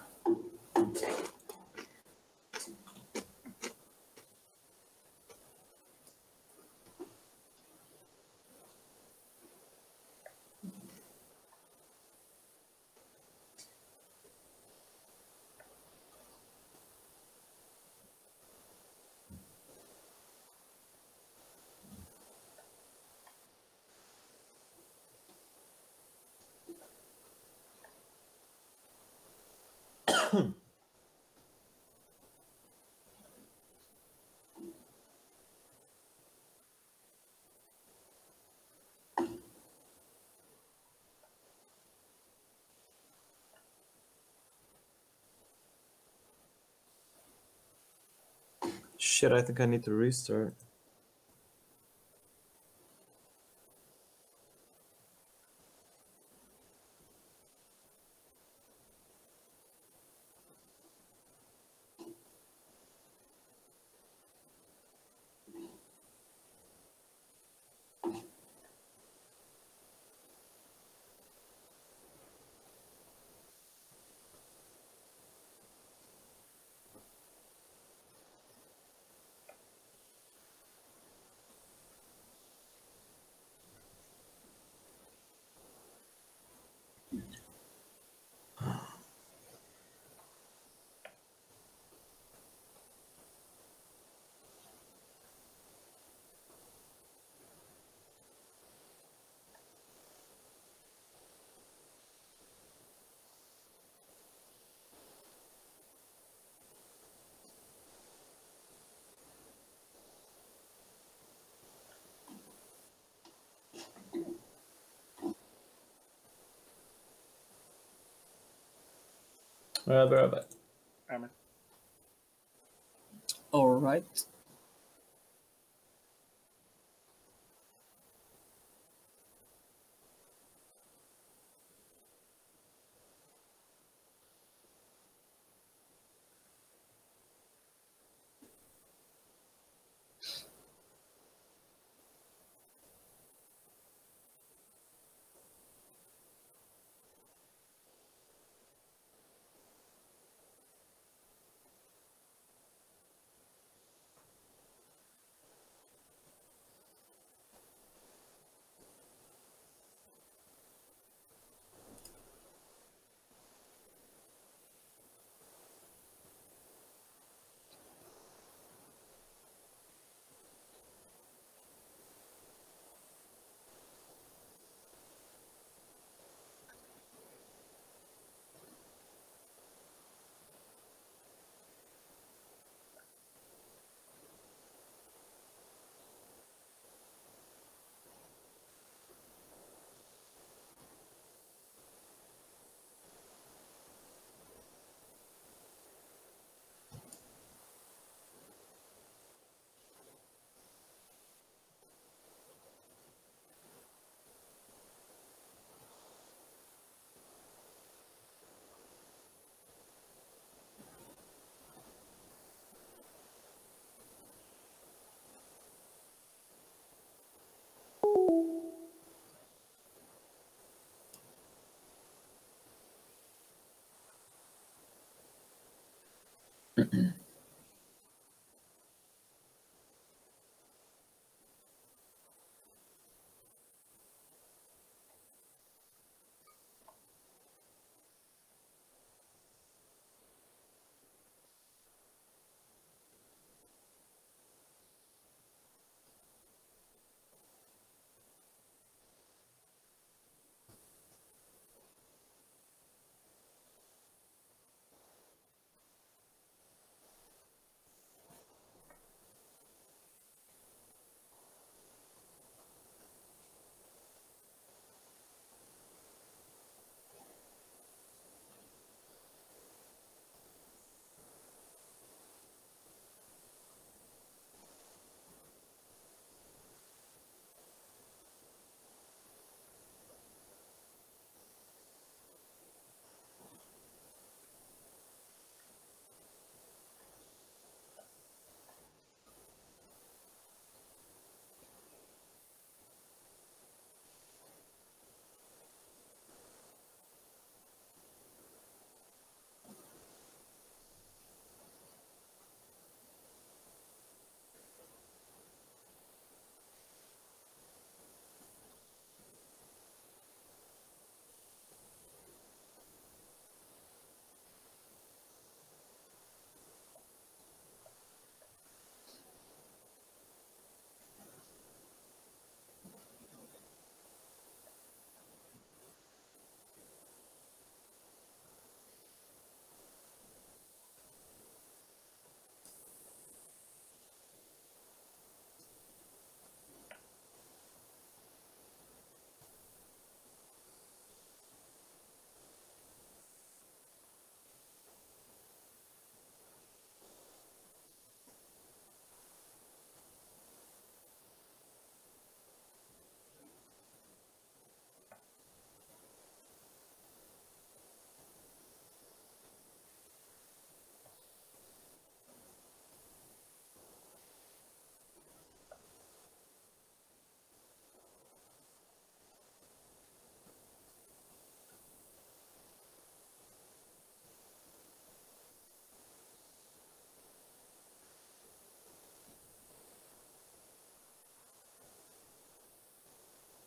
Speaker 2: Shit, I think I need to restart. Be right back.
Speaker 1: Amen.
Speaker 3: All right.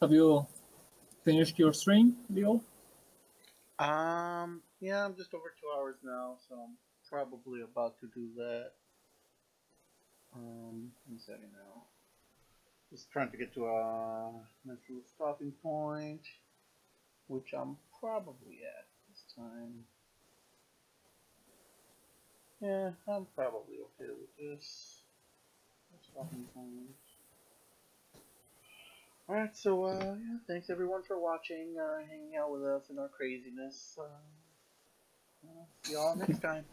Speaker 3: Have you finished your stream, Leo?
Speaker 1: Yeah, I'm just over 2 hours now, so I'm probably about to do that. One second now. Just trying to get to a mental stopping point, which I'm probably at this time. Yeah, I'm probably okay with this. Stopping point. Alright, so yeah, thanks everyone for watching, hanging out with us in our craziness. See y'all next time.